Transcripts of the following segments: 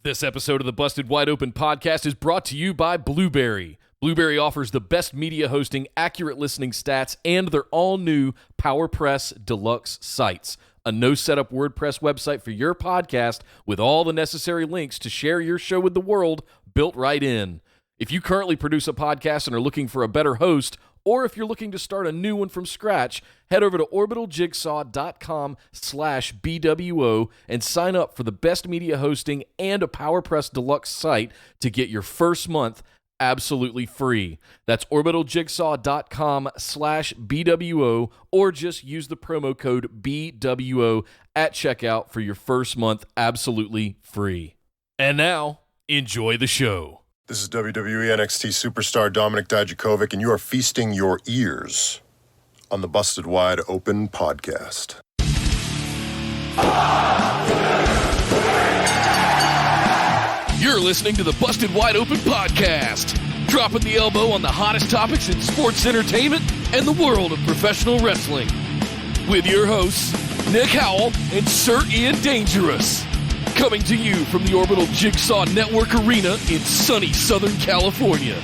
This episode of the Busted Wide Open podcast is brought to you by Blueberry. Blueberry offers the best media hosting, accurate listening stats, and their all-new PowerPress Deluxe sites, a no-setup WordPress website for your podcast with all the necessary links to share your show with the world built right in. If you currently produce a podcast and are looking for a better host, or if you're looking to start a new one from scratch, head over to orbitaljigsaw.com/BWO and sign up for the best media hosting and a PowerPress Deluxe site to get your first month absolutely free. That's orbitaljigsaw.com/BWO, or just use the promo code BWO at checkout for your first month absolutely free. And now, enjoy the show. This is WWE NXT superstar Dominic Dijakovic, and you are feasting your ears on the Busted Wide Open podcast. You're listening to the Busted Wide Open podcast, dropping the elbow on the hottest topics in sports entertainment and the world of professional wrestling. With your hosts, Nick Howell and Sir Ian Dangerous. Coming to you from the Orbital Jigsaw Network Arena in sunny Southern California.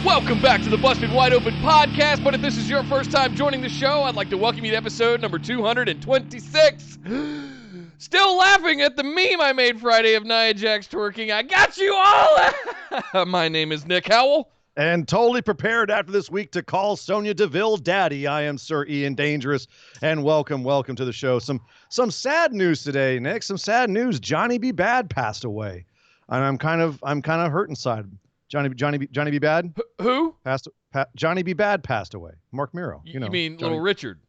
Welcome back to the Busted Wide Open podcast, but if this is your first time joining the show, I'd like to welcome you to episode number 226. Still laughing at the meme I made Friday of Nia Jax twerking. I got you all! My name is Nick Howell. And totally prepared after this week to call Sonya Deville daddy. I am Sir Ian Dangerous, and welcome to the show. Some sad news today, Nick. Some sad news. Johnny B. Bad passed away, and I'm kind of hurt inside. Johnny B. Bad. Who? Johnny B. Bad passed away. Mark Miro. You mean Little Richard?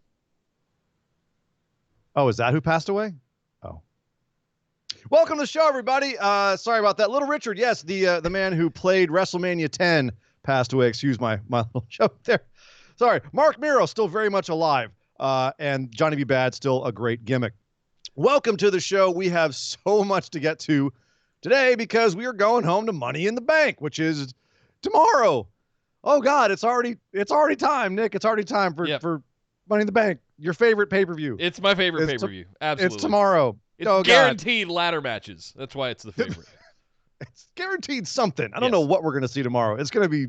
Oh, is that who passed away? Oh. Welcome to the show, everybody. Sorry about that. Little Richard, yes, the man who played WrestleMania 10. Passed away. Excuse my little joke there. Sorry. Mark Miro still very much alive, and Johnny B. Bad still a great gimmick. Welcome to the show. We have so much to get to today because we are going home to Money in the Bank, which is tomorrow. Oh God, it's already time, Nick. It's already time for Money in the Bank. Your favorite pay-per-view. It's my favorite pay-per-view. Absolutely. It's tomorrow. It's guaranteed ladder matches. That's why it's the favorite. It's guaranteed something. I don't know what we're going to see tomorrow. It's going to be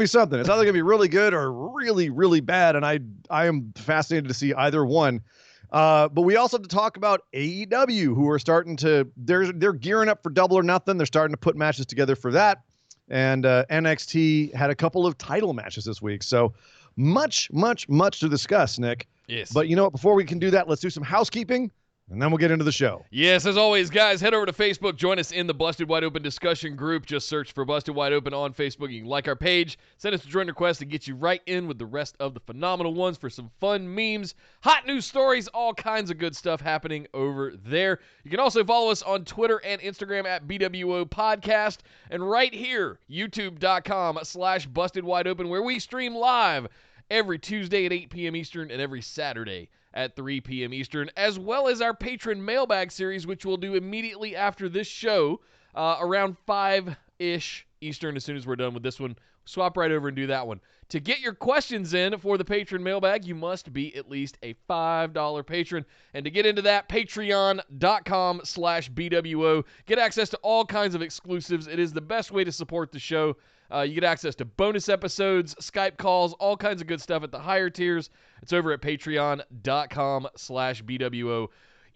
something. It's either going to be really good or really, really bad. And I am fascinated to see either one. But we also have to talk about AEW, who are starting to, they're gearing up for Double or Nothing. They're starting to put matches together for that. And NXT had a couple of title matches this week. So much to discuss, Nick. Yes. But you know what? Before we can do that, let's do some housekeeping. And then we'll get into the show. Yes, as always, guys, head over to Facebook. Join us in the Busted Wide Open discussion group. Just search for Busted Wide Open on Facebook. You can like our page, send us a join request, and get you right in with the rest of the phenomenal ones for some fun memes, hot news stories, all kinds of good stuff happening over there. You can also follow us on Twitter and Instagram at BWO Podcast. And right here, youtube.com/BustedWideOpen, where we stream live every Tuesday at 8 p.m. Eastern and every Saturday at 3 p.m. Eastern, as well as our patron mailbag series, which we'll do immediately after this show, around 5-ish Eastern. As soon as we're done with this one, swap right over and do that one. To get your questions in for the patron mailbag, you must be at least a $5 patron. And to get into that, patreon.com/BWO. Get access to all kinds of exclusives. It is the best way to support the show. You get access to bonus episodes, Skype calls, all kinds of good stuff at the higher tiers. It's over at patreon.com/BWO.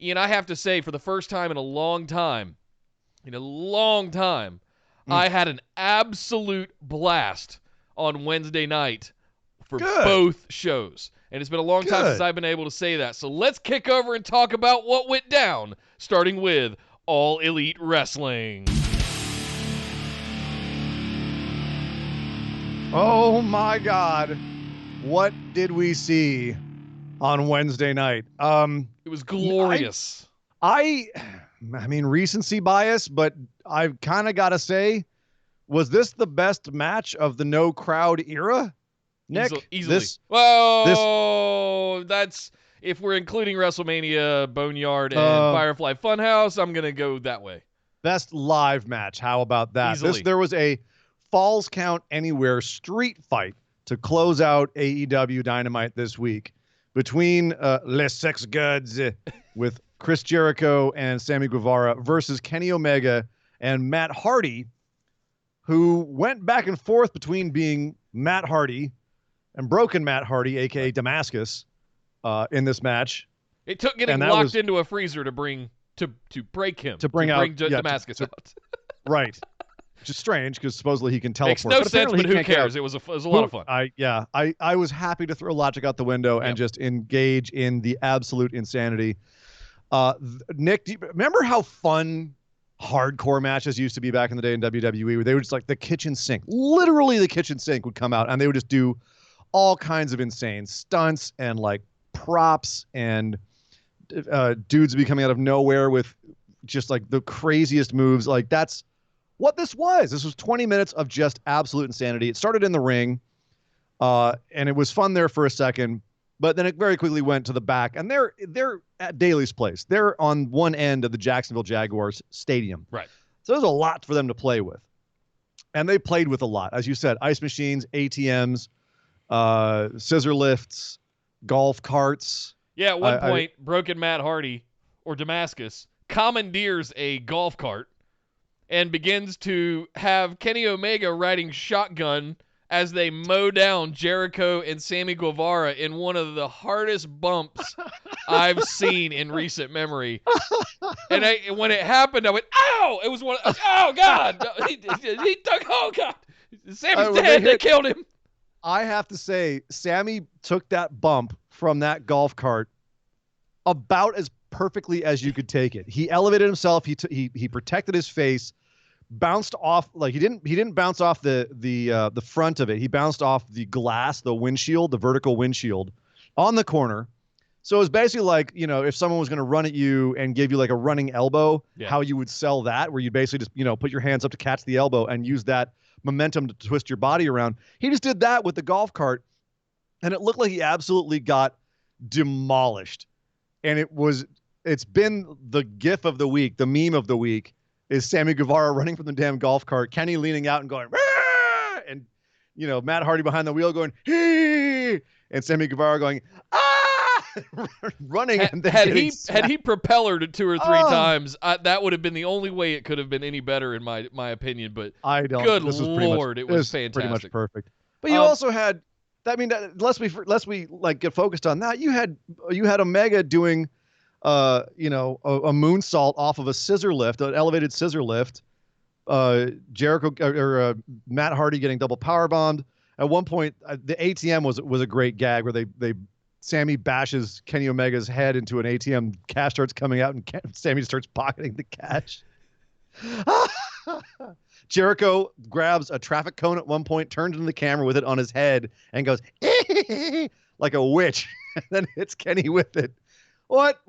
Ian, I have to say, for the first time in a long time, I had an absolute blast on Wednesday night for both shows. And it's been a long time since I've been able to say that. So let's kick over and talk about what went down, starting with All Elite Wrestling. Oh my God. What did we see on Wednesday night? It was glorious. I mean, recency bias, but I've kind of got to say, was this the best match of the no crowd era? Nick? Easily. That's, if we're including WrestleMania, Boneyard, and Firefly Funhouse, I'm going to go that way. Best live match. How about that? There was a Falls Count Anywhere street fight to close out AEW Dynamite this week between Les Sex Gods with Chris Jericho and Sammy Guevara versus Kenny Omega and Matt Hardy, who went back and forth between being Matt Hardy and Broken Matt Hardy, a.k.a. Damascus, in this match. It took getting locked into a freezer to break him, to bring Damascus out. Right. Which is strange because supposedly he can teleport. Makes no sense, but who cares? It was a lot of fun. I was happy to throw logic out the window and just engage in the absolute insanity. Nick, do you remember how fun hardcore matches used to be back in the day in WWE, where they were just like the kitchen sink, literally the kitchen sink would come out and they would just do all kinds of insane stunts and like props, and dudes would be coming out of nowhere with just like the craziest moves. Like that's what this was. This was 20 minutes of just absolute insanity. It started in the ring, and it was fun there for a second, but then it very quickly went to the back, and they're at Daly's place. They're on one end of the Jacksonville Jaguars stadium. Right. So there's a lot for them to play with. And they played with a lot. As you said, ice machines, ATMs, scissor lifts, golf carts. Yeah, at one point, Broken Matt Hardy, or Damascus, commandeers a golf cart and begins to have Kenny Omega riding shotgun as they mow down Jericho and Sammy Guevara in one of the hardest bumps I've seen in recent memory. And when it happened, I went, ow! It was oh, God! He took, oh, God! Sammy's dead. They killed him. I have to say, Sammy took that bump from that golf cart about as perfectly as you could take it. He elevated himself. He protected his face. Bounced off, like he didn't bounce off the front of it. He bounced off the glass, the windshield, the vertical windshield on the corner. So it was basically like, if someone was going to run at you and give you like a running elbow, how you would sell that, where you basically just, put your hands up to catch the elbow and use that momentum to twist your body around. He just did that with the golf cart, and it looked like he absolutely got demolished. And it's been the gif of the week, the meme of the week, is Sammy Guevara running from the damn golf cart, Kenny leaning out and going, "Rah!" And, Matt Hardy behind the wheel going, "Hey!" And Sammy Guevara going, "Ah!" running. Had he propellered 2 or 3 times, that would have been the only way it could have been any better, in my opinion. But good Lord, it was fantastic. Pretty much perfect. But you also had, lest we like get focused on that, you had Omega doing a moonsault off of a scissor lift, an elevated scissor lift. Jericho or Matt Hardy getting double power bombed. At one point, the ATM was a great gag where Sammy bashes Kenny Omega's head into an ATM. Cash starts coming out, and Sammy starts pocketing the cash. Jericho grabs a traffic cone at one point, turns into the camera with it on his head, and goes like a witch, and then hits Kenny with it. What?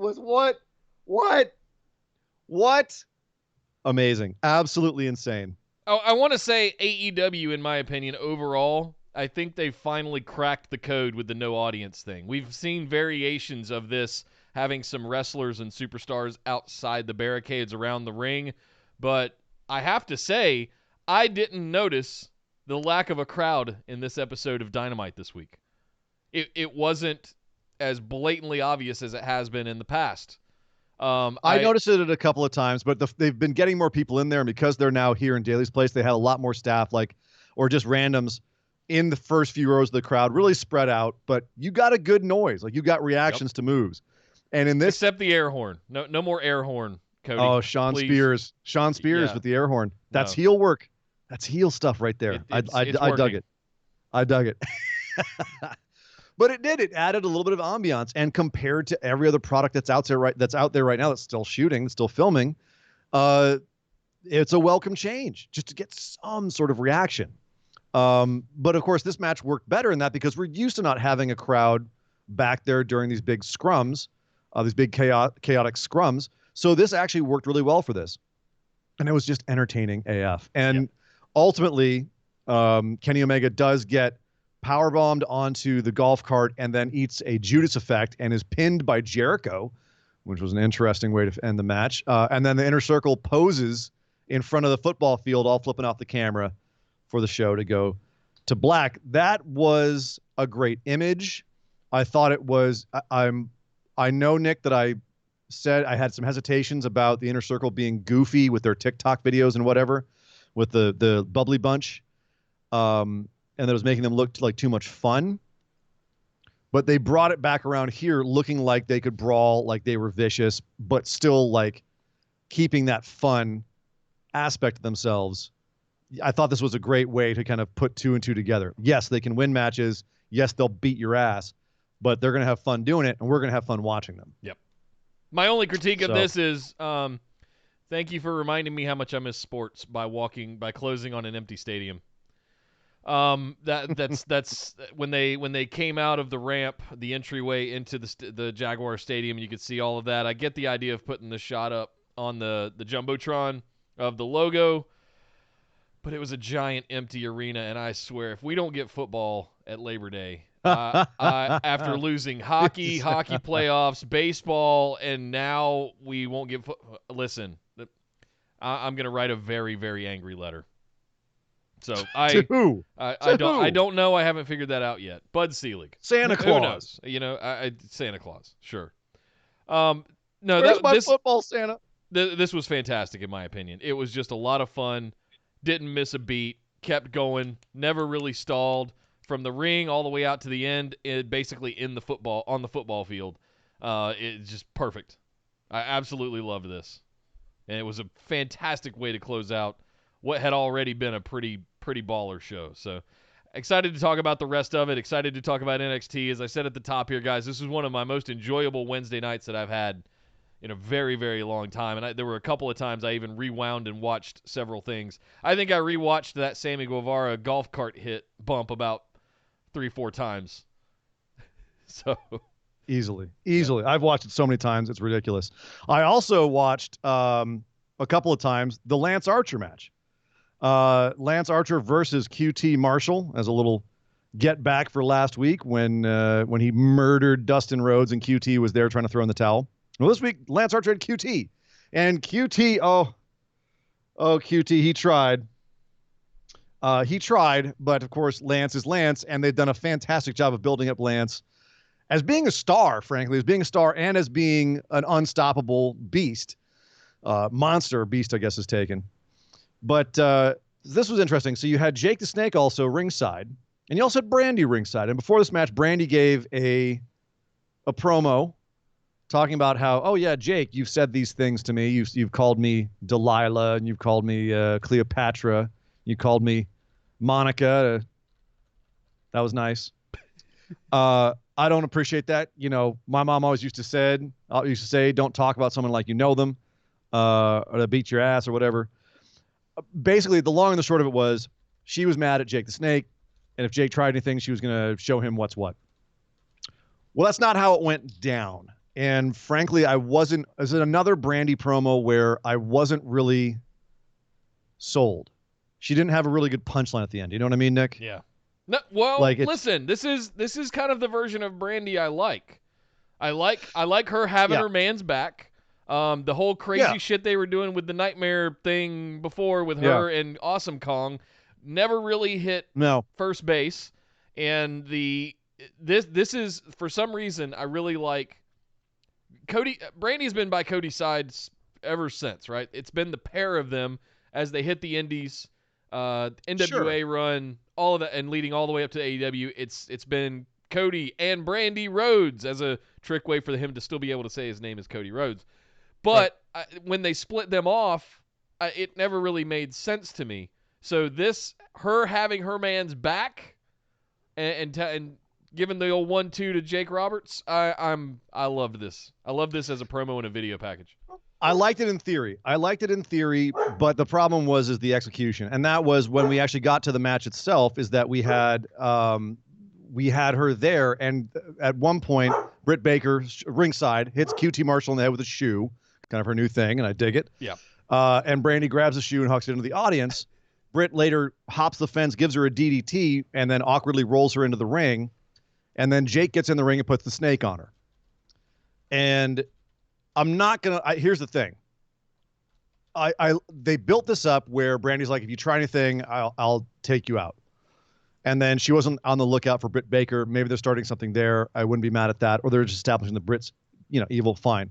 Amazing. Absolutely insane. I want to say AEW, in my opinion, overall, I think they finally cracked the code with the no audience thing. We've seen variations of this, having some wrestlers and superstars outside the barricades around the ring, but I have to say, I didn't notice the lack of a crowd in this episode of Dynamite this week. It wasn't as blatantly obvious as it has been in the past. I noticed it a couple of times, but they've been getting more people in there, and because they're now here in Daly's place, they had a lot more staff, or just randoms in the first few rows of the crowd, really spread out. But you got a good noise, you got reactions to moves, and in this, except the air horn, no more air horn, Cody. Oh, Sean Spears with the air horn. That's heel work. That's heel stuff right there. I dug it. I dug it. But it added a little bit of ambiance, and compared to every other product that's out there right now that's still shooting, still filming, it's a welcome change just to get some sort of reaction. But of course, this match worked better in that because we're used to not having a crowd back there during these big scrums, these big chaotic scrums. So this actually worked really well for this, and it was just entertaining AF. And ultimately, Kenny Omega does get powerbombed onto the golf cart and then eats a Judas effect and is pinned by Jericho, which was an interesting way to end the match. And then the Inner Circle poses in front of the football field, all flipping off the camera for the show to go to black. That was a great image. I thought it was. I know, Nick, that I said I had some hesitations about the Inner Circle being goofy with their TikTok videos and whatever, with the bubbly bunch, and that it was making them look like too much fun. But they brought it back around here, looking like they could brawl, like they were vicious, but still like keeping that fun aspect of themselves. I thought this was a great way to kind of put 2 and 2 together. Yes, they can win matches. Yes, they'll beat your ass, but they're going to have fun doing it, and we're going to have fun watching them. Yep. My only critique of this is, thank you for reminding me how much I miss sports by closing on an empty stadium. That's when they came out of the ramp, the entryway into the Jaguar Stadium, and you could see all of that. I get the idea of putting the shot up on the Jumbotron of the logo, but it was a giant empty arena, and I swear, if we don't get football at Labor Day, after losing hockey playoffs, baseball, and now we won't get listen, I'm going to write a very, very angry letter. So to who? I don't know. I haven't figured that out yet. Bud Selig, Santa Claus. Who knows? You know, Santa Claus. Sure. No, Where's my football, Santa? This was fantastic in my opinion. It was just a lot of fun. Didn't miss a beat. Kept going. Never really stalled. From the ring all the way out to the end, basically on the football field. It's just perfect. I absolutely loved this, and it was a fantastic way to close out what had already been a pretty baller show. So excited to talk about the rest of it. Excited to talk about NXT. As I said at the top here, guys, this is one of my most enjoyable Wednesday nights that I've had in a very, very long time. And there were a couple of times I even rewound and watched several things. I think I rewatched that Sammy Guevara golf cart hit bump about 3-4 times. So easily. I've watched it so many times. It's ridiculous. I also watched a couple of times the Lance Archer match. Lance Archer versus QT Marshall as a little get back for last week when he murdered Dustin Rhodes and QT was there trying to throw in the towel. Well, this week Lance Archer had QT, and QT, QT, he tried. He tried, but of course Lance is Lance, and they've done a fantastic job of building up Lance as being a star, frankly, as being a star and as being an unstoppable beast. Monster beast, I guess, is taken. But this was interesting. So you had Jake the Snake also ringside, and you also had Brandi ringside. And before this match, Brandi gave a promo talking about how, oh yeah, Jake, you've said these things to me. You've called me Delilah, and you've called me Cleopatra. You called me Monica. That was nice. I don't appreciate that. You know, my mom always used to say, don't talk about someone like you know them, or they beat your ass or whatever. Basically, the long and the short of it was she was mad at Jake the Snake, and if Jake tried anything, she was going to show him what's what. Well, that's not how it went down. And frankly, is it another Brandi promo where I wasn't really sold? She didn't have a really good punchline at the end. You know what I mean, Nick? Yeah. No, well, listen, this is kind of the version of Brandi I like. I like her having her man's back. The whole crazy shit they were doing with the Nightmare thing before with her and Awesome Kong never really hit first base. And this is, for some reason, I really like Cody. Brandi's been by Cody's side ever since, right? It's been the pair of them as they hit the indies, NWA run, all of that, and leading all the way up to AEW. It's been Cody and Brandi Rhodes as a trick way for him to still be able to say his name is Cody Rhodes. But when they split them off, it never really made sense to me. So her having her man's back and giving the old 1-2 to Jake Roberts, I loved this. I love this as a promo and a video package. I liked it in theory, but the problem was the execution. And that was when we actually got to the match itself, is that we had her there, and at one point, Britt Baker, ringside, hits QT Marshall in the head with a shoe, kind of her new thing, and I dig it. Yeah. And Brandi grabs the shoe and hucks it into the audience. Britt later hops the fence, gives her a DDT, and then awkwardly rolls her into the ring. And then Jake gets in the ring and puts the snake on her. And I'm not going to, here's the thing. They built this up where Brandi's like, if you try anything, I'll take you out. And then she wasn't on the lookout for Britt Baker. Maybe they're starting something there. I wouldn't be mad at that. Or they're just establishing the Brits, evil. Fine.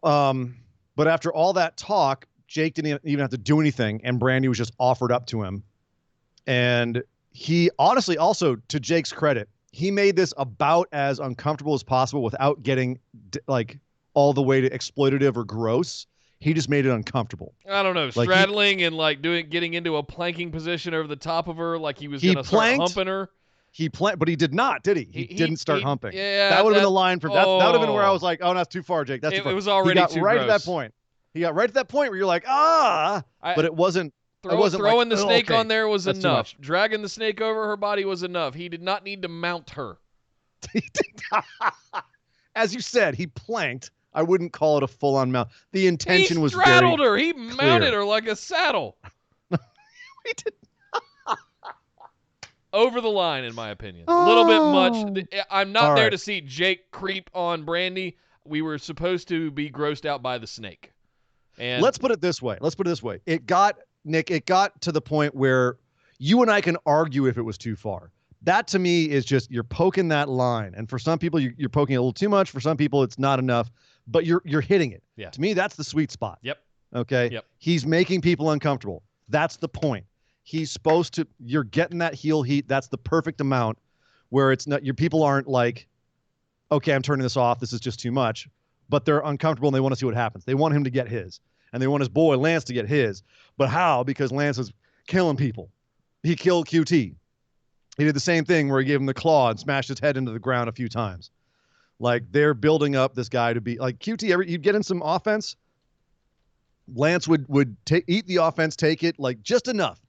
But after all that talk, Jake didn't even have to do anything, and Brandi was just offered up to him. And he honestly, also to Jake's credit, he made this about as uncomfortable as possible without getting like all the way to exploitative or gross. He just made it uncomfortable. I don't know, like straddling and like getting into a planking position over the top of her, like he was going to start humping her. But he did not, did he? He didn't start humping. Yeah, that would have been the line from that. That would have been where I was like, oh, that's too far, Jake. That's too far. It was already he got too right gross. at that point. He got right to that point where you're like, but it wasn't. Throwing the snake on there was That's enough. Dragging the snake over her body was enough. He did not need to mount her. As you said, he planked. I wouldn't call it a full-on mount. The intention was very straddled her. He clear. mounted her like a saddle. He did. Over the line, in my opinion. A little bit much. I'm not All there right. to see Jake creep on Brandi. We were supposed to be grossed out by the snake. And Let's put it this way. It got to the point where you and I can argue if it was too far. That to me is just, you're poking that line. And for some people, you're poking it a little too much. For some people, it's not enough. But you're hitting it. Yeah. To me, that's the sweet spot. Yep. Okay? Yep. He's making people uncomfortable. That's the point. He's supposed to, you're getting that heel heat. That's the perfect amount where it's not, your people aren't like, okay, I'm turning this off. This is just too much. But they're uncomfortable and they want to see what happens. They want him to get his. And they want his boy Lance to get his. But how? Because Lance is killing people. He killed QT. He did the same thing where he gave him the claw and smashed his head into the ground a few times. Like, they're building up this guy to be like QT. You'd get in some offense. Lance would eat the offense, take it like just enough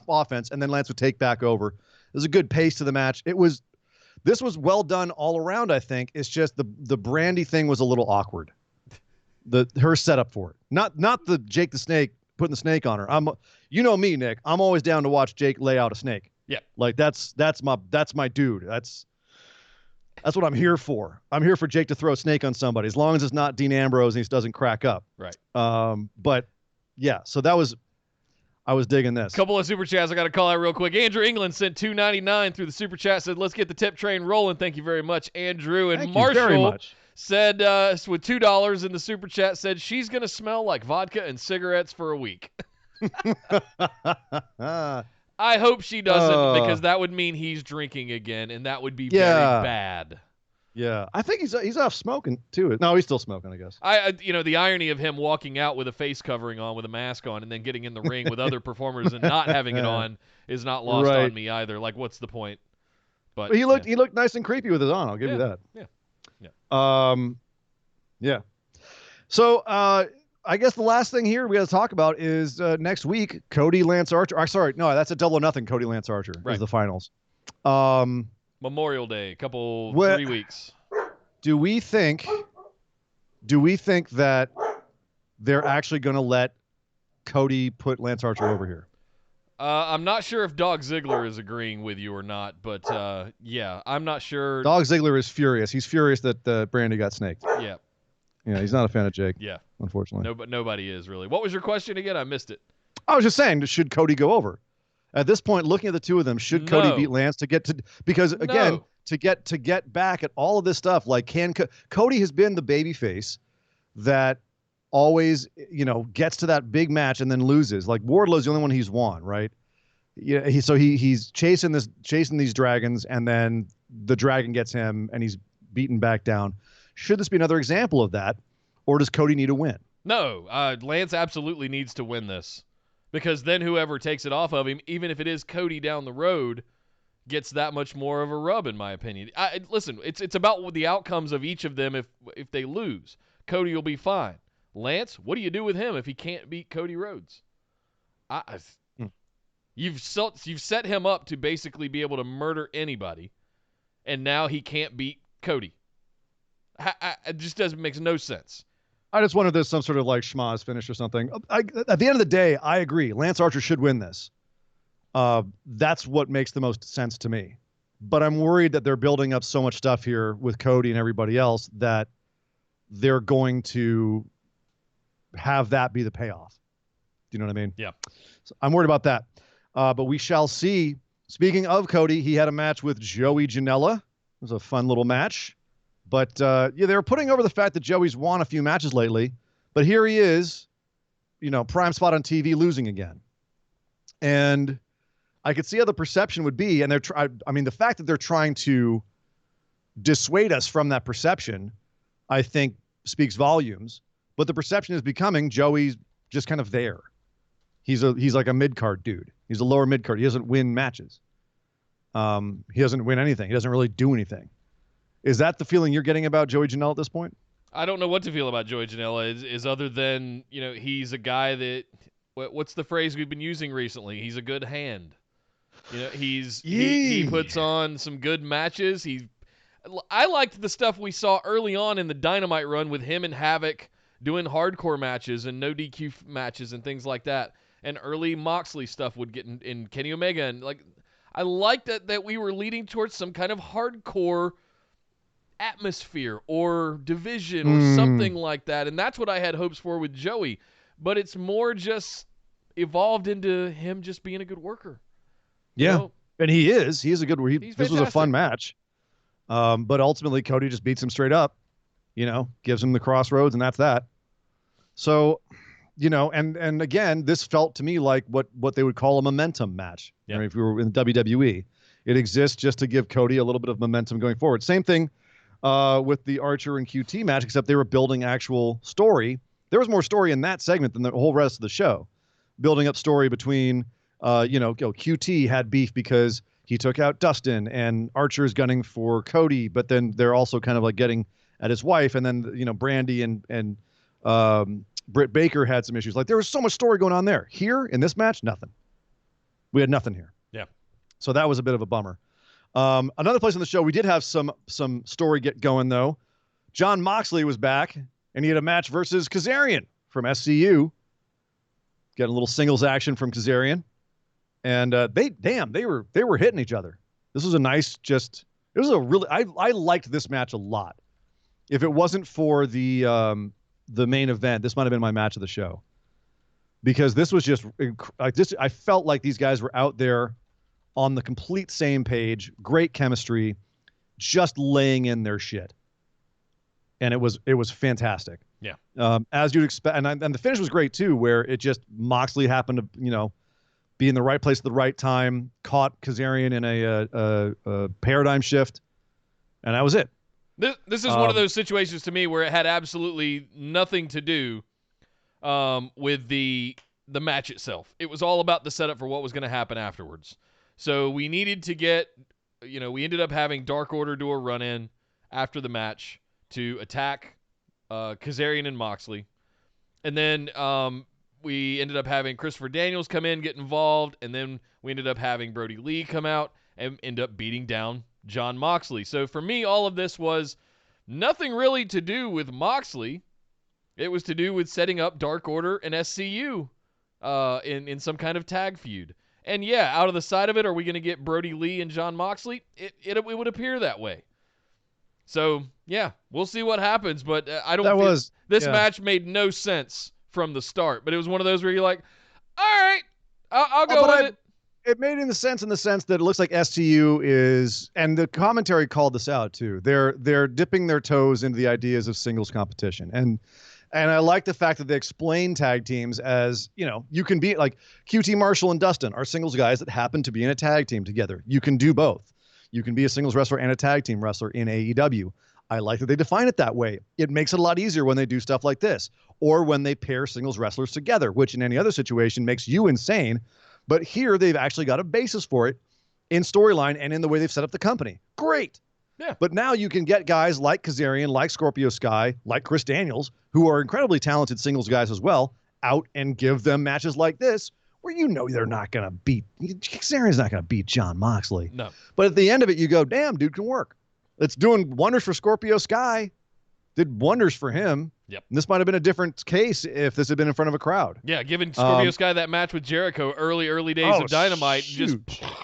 offense, and then Lance would take back over. There's a good pace to the match. This was well done all around. I think it's just the Brandi thing was a little awkward. Her setup for it, not the Jake the Snake putting the snake on her. You know me, Nick. I'm always down to watch Jake lay out a snake. Yeah, like that's my dude. That's what I'm here for. I'm here for Jake to throw a snake on somebody, as long as it's not Dean Ambrose and he doesn't crack up. Right. But yeah, so I was digging this. Couple of super chats I got to call out real quick. Andrew England sent $2.99 through the super chat, said, let's get the tip train rolling. Thank you very much, Andrew. And Thank you very Marshall much. said, with $2 in the super chat, said, she's going to smell like vodka and cigarettes for a week. I hope she doesn't, because that would mean he's drinking again, and that would be very bad. Yeah, I think he's off smoking too. No, he's still smoking, I guess. The irony of him walking out with a face covering on, with a mask on, and then getting in the ring with other performers and not having it on is not lost on me either. Like, what's the point? But he looked nice and creepy with it on. I'll give you that. Yeah. So I guess the last thing here we got to talk about is next week, Cody Lance Archer. Sorry, no, that's a Double or Nothing. Cody Lance Archer is the finals. Memorial Day, 3 weeks. Do we think that they're actually going to let Cody put Lance Archer over here? I'm not sure if Dog Ziggler is agreeing with you or not, but yeah, I'm not sure. Dog Ziggler is furious. He's furious that Brandi got snaked. Yeah. Yeah, he's not a fan of Jake. Yeah. Unfortunately. No, but nobody is really. What was your question again? I missed it. I was just saying, should Cody go over? At this point, looking at the two of them, should Cody beat Lance to get to, because again, to get back at all of this stuff, like Cody has been the babyface that always, gets to that big match and then loses. Like Wardlow's the only one he's won, right? Yeah, he's chasing these dragons, and then the dragon gets him and he's beaten back down. Should this be another example of that, or does Cody need a win? No, Lance absolutely needs to win this, because then whoever takes it off of him, even if it is Cody down the road, gets that much more of a rub, in my opinion. Listen, it's about the outcomes of each of them. If they lose, Cody will be fine. Lance, what do you do with him if he can't beat Cody Rhodes? You've set him up to basically be able to murder anybody, and now he can't beat Cody. It just makes no sense. I just wonder if there's some sort of like schmaz finish or something. At the end of the day, I agree. Lance Archer should win this. That's what makes the most sense to me. But I'm worried that they're building up so much stuff here with Cody and everybody else that they're going to have that be the payoff. Do you know what I mean? Yeah. So I'm worried about that. But we shall see Speaking of Cody, he had a match with Joey Janela. It was a fun little match. But, yeah, they were putting over the fact that Joey's won a few matches lately. But here he is, prime spot on TV, losing again. And I could see how the perception would be. And the fact that they're trying to dissuade us from that perception, I think speaks volumes. But the perception is becoming Joey's just kind of there. He's like a mid-card dude. He's a lower mid-card. He doesn't win matches. He doesn't win anything. He doesn't really do anything. Is that the feeling you're getting about Joey Janela at this point? I don't know what to feel about Joey Janela is other than, he's a guy that, what's the phrase we've been using recently? He's a good hand. He puts on some good matches. I liked the stuff we saw early on in the Dynamite run with him and Havoc doing hardcore matches and no DQ matches and things like that. And early Moxley stuff would get in Kenny Omega. And I liked that we were leading towards some kind of hardcore atmosphere or division or something like that. And that's what I had hopes for with Joey. But it's more just evolved into him just being a good worker. Yeah. And he is. He is a good worker. This was a fun match. But ultimately, Cody just beats him straight up, gives him the crossroads, and that's that. So, and again, this felt to me like what they would call a momentum match. Yeah. If we were in WWE, it exists just to give Cody a little bit of momentum going forward. Same thing with the Archer and QT match, except they were building actual story. There was more story in that segment than the whole rest of the show. Building up story between, QT had beef because he took out Dustin, and Archer is gunning for Cody, but then they're also kind of like getting at his wife, and then Brandi and Britt Baker had some issues. Like, there was so much story going on there. Here in this match, nothing. We had nothing here. Yeah. So that was a bit of a bummer. Another place on the show, we did have some story get going though. Jon Moxley was back, and he had a match versus Kazarian from SCU. Getting a little singles action from Kazarian. And they were hitting each other. This was I liked this match a lot. If it wasn't for the main event, this might have been my match of the show. Because this was just like this. I felt like these guys were out there on the complete same page, great chemistry, just laying in their shit. And it was fantastic. Yeah. As you'd expect, and the finish was great too, where it just Moxley happened to, be in the right place at the right time, caught Kazarian in a paradigm shift, and that was it. This is one of those situations to me where it had absolutely nothing to do with the match itself. It was all about the setup for what was going to happen afterwards. So we needed to get, we ended up having Dark Order do a run-in after the match to attack Kazarian and Moxley. And then we ended up having Christopher Daniels come in, get involved, and then we ended up having Brody Lee come out and end up beating down Jon Moxley. So for me, all of this was nothing really to do with Moxley. It was to do with setting up Dark Order and SCU in some kind of tag feud. And yeah, out of the side of it, are we going to get Brody Lee and Jon Moxley? It would appear that way. So yeah, we'll see what happens. But I don't. This match made no sense from the start. But it was one of those where you're like, all right, I'll go with it. It made in the sense that it looks like SCU is, and the commentary called this out too. They're dipping their toes into the ideas of singles competition, and I like the fact that they explain tag teams as, you can be like QT Marshall and Dustin are singles guys that happen to be in a tag team together. You can do both. You can be a singles wrestler and a tag team wrestler in AEW. I like that they define it that way. It makes it a lot easier when they do stuff like this, or when they pair singles wrestlers together, which in any other situation makes you insane. But here they've actually got a basis for it in storyline and in the way they've set up the company. Great. Yeah. But now you can get guys like Kazarian, like Scorpio Sky, like Chris Daniels, who are incredibly talented singles guys as well, out and give them matches like this where they're not going to beat – Kazarian's not going to beat Jon Moxley. No. But at the end of it, you go, damn, dude can work. It's doing wonders for Scorpio Sky. Did wonders for him. Yep. And this might have been a different case if this had been in front of a crowd. Yeah, giving Scorpio Sky that match with Jericho early days of Dynamite, just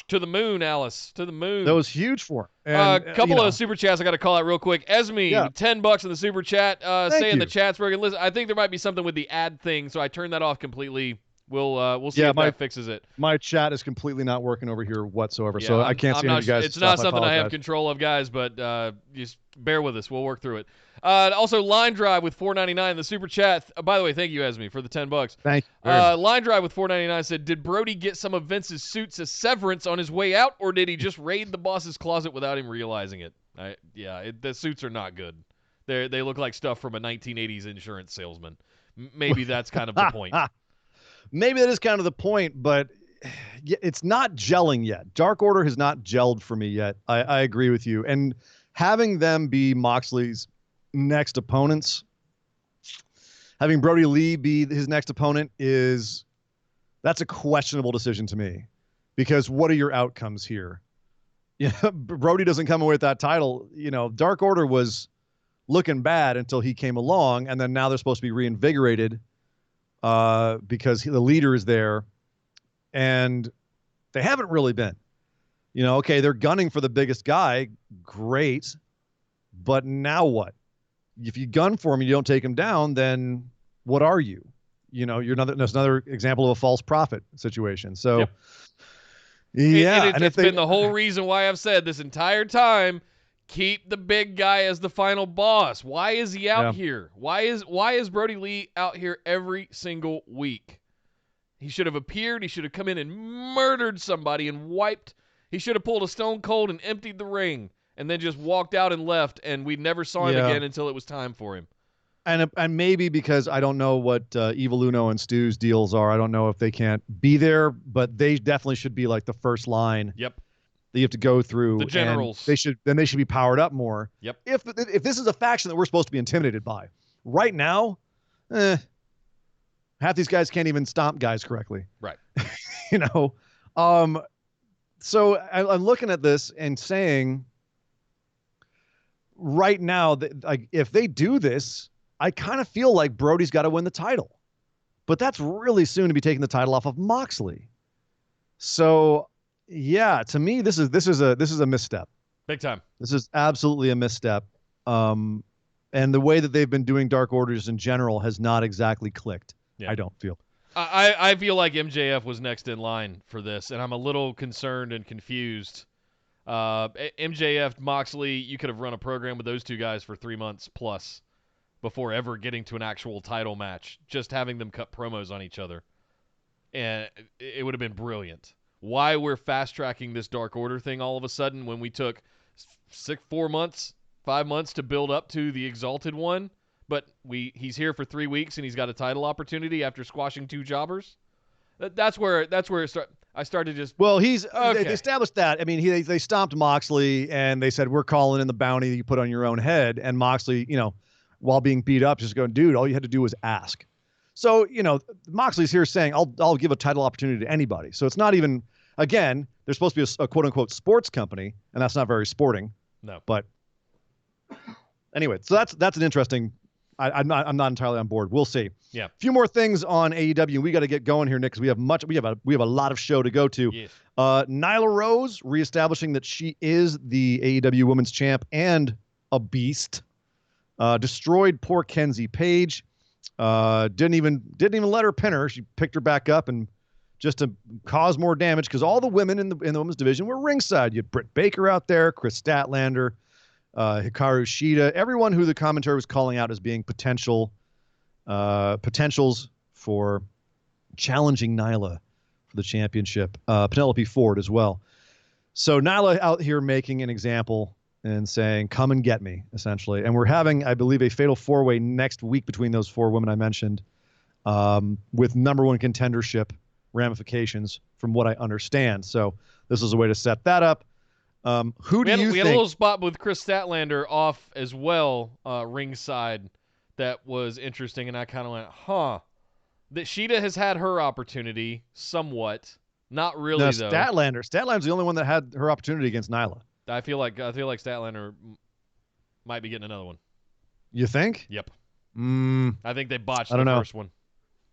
to the moon, Alice, to the moon. That was huge for him. A couple of super chats I got to call out real quick. Esme, $10 in the super chat, saying the chat's broken. Listen, I think there might be something with the ad thing, so I turned that off completely We'll see if that fixes it. My chat is completely not working over here whatsoever, Yeah, so I can't see any of you guys. It's not something I have control of, guys, but just bear with us. We'll work through it. Also, Line Drive with $4.99. The super chat. By the way, thank you, Esme, for the $10. Thank you. Line Drive with $4.99 said, "Did Brody get some of Vince's suits as severance on his way out, or did he just raid the boss's closet without him realizing it?" The suits are not good. They look like stuff from a 1980s insurance salesman. Maybe that's kind of the point. Maybe that is kind of the point, but it's not gelling yet. Dark Order has not gelled for me yet. I agree with you. And having them be Moxley's next opponents, having Brody Lee be his next opponent that's a questionable decision to me, because what are your outcomes here? Brody doesn't come away with that title. Dark Order was looking bad until he came along, and then now they're supposed to be reinvigorated because the leader is there, and they haven't really been. Okay, they're gunning for the biggest guy, great, but now what? If you gun for him and you don't take him down, then what are you? That's another example of a false prophet situation. So, yep. Yeah, it's been the whole reason why I've said this entire time, keep the big guy as the final boss. Why is he out here? Why is Brody Lee out here every single week? He should have appeared. He should have come in and murdered somebody and wiped. He should have pulled a Stone Cold and emptied the ring and then just walked out and left, and we never saw him again until it was time for him. And maybe because I don't know what Evil Uno and Stu's deals are. I don't know if they can't be there, but they definitely should be like the first line. Yep. That you have to go through. The generals. They should be powered up more. Yep. If this is a faction that we're supposed to be intimidated by, right now, half these guys can't even stomp guys correctly. Right. So I'm looking at this and saying, right now, like, if they do this, I kind of feel like Brody's got to win the title, but that's really soon to be taking the title off of Moxley. So, yeah, to me, this is a misstep. Big time. This is absolutely a misstep. And the way that they've been doing Dark Orders in general has not exactly clicked. Yeah. I don't feel. I feel like MJF was next in line for this, and I'm a little concerned and confused. MJF, Moxley, you could have run a program with those two guys for 3 months plus before ever getting to an actual title match, just having them cut promos on each other. And it would have been brilliant. Why we're fast-tracking this Dark Order thing all of a sudden when we took 5 months to build up to the Exalted One, but he's here for 3 weeks and he's got a title opportunity after squashing 2 jobbers? That's where it started. I started just... Well, they established that. I mean, they stomped Moxley and they said, we're calling in the bounty that you put on your own head. And Moxley, while being beat up, just going, dude, all you had to do was ask. So, Moxley's here saying, I'll give a title opportunity to anybody. So it's not even, again, they're supposed to be a quote unquote sports company, and that's not very sporting. No. But anyway, so that's an interesting, I'm not entirely on board. We'll see. Yeah. A few more things on AEW. We got to get going here, Nick, because we have a lot of show to go to. Yes. Nyla Rose reestablishing that she is the AEW Women's Champ and a beast. Destroyed poor Kenzie Page. Didn't even let her pin her. She picked her back up and just to cause more damage, because all the women in the women's division were ringside. You had Britt Baker out there, Chris Statlander, Hikaru Shida, everyone who the commentary was calling out as being potentials for challenging Nyla for the championship. Penelope Ford as well. So Nyla out here making an example and saying, come and get me, essentially. And we're having, I believe, a fatal 4-way next week between those 4 women I mentioned, with number 1 contendership ramifications from what I understand. So this is a way to set that up. We had a little spot with Chris Statlander off as well, ringside, that was interesting, and I kind of went, that Shida has had her opportunity somewhat. Not really, though. Statlander's the only one that had her opportunity against Nyla. I feel like Statlander might be getting another one. You think? Yep. I think they botched the first one.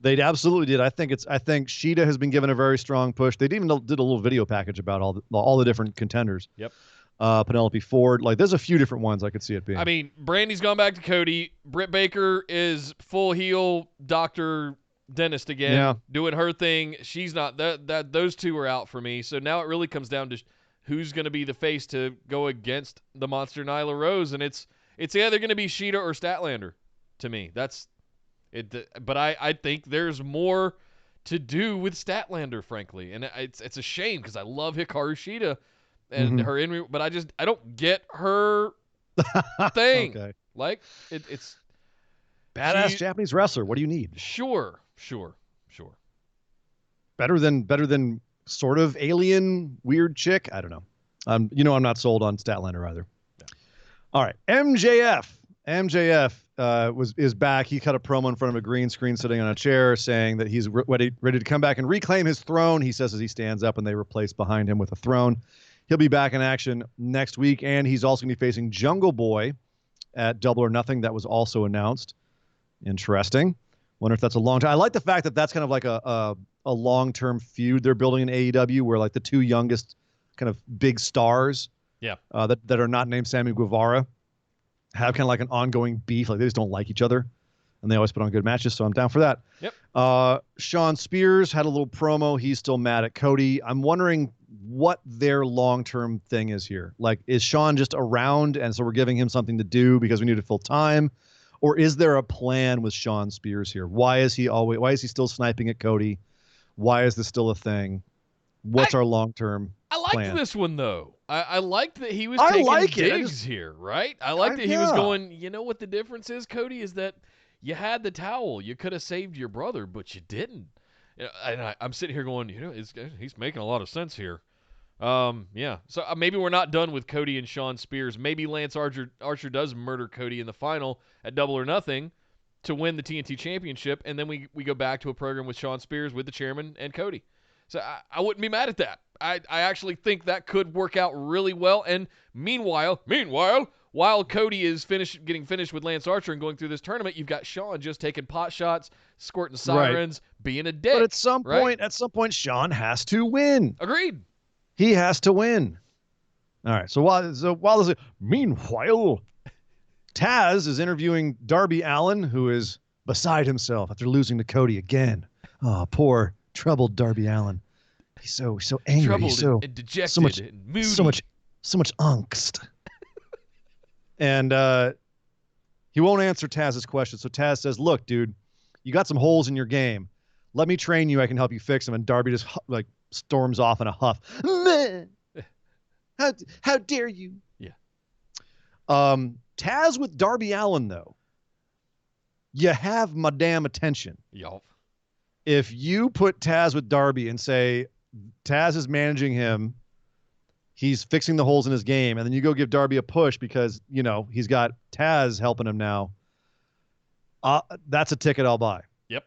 They absolutely did. I think Shida has been given a very strong push. They even did a little video package about all the different contenders. Yep. Penelope Ford. Like, there's a few different ones I could see it being. I mean, Brandi's gone back to Cody. Britt Baker is full heel Dr. dentist again, doing her thing. She's not that. Those two are out for me. So now it really comes down to who's going to be the face to go against the monster Nyla Rose, and it's either going to be Shida or Statlander. To me, that's it. But I think there's more to do with Statlander, frankly, and it's a shame because I love Hikaru Shida and her in, but I don't get her thing. Okay. Like it's badass Japanese wrestler. What do you need? Sure. Better than sort of alien weird chick. I don't know. I'm not sold on Statlander either. Yeah. All right, MJF is back. He cut a promo in front of a green screen, sitting on a chair, saying that he's ready to come back and reclaim his throne. He says as he stands up, and they replace behind him with a throne. He'll be back in action next week, and he's also going to be facing Jungle Boy at Double or Nothing. That was also announced. Interesting. Wonder if that's a long time. I like the fact that that's kind of like a long-term feud they're building in AEW, where like the two youngest kind of big stars, that are not named Sammy Guevara, have kind of like an ongoing beef. Like they just don't like each other, and they always put on good matches. So I'm down for that. Yep. Sean Spears had a little promo. He's still mad at Cody. I'm wondering what their long-term thing is here. Like, is Sean just around, and so we're giving him something to do because we need to fill time? Or is there a plan with Sean Spears here? Why is he still sniping at Cody? Why is this still a thing? What's our long-term plan? This one, though. I liked that he was taking digs here, right? I liked that he was going, you know what the difference is, Cody, is that you had the towel. You could have saved your brother, but you didn't. And I'm sitting here going, he's making a lot of sense here. Yeah. So maybe we're not done with Cody and Sean Spears. Maybe Lance Archer does murder Cody in the final at Double or Nothing to win the TNT Championship, and then we go back to a program with Sean Spears with the chairman and Cody. So I wouldn't be mad at that. I actually think that could work out really well. And meanwhile, while Cody is getting finished with Lance Archer and going through this tournament, you've got Sean just taking pot shots, squirting sirens, being a dick. But at some point, Sean has to win. Agreed. He has to win. All right. So while meanwhile, Taz is interviewing Darby Allin, who is beside himself after losing to Cody again. Oh, poor troubled Darby Allin. He's so angry. Troubled He's so and dejected so much, and moody. So much angst. And he won't answer Taz's question. So Taz says, "Look, dude, you got some holes in your game. Let me train you. I can help you fix them." And Darby just storms off in a huff. How dare you? Yeah. Taz with Darby Allin, though, you have my damn attention. Yup. If you put Taz with Darby and say Taz is managing him, he's fixing the holes in his game, and then you go give Darby a push because he's got Taz helping him now, that's a ticket I'll buy. Yep.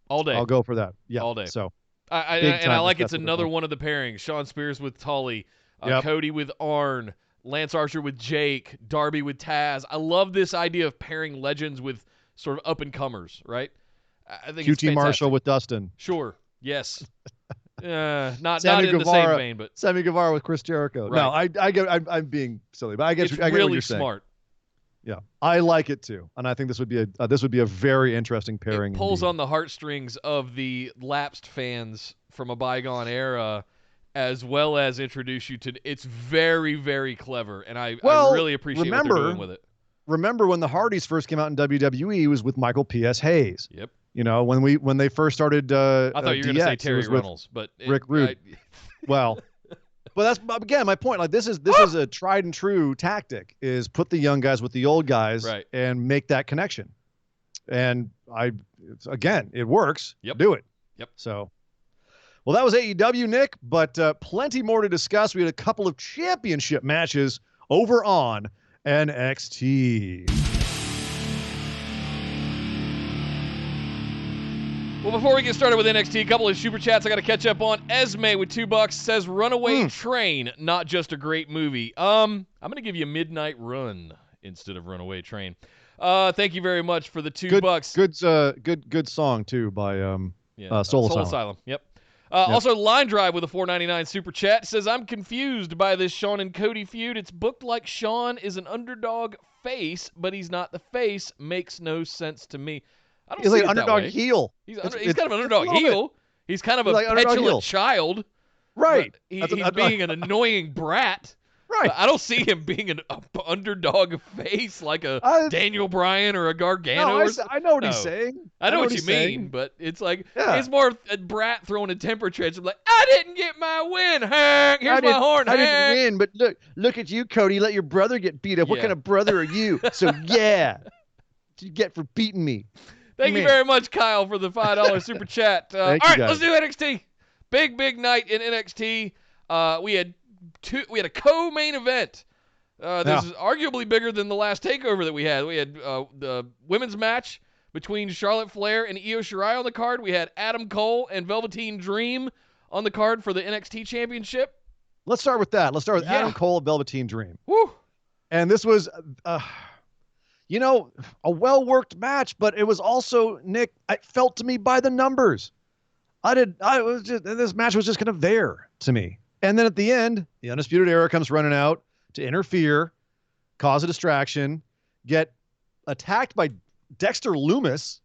All day. I'll go for that. Yeah. All day. So I like it's another one of the pairings. Sean Spears with Tully, Cody with Arn, Lance Archer with Jake, Darby with Taz. I love this idea of pairing legends with sort of up-and-comers, right? I think QT Marshall with Dustin. Sure. Yes. Not Sammy in Guevara, the same vein, but Sammy Guevara with Chris Jericho. Right. No, I'm being silly, but I get it's what really you're saying. smart. Yeah, I like it too, and I think this would be a very interesting pairing. It pulls indeed. on the heartstrings of the lapsed fans from a bygone era, as well as introduce you to. It's very, very clever, and I really appreciate what they're doing with it. Remember when the Hardys first came out in WWE? It was with Michael P.S. Hayes. Yep. When they first started. I thought you were going to say Terry Reynolds, but Rick Rude. Well, but that's again my point. Like this is a tried and true tactic: is put the young guys with the old guys, right, and make that connection. And it works. Yep. Do it. Yep. So, well, that was AEW, Nick, but plenty more to discuss. We had a couple of championship matches over on NXT. Well, before we get started with NXT, a couple of super chats I got to catch up on. Esme with $2 says, Runaway Train, not just a great movie. I'm going to give you Midnight Run instead of Runaway Train. Thank you very much for the $2. Good song, too, by Soul Asylum. Yep. Also, Line Drive with a $4.99 super chat says, I'm confused by this Shawn and Cody feud. It's booked like Shawn is an underdog face, but he's not the face. Makes no sense to me. I don't He's see like it an that underdog way. heel. He's kind of an underdog a little heel. He's kind of He's a like underdog heel. petulant child. Right. He's being an annoying brat. Right. But I don't see him being an underdog face like a Daniel Bryan or a Gargano. No, I know what he's No. saying. I know what you mean, but it's like it's more a brat throwing a temper tantrum like, I didn't get my win, Hank. Here's my horn, I Hank. didn't win, but look at you, Cody. Let your brother get beat up. What Yeah. kind of brother are you? So yeah, what you get for beating me. Thank you very much, Kyle, for the $5 super chat. All Thank you, right, guys. let's do NXT. Big night in NXT. We had a co-main event. This is arguably bigger than the last takeover that we had. We had the women's match between Charlotte Flair and Io Shirai on the card. We had Adam Cole and Velveteen Dream on the card for the NXT Championship. Let's start with that. Let's start with Adam Cole and Velveteen Dream. Woo! And this was, a well-worked match, but it was also, Nick, it felt to me by the numbers. This match was just kind of there to me. And then at the end, the Undisputed Era comes running out to interfere, cause a distraction, get attacked by Dexter Lumis,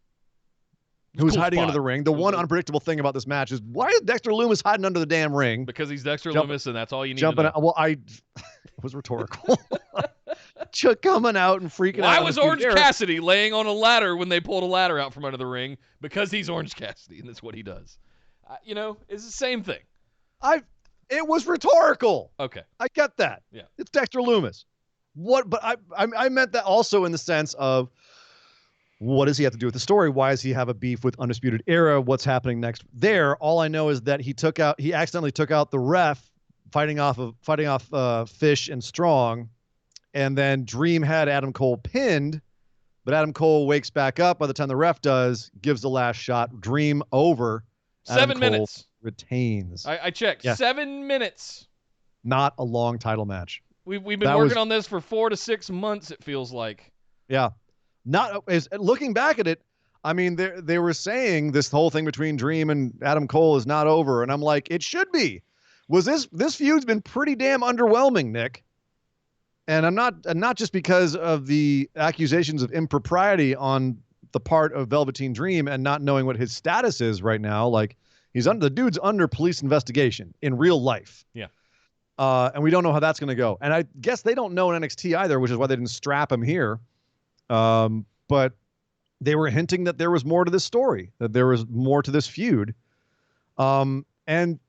who's hiding under the ring. The one unpredictable thing about this match is, why is Dexter Lumis hiding under the damn ring? Because he's Dexter Lumis, and that's all you need to know. It was rhetorical. Coming out and freaking out. Why was Orange Cassidy laying on a ladder when they pulled a ladder out from under the ring? Because he's Orange Cassidy, and that's what he does. It's the same thing. It was rhetorical. Okay. I get that. Yeah. It's Dexter Lumis. But I meant that also in the sense of, what does he have to do with the story? Why does he have a beef with Undisputed Era? What's happening next there? All I know is that he accidentally took out the ref fighting off Fish and Strong, and then Dream had Adam Cole pinned, but Adam Cole wakes back up by the time the ref does, gives the last shot. Dream over. 7 minutes. Retains. I checked. Yeah. 7 minutes. Not a long title match. We've been working on this for 4 to 6 months, it feels like. Yeah. Looking back at it, I mean, they were saying this whole thing between Dream and Adam Cole is not over, and I'm like, it should be. This feud's been pretty damn underwhelming, Nick. And I'm not just because of the accusations of impropriety on the part of Velveteen Dream and not knowing what his status is right now. Like, the dude's under police investigation in real life. Yeah. And we don't know how that's going to go. And I guess they don't know in NXT either, which is why they didn't strap him here. But they were hinting that there was more to this story, that there was more to this feud. And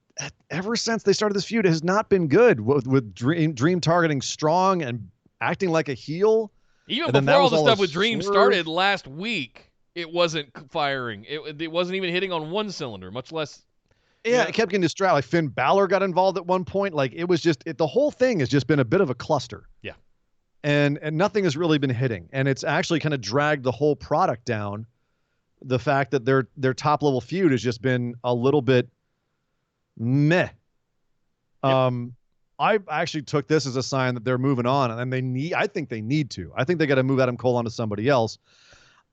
ever since they started this feud, it has not been good with Dream targeting Strong and acting like a heel. Even before all the stuff with Dream started last week, it wasn't firing. It wasn't even hitting on one cylinder, much less. Yeah, it kept getting distracted. Like Finn Balor got involved at one point. Like it was just the whole thing has just been a bit of a cluster. Yeah. And nothing has really been hitting. And it's actually kind of dragged the whole product down. The fact that their top level feud has just been a little bit meh. Yep. I actually took this as a sign that they're moving on, and I think they need to. I think they got to move Adam Cole onto somebody else,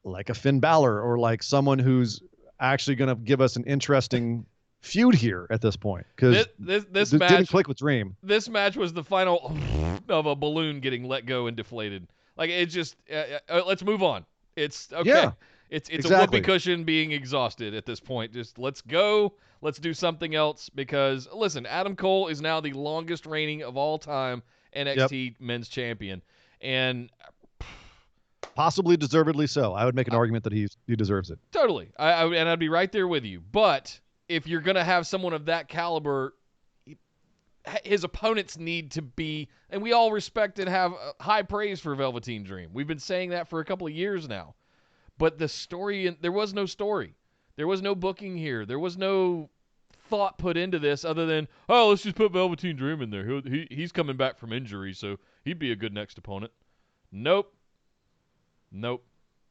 like a Finn Balor or like someone who's actually going to give us an interesting feud here at this point, because this match didn't click with Dream. This match was the final of a balloon getting let go and deflated. Like it just let's move on. It's okay. Yeah, it's exactly. A whoopee cushion being exhausted at this point. Just let's go. Let's do something else, because listen, Adam Cole is now the longest reigning of all time NXT Men's Champion, and possibly deservedly so. I would make an argument that he deserves it. Totally. I'd be right there with you. But if you're going to have someone of that caliber, his opponents need to be, and we all respect and have high praise for Velveteen Dream. We've been saying that for a couple of years now. But the story, there was no story. There was no booking here. There was no thought put into this other than, oh, let's just put Velveteen Dream in there. He's coming back from injury, so he'd be a good next opponent. Nope.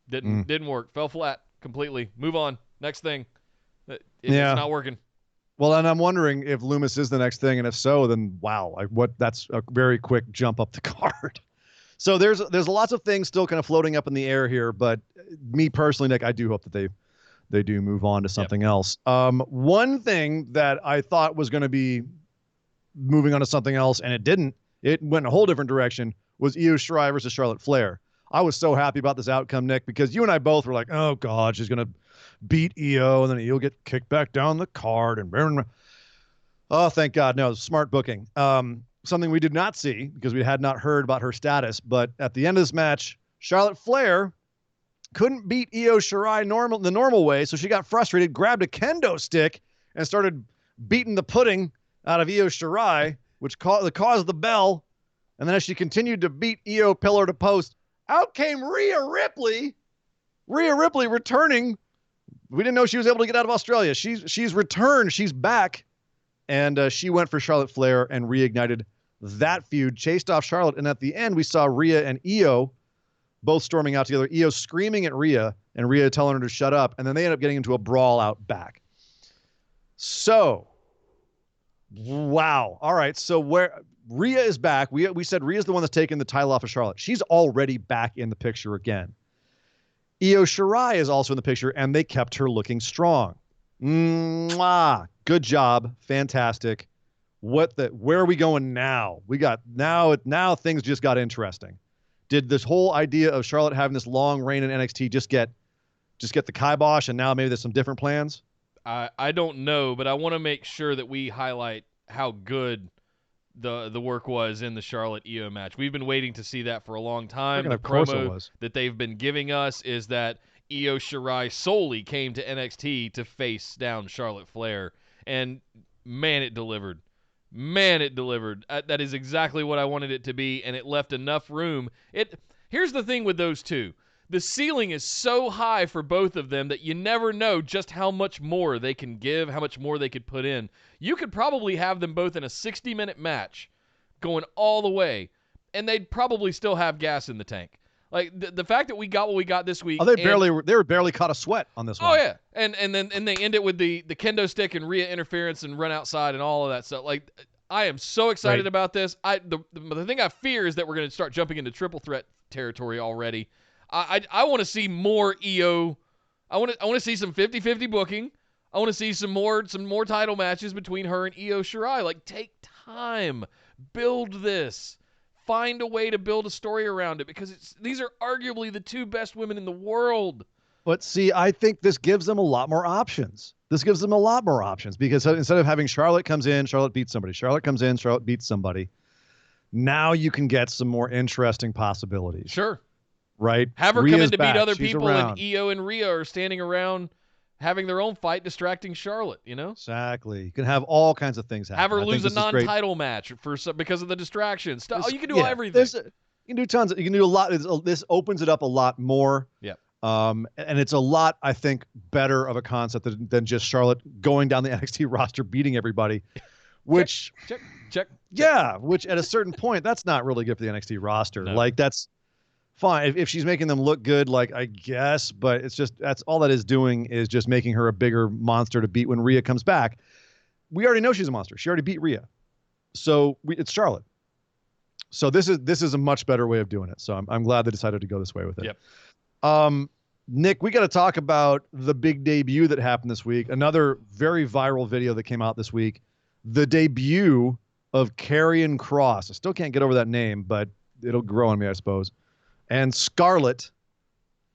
Didn't work. Fell flat completely. Move on. Next thing. It's not working. Well, and I'm wondering if Lumis is the next thing, and if so, then wow, that's a very quick jump up the card. So there's lots of things still kind of floating up in the air here, but me personally, Nick, I do hope that they do move on to something else. One thing that I thought was going to be moving on to something else, and it didn't. It went in a whole different direction. Was Io Shirai versus Charlotte Flair. I was so happy about this outcome, Nick, because you and I both were like, oh, God, she's going to beat Io, and then Io get kicked back down the card. And oh, thank God. No, smart booking. Something we did not see because we had not heard about her status. But at the end of this match, Charlotte Flair couldn't beat Io Shirai the normal way, so she got frustrated, grabbed a kendo stick, and started beating the pudding out of Io Shirai, which caused the bell. And then as she continued to beat Io pillar to post, out came Rhea Ripley. Rhea Ripley returning. We didn't know she was able to get out of Australia. She's returned. She's back. And she went for Charlotte Flair and reignited that feud, chased off Charlotte. And at the end, we saw Rhea and Io both storming out together. Io screaming at Rhea and Rhea telling her to shut up. And then they end up getting into a brawl out back. So, wow. All right. So where Rhea is back. We said Rhea's the one that's taking the title off of Charlotte. She's already back in the picture again. Io Shirai is also in the picture, and they kept her looking strong. Mwah. Good job. Fantastic. Where are we going now? Now things just got interesting. Did this whole idea of Charlotte having this long reign in NXT just get the kibosh, and now maybe there's some different plans? I don't know, but I want to make sure that we highlight how good the work was in the Charlotte Io match. We've been waiting to see that for a long time. The promo that they've been giving us is that Io Shirai solely came to NXT to face down Charlotte Flair, and man, it delivered. Man, it delivered. That is exactly what I wanted it to be, and it left enough room. Here's the thing with those two. The ceiling is so high for both of them that you never know just how much more they can give, how much more they could put in. You could probably have them both in a 60-minute match going all the way, and they'd probably still have gas in the tank. Like, the fact that we got what we got this week. Oh, they were barely caught a sweat on this one. Oh, yeah. And they end it with the kendo stick and Rhea interference and run outside and all of that stuff. Like, I am so excited about this. The thing I fear is that we're going to start jumping into triple threat territory already. I want to see more Io. I want to see some 50-50 booking. I want to see some more title matches between her and Io Shirai. Like, take time. Build this. Find a way to build a story around it, because these are arguably the two best women in the world. But see, I think this gives them a lot more options. Because instead of having Charlotte comes in, Charlotte beats somebody. Charlotte comes in, Charlotte beats somebody. Now you can get some more interesting possibilities. Sure. Right? Have her come in to beat other people, and Io and Rhea are standing around having their own fight, distracting Charlotte, you know? Exactly. You can have all kinds of things happen. Have her lose a non-title match because of the distraction. You can do everything. You can do tons. You can do a lot. This opens it up a lot more. Yeah. And it's a lot, I think, better of a concept than just Charlotte going down the NXT roster, beating everybody, which check. Yeah, which at a certain point, that's not really good for the NXT roster. No. Like, that's fine if she's making them look good, like, I guess, but that's all that is doing is just making her a bigger monster to beat when Rhea comes back. We already know she's a monster. She already beat Rhea. So it's Charlotte. So this is a much better way of doing it. So I'm glad they decided to go this way with it. Yep. Nick, we got to talk about the big debut that happened this week. Another very viral video that came out this week. The debut of Karrion Kross. I still can't get over that name, but it'll grow on me, I suppose. And Scarlett,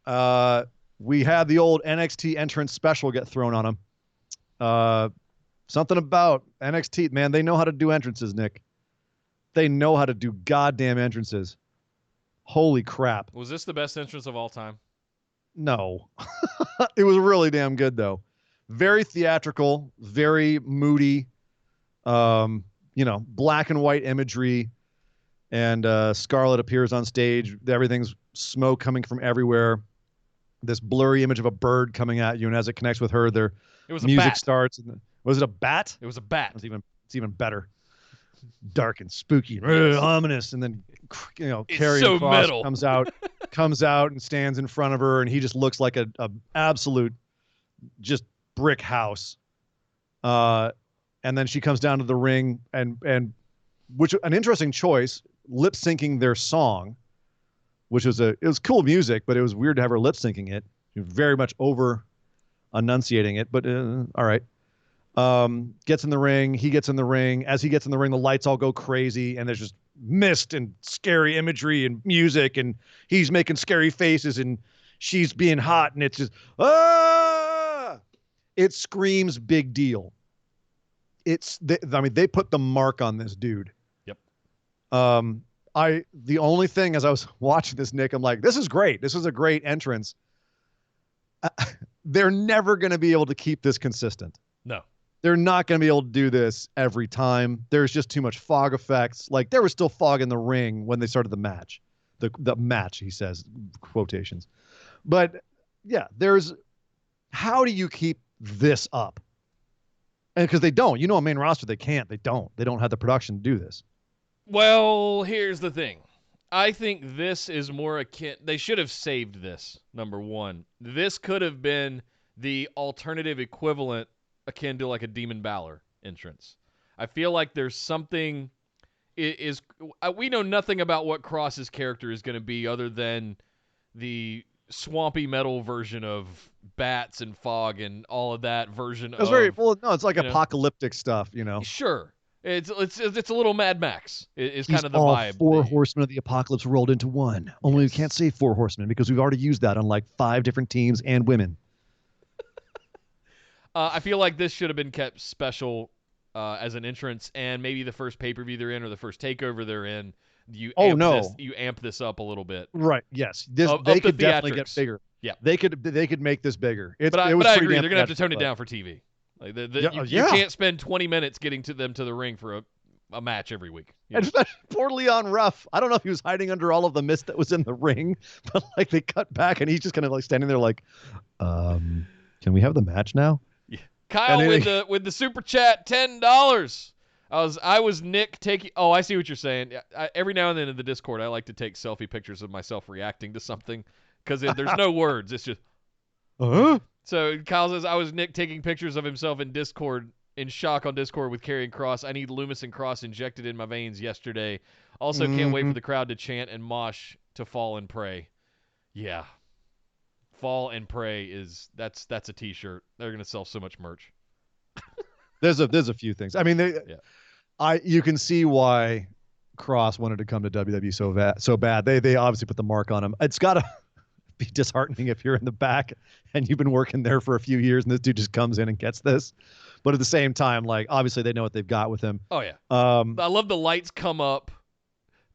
we had the old NXT entrance special get thrown on him. Something about NXT, man, they know how to do entrances, Nick. They know how to do goddamn entrances. Holy crap. Was this the best entrance of all time? No. It was really damn good, though. Very theatrical, very moody, black and white imagery. And Scarlett appears on stage. Everything's smoke coming from everywhere. This blurry image of a bird coming at you, and as it connects with her, their music starts. Was it a bat? It was a bat. It's even better. Dark and spooky, ominous, and then Karrion Kross comes out and stands in front of her, and he just looks like a absolute just brick house. And then she comes down to the ring, and which an interesting choice, lip syncing their song, which was it was cool music, but it was weird to have her lip syncing it. Very much over enunciating it, but all right. Gets in the ring. He gets in the ring. As he gets in the ring, the lights all go crazy, and there's just mist and scary imagery and music, and he's making scary faces, and she's being hot, and it's just it screams big deal. They put the mark on this dude. Yep. The only thing as I was watching this, Nick, I'm like, this is great. This is a great entrance. They're never going to be able to keep this consistent. No. They're not going to be able to do this every time. There's just too much fog effects. Like, there was still fog in the ring when they started the match. The match, he says, quotations. But yeah, how do you keep this up? And because they don't, on main roster, they can't. They don't have the production to do this. Well, here's the thing. I think this is more akin. They should have saved this, number one. This could have been the alternative equivalent akin to like a Demon Balor entrance. I feel like there's something. We know nothing about what Kross's character is going to be other than the swampy metal version of bats and fog and all of that version. It's it's like apocalyptic stuff, Sure. It's a little Mad Max. It's kind of the all vibe. 4 horsemen of the apocalypse rolled into one. Only we can't say 4 horsemen because we've already used that on like 5 different teams and women. I feel like this should have been kept special as an entrance, and maybe the first pay-per-view they're in or the first takeover they're in. You amp this up a little bit. Right. Yes. They could definitely get bigger. Yeah. They could make this bigger. But I agree. They're gonna have to tone it down for TV. Like you can't spend 20 minutes getting them to the ring for a match every week. And especially poor Leon Ruff. I don't know if he was hiding under all of the mist that was in the ring, but like they cut back and he's just kind of like standing there like, can we have the match now? Yeah. Kyle with the super chat, $10. I was Nick taking. Oh, I see what you're saying. Every now and then in the Discord, I like to take selfie pictures of myself reacting to something because there's no words. It's just. So Kyle says, I was Nick taking pictures of himself in Discord, in shock on Discord with Karrion Kross. I need Loomis and Kross injected in my veins yesterday. Also, can't wait for the crowd to chant and mosh to Fall and Pray. Yeah. Fall and Pray that's a t-shirt. They're going to sell so much merch. There's a few things. I mean, you can see why Kross wanted to come to WWE so bad. They obviously put the mark on him. It's got to be disheartening if you're in the back and you've been working there for a few years and this dude just comes in and gets this. But at the same time, like, obviously they know what they've got with him. Oh yeah. I love the lights come up.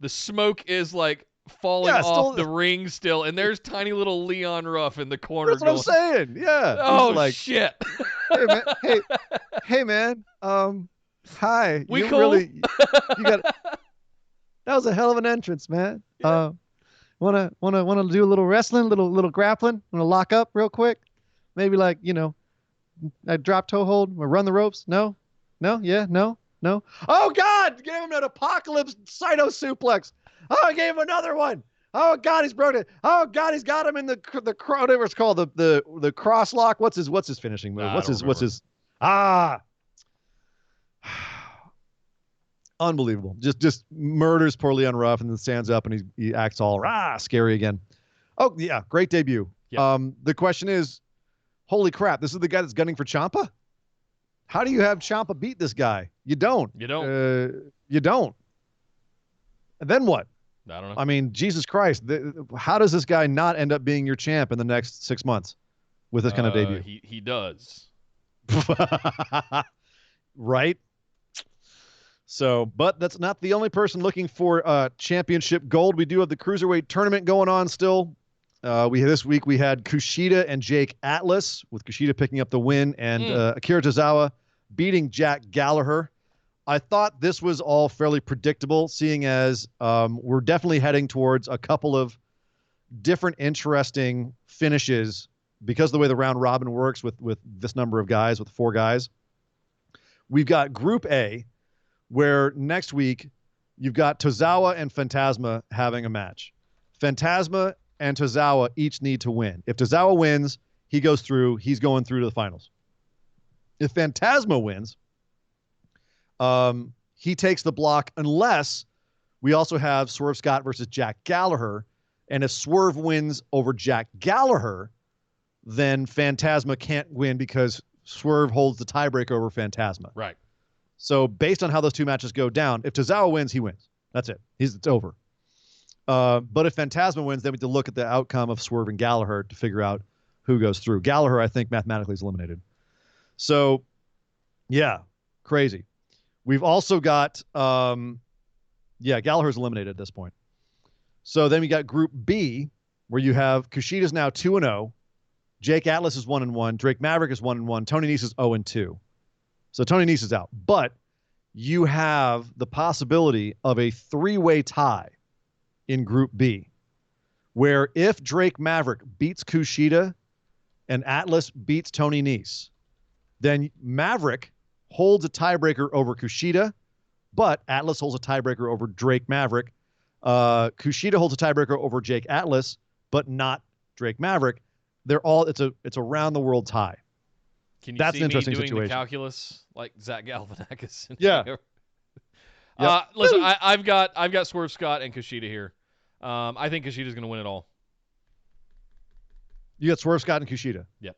The smoke is like falling off the ring still, and there's tiny little Leon Ruff in the corner. That's what I'm saying. Yeah. Oh, like, shit. Hey man. Hey man. Hi. We cool? You got. That was a hell of an entrance, man. Yeah. Wanna do a little wrestling, little grappling? Wanna lock up real quick? Maybe like, a drop toe hold or run the ropes? No? Yeah? No? Oh God! Gave him an apocalypse Cyto suplex. Oh, I gave him another one. Oh God, he's broken it. Oh God, he's got him in the whatever it's called, the cross lock. What's his finishing move? What's his unbelievable. Just murders poor Leon Ruff and then stands up and he acts all scary again. Oh yeah, great debut. Yep. The question is, holy crap, this is the guy that's gunning for Ciampa? How do you have Ciampa beat this guy? You don't. You don't. And then what? I don't know. I mean, Jesus Christ, how does this guy not end up being your champ in the next 6 months with this kind of debut? He does. Right? So, but that's not the only person looking for championship gold. We do have the Cruiserweight tournament going on still. This week we had Kushida and Jake Atlas, with Kushida picking up the win and Akira Tozawa beating Jack Gallagher. I thought this was all fairly predictable, seeing as we're definitely heading towards a couple of different interesting finishes because of the way the round robin works with this number of guys, with 4 guys. We've got Group A, where next week you've got Tozawa and Phantasma having a match. Phantasma and Tozawa each need to win. If Tozawa wins, he goes through. He's going through to the finals. If Phantasma wins, he takes the block unless we also have Swerve Scott versus Jack Gallagher. And if Swerve wins over Jack Gallagher, then Phantasma can't win because Swerve holds the tiebreaker over Phantasma. Right. So based on how those 2 matches go down, if Tozawa wins, he wins. That's it. It's over. But if Phantasma wins, then we have to look at the outcome of Swerve and Gallagher to figure out who goes through. Gallagher, I think, mathematically is eliminated. So, yeah, crazy. We've also got, Gallagher's eliminated at this point. So then we got Group B, where you have Kushida's now 2-0. Jake Atlas is 1-1. Drake Maverick is 1-1. Tony Nese is 0-2. So Tony Nese is out. But you have the possibility of a 3-way tie in Group B, where if Drake Maverick beats Kushida and Atlas beats Tony Nese, then Maverick holds a tiebreaker over Kushida, but Atlas holds a tiebreaker over Drake Maverick. Kushida holds a tiebreaker over Jake Atlas, but not Drake Maverick. It's a round the world tie. Can you That's see an interesting me doing situation. the calculus like Zach Galifianakis? Yeah. Listen, I've got Swerve Scott and Kushida here. I think Kushida's going to win it all. You got Swerve Scott and Kushida. Yep.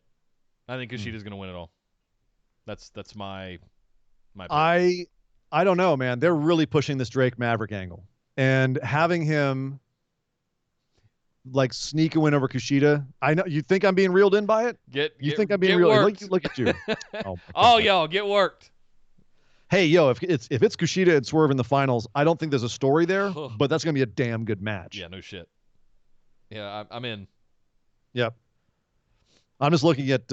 I think Kushida's going to win it all. That's my pick. I don't know, man. They're really pushing this Drake Maverick angle and having him like sneak a win over Kushida. I know you think I'm being reeled in by it. You think I'm being reeled in? Look at you. Oh, y'all get worked. Hey, yo, if it's Kushida and Swerve in the finals, I don't think there's a story there, but that's gonna be a damn good match. Yeah, no shit. Yeah, I'm in. Yep. I'm just looking at.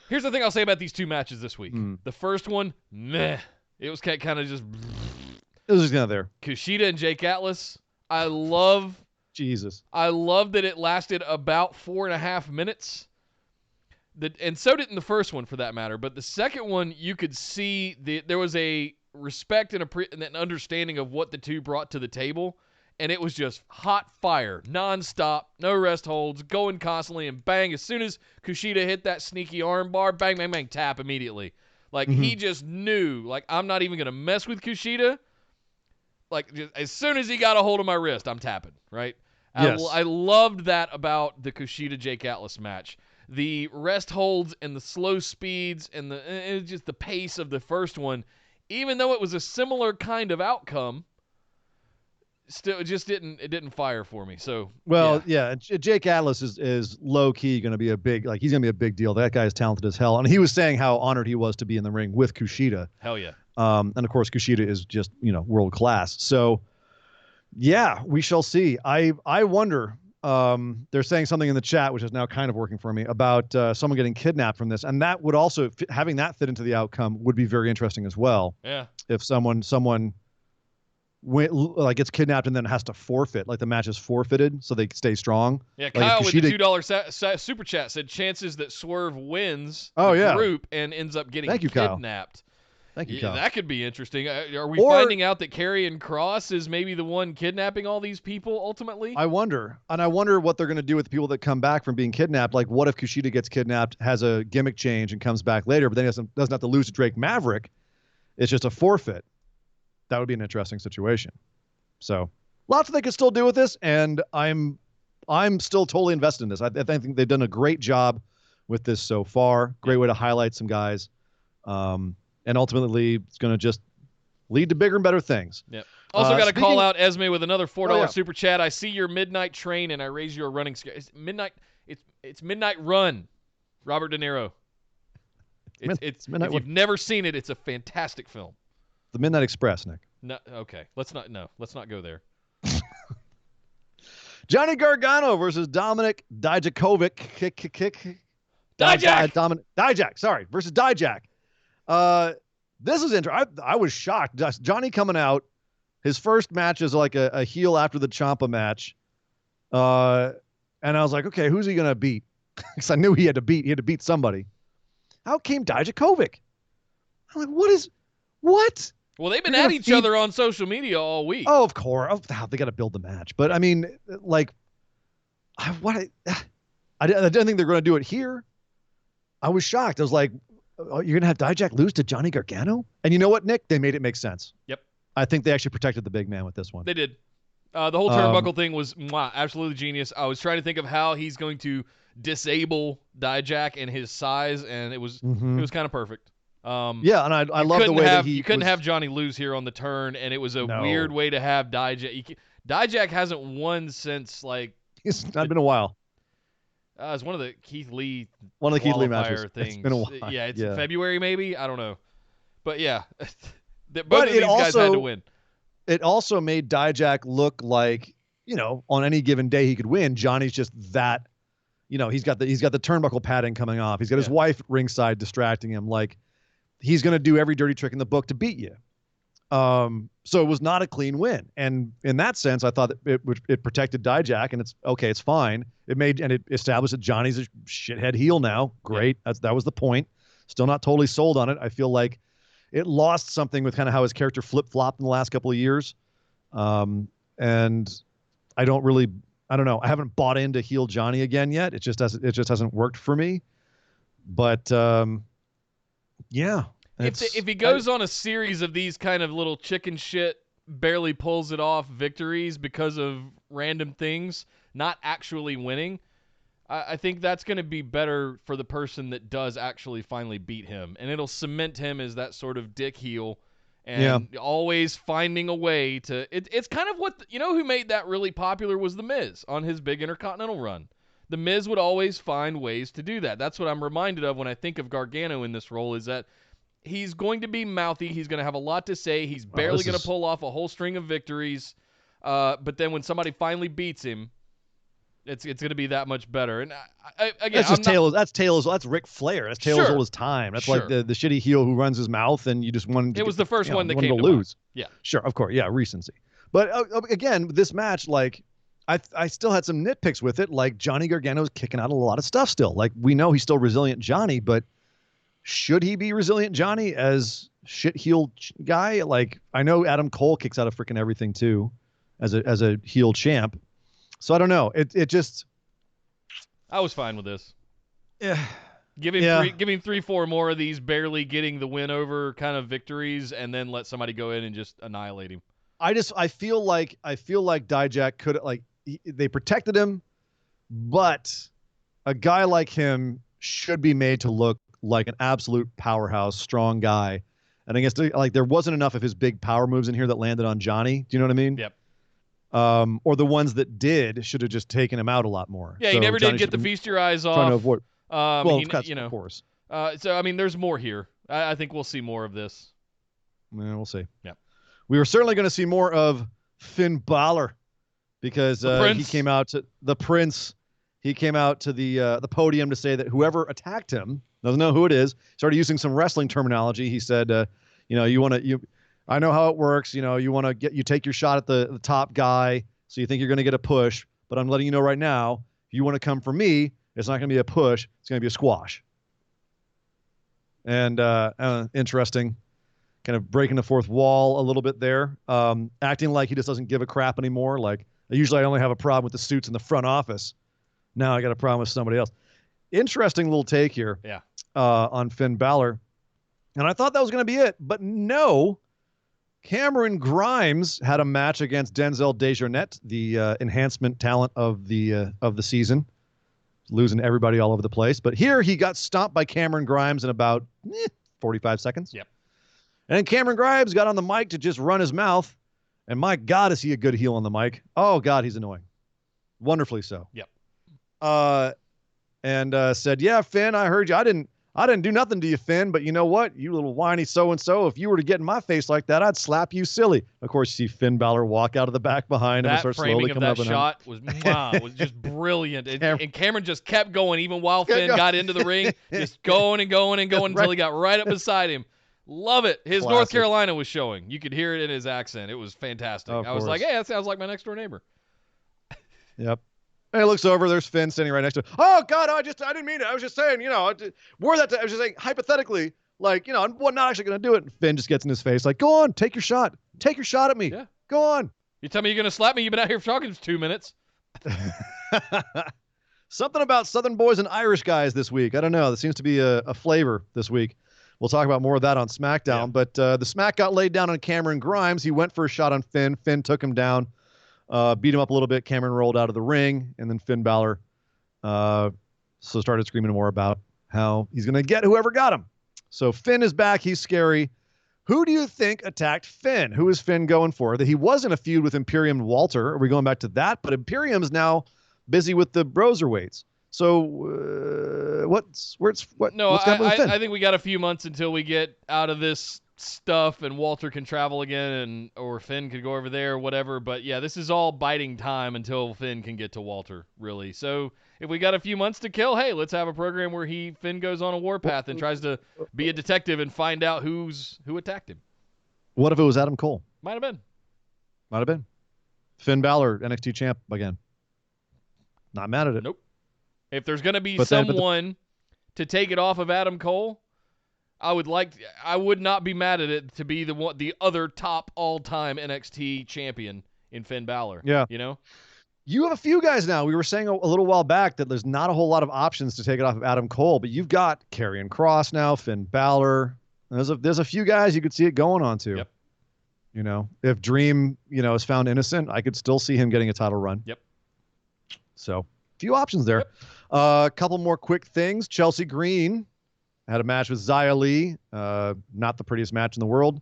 Here's the thing I'll say about these two matches this week. The first one, meh. It was kind of just. It was just kind of there. Kushida and Jake Atlas. I love that it lasted about 4.5 minutes. And so did in the first one, for that matter. But the second one, you could see there was a respect and an understanding of what the two brought to the table. And it was just hot fire, nonstop, no rest holds, going constantly, and bang. As soon as Kushida hit that sneaky arm bar, bang, bang, bang, tap immediately. Like, he just knew, like, I'm not even going to mess with Kushida. Like, just, as soon as he got a hold of my wrist, I'm tapping, right? Yes. I loved that about the Kushida-Jake Atlas match. The rest holds and the slow speeds and it was just the pace of the first one, even though it was a similar kind of outcome, still it didn't fire for me. So Jake Atlas is low key going to be he's going to be a big deal. That guy is talented as hell, and he was saying how honored he was to be in the ring with Kushida. Hell yeah. And of course Kushida is just world class. So yeah, we shall see. I wonder. They're saying something in the chat, which is now kind of working for me, about someone getting kidnapped from this, and that would also having that fit into the outcome would be very interesting as well. Yeah. If someone gets kidnapped and then has to forfeit, like the match is forfeited, so they stay strong. Yeah, Kyle with the $2 super chat said chances that Swerve wins the group and ends up getting kidnapped. Kyle. Thank you, Kyle. That could be interesting. Are we finding out that Karrion Kross is maybe the one kidnapping all these people ultimately? I wonder what they're going to do with the people that come back from being kidnapped. Like, what if Kushida gets kidnapped, has a gimmick change, and comes back later, but then he doesn't have to lose to Drake Maverick? It's just a forfeit. That would be an interesting situation. So, lots they could still do with this, and I'm still totally invested in this. I think they've done a great job with this so far. Great way to highlight some guys. And ultimately, it's going to just lead to bigger and better things. Yep. Also got to call out Esme with another $4 super chat. I see your midnight train, and I raise you a running scare. It's midnight. It's Midnight Run, Robert De Niro. It's Midnight if you've never seen it, it's a fantastic film. The Midnight Express, Nick. No, okay. Let's not go there. Johnny Gargano versus Dominic Dijakovic. Dijak, versus Dijak. This is interesting. I was shocked. Johnny coming out, his first match is like a heel after the Ciampa match. And I was like, okay, who's he going to beat? Because I knew he had to beat somebody. Out came Dijakovic. I'm like, what? Well, they've been at each other on social media all week. Oh, of course. They got to build the match. But I mean, like, I didn't think they're going to do it here. I was shocked. I was like, oh, you're going to have Dijak lose to Johnny Gargano? And you know what, Nick? They made it make sense. Yep. I think they actually protected the big man with this one. They did. The whole turnbuckle thing was absolutely genius. I was trying to think of how he's going to disable Dijak and his size, and it was kind of perfect. Yeah, and I love the way that you couldn't have Johnny lose here on the turn, and it was a weird way to have Dijak. Dijak hasn't won since it's not been a while. It's one of the Keith Lee matches things. It's been a while. Yeah, it's February maybe. I don't know, but yeah, both but of these guys had to win. It also made Dijak look like, on any given day he could win. Johnny's just that, he's got the turnbuckle padding coming off. He's got his wife ringside distracting him. Like, he's going to do every dirty trick in the book to beat you. So it was not a clean win. And in that sense, I thought that it protected Dijak, and it's fine. It established that Johnny's a shithead heel now. Great. That was the point. Still not totally sold on it. I feel like it lost something with kind of how his character flip-flopped in the last couple of years. And I don't know. I haven't bought into heel Johnny again yet. It just hasn't worked for me. But yeah. If he goes on a series of these kind of little chicken shit, barely pulls it off victories because of random things, not actually winning, I think that's going to be better for the person that does actually finally beat him. And it'll cement him as that sort of dick heel and always finding a way to... It's kind of what... who made that really popular was The Miz on his big Intercontinental run. The Miz would always find ways to do that. That's what I'm reminded of when I think of Gargano in this role, is that he's going to be mouthy. He's going to have a lot to say. He's barely going to pull off a whole string of victories. But then when somebody finally beats him, it's going to be that much better. And again, that's Ric Flair. That's Taylor's old as time. That's like the shitty heel who runs his mouth, and you just want it was the first one that came to lose. Mind. Yeah, sure, of course, yeah, recency. But again, this match, like, I still had some nitpicks with it. Like, Johnny Gargano's kicking out a lot of stuff still. Like, we know he's still resilient Johnny, but should he be resilient Johnny as shit heel guy? Like, I know Adam Cole kicks out of freaking everything too, as a heel champ. So I don't know. It just. I was fine with this. Yeah. Giving 3-4 more of these barely getting the win over kind of victories, and then let somebody go in and just annihilate him. I feel like Dijak could, like, they protected him, but a guy like him should be made to look like an absolute powerhouse, strong guy. And I guess there wasn't enough of his big power moves in here that landed on Johnny. Do you know what I mean? Yep. Or the ones that did should have just taken him out a lot more. Yeah, he never did get the feast your eyes off. Trying to avoid. Of course. So I mean, there's more here. I think we'll see more of this. Yeah, we'll see. Yeah. We were certainly going to see more of Finn Balor, because he came out to the Prince. He came out to the podium to say that whoever attacked him, doesn't know who it is, started using some wrestling terminology. He said, I know how it works. You take your shot at the top guy, so you think you're going to get a push, but I'm letting you know right now, if you want to come for me, it's not going to be a push. It's going to be a squash. And interesting, kind of breaking the fourth wall a little bit there, acting like he just doesn't give a crap anymore. Like, usually I only have a problem with the suits in the front office. Now I got a problem with somebody else. Interesting little take here. Yeah. On Finn Balor. And I thought that was going to be it, but no. Cameron Grimes had a match against Denzel Dejournette, the enhancement talent of the season, losing everybody all over the place. But here he got stomped by Cameron Grimes in about 45 seconds. Yep. And then Cameron Grimes got on the mic to just run his mouth. And my God, is he a good heel on the mic? Oh God, he's annoying. Wonderfully so. Yep. And said, "Yeah, Finn, I heard you. I didn't do nothing to you, Finn, but you know what? You little whiny so-and-so, if you were to get in my face like that, I'd slap you silly." Of course, you see Finn Balor walk out of the back behind him and start slowly coming up. That framing of that shot was just brilliant. And Cameron just kept going, even while Finn got into the ring, just going and going and going until he got right up beside him. Love it. His Classic. North Carolina was showing. You could hear it in his accent. It was fantastic. I was like, hey, that sounds like my next-door neighbor. Yep. And he looks over. There's Finn standing right next to him. Oh God, I didn't mean it. I was just saying, I was just saying hypothetically, like, I'm not actually going to do it. And Finn just gets in his face, like, go on, take your shot. Take your shot at me. Yeah. Go on. You tell me you're going to slap me? You've been out here talking for 2 minutes. Something about Southern boys and Irish guys this week. I don't know. There seems to be a flavor this week. We'll talk about more of that on SmackDown. Yeah. But the smack got laid down on Cameron Grimes. He went for a shot on Finn. Finn took him down. Beat him up a little bit. Cameron rolled out of the ring, and then Finn Balor started screaming more about how he's going to get whoever got him. So Finn is back. He's scary. Who do you think attacked Finn? Who is Finn going for? That he was in a feud with Imperium and Walter. Are we going back to that? But Imperium's now busy with the Broserweights. So what's going on with Finn? I think we got a few months until we get out of this stuff and Walter can travel again or Finn could go over there or whatever. But yeah, this is all biding time until Finn can get to Walter, really. So if we got a few months to kill, hey, let's have a program where Finn goes on a warpath and tries to be a detective and find out who attacked him. What if it was Adam Cole? Might have been. Finn Balor, NXT champ again. Not mad at it. Nope. If there's going to be someone to take it off of Adam Cole, I would not be mad at it to be the other top all-time NXT champion in Finn Balor. Yeah. You know? You have a few guys now. We were saying a little while back that there's not a whole lot of options to take it off of Adam Cole, but you've got Karrion Kross now, Finn Balor. There's a few guys you could see it going on to. Yep. You know, if Dream, is found innocent, I could still see him getting a title run. Yep. So, few options there. Yep. A couple more quick things. Chelsea Green had a match with Xia Li. Not the prettiest match in the world,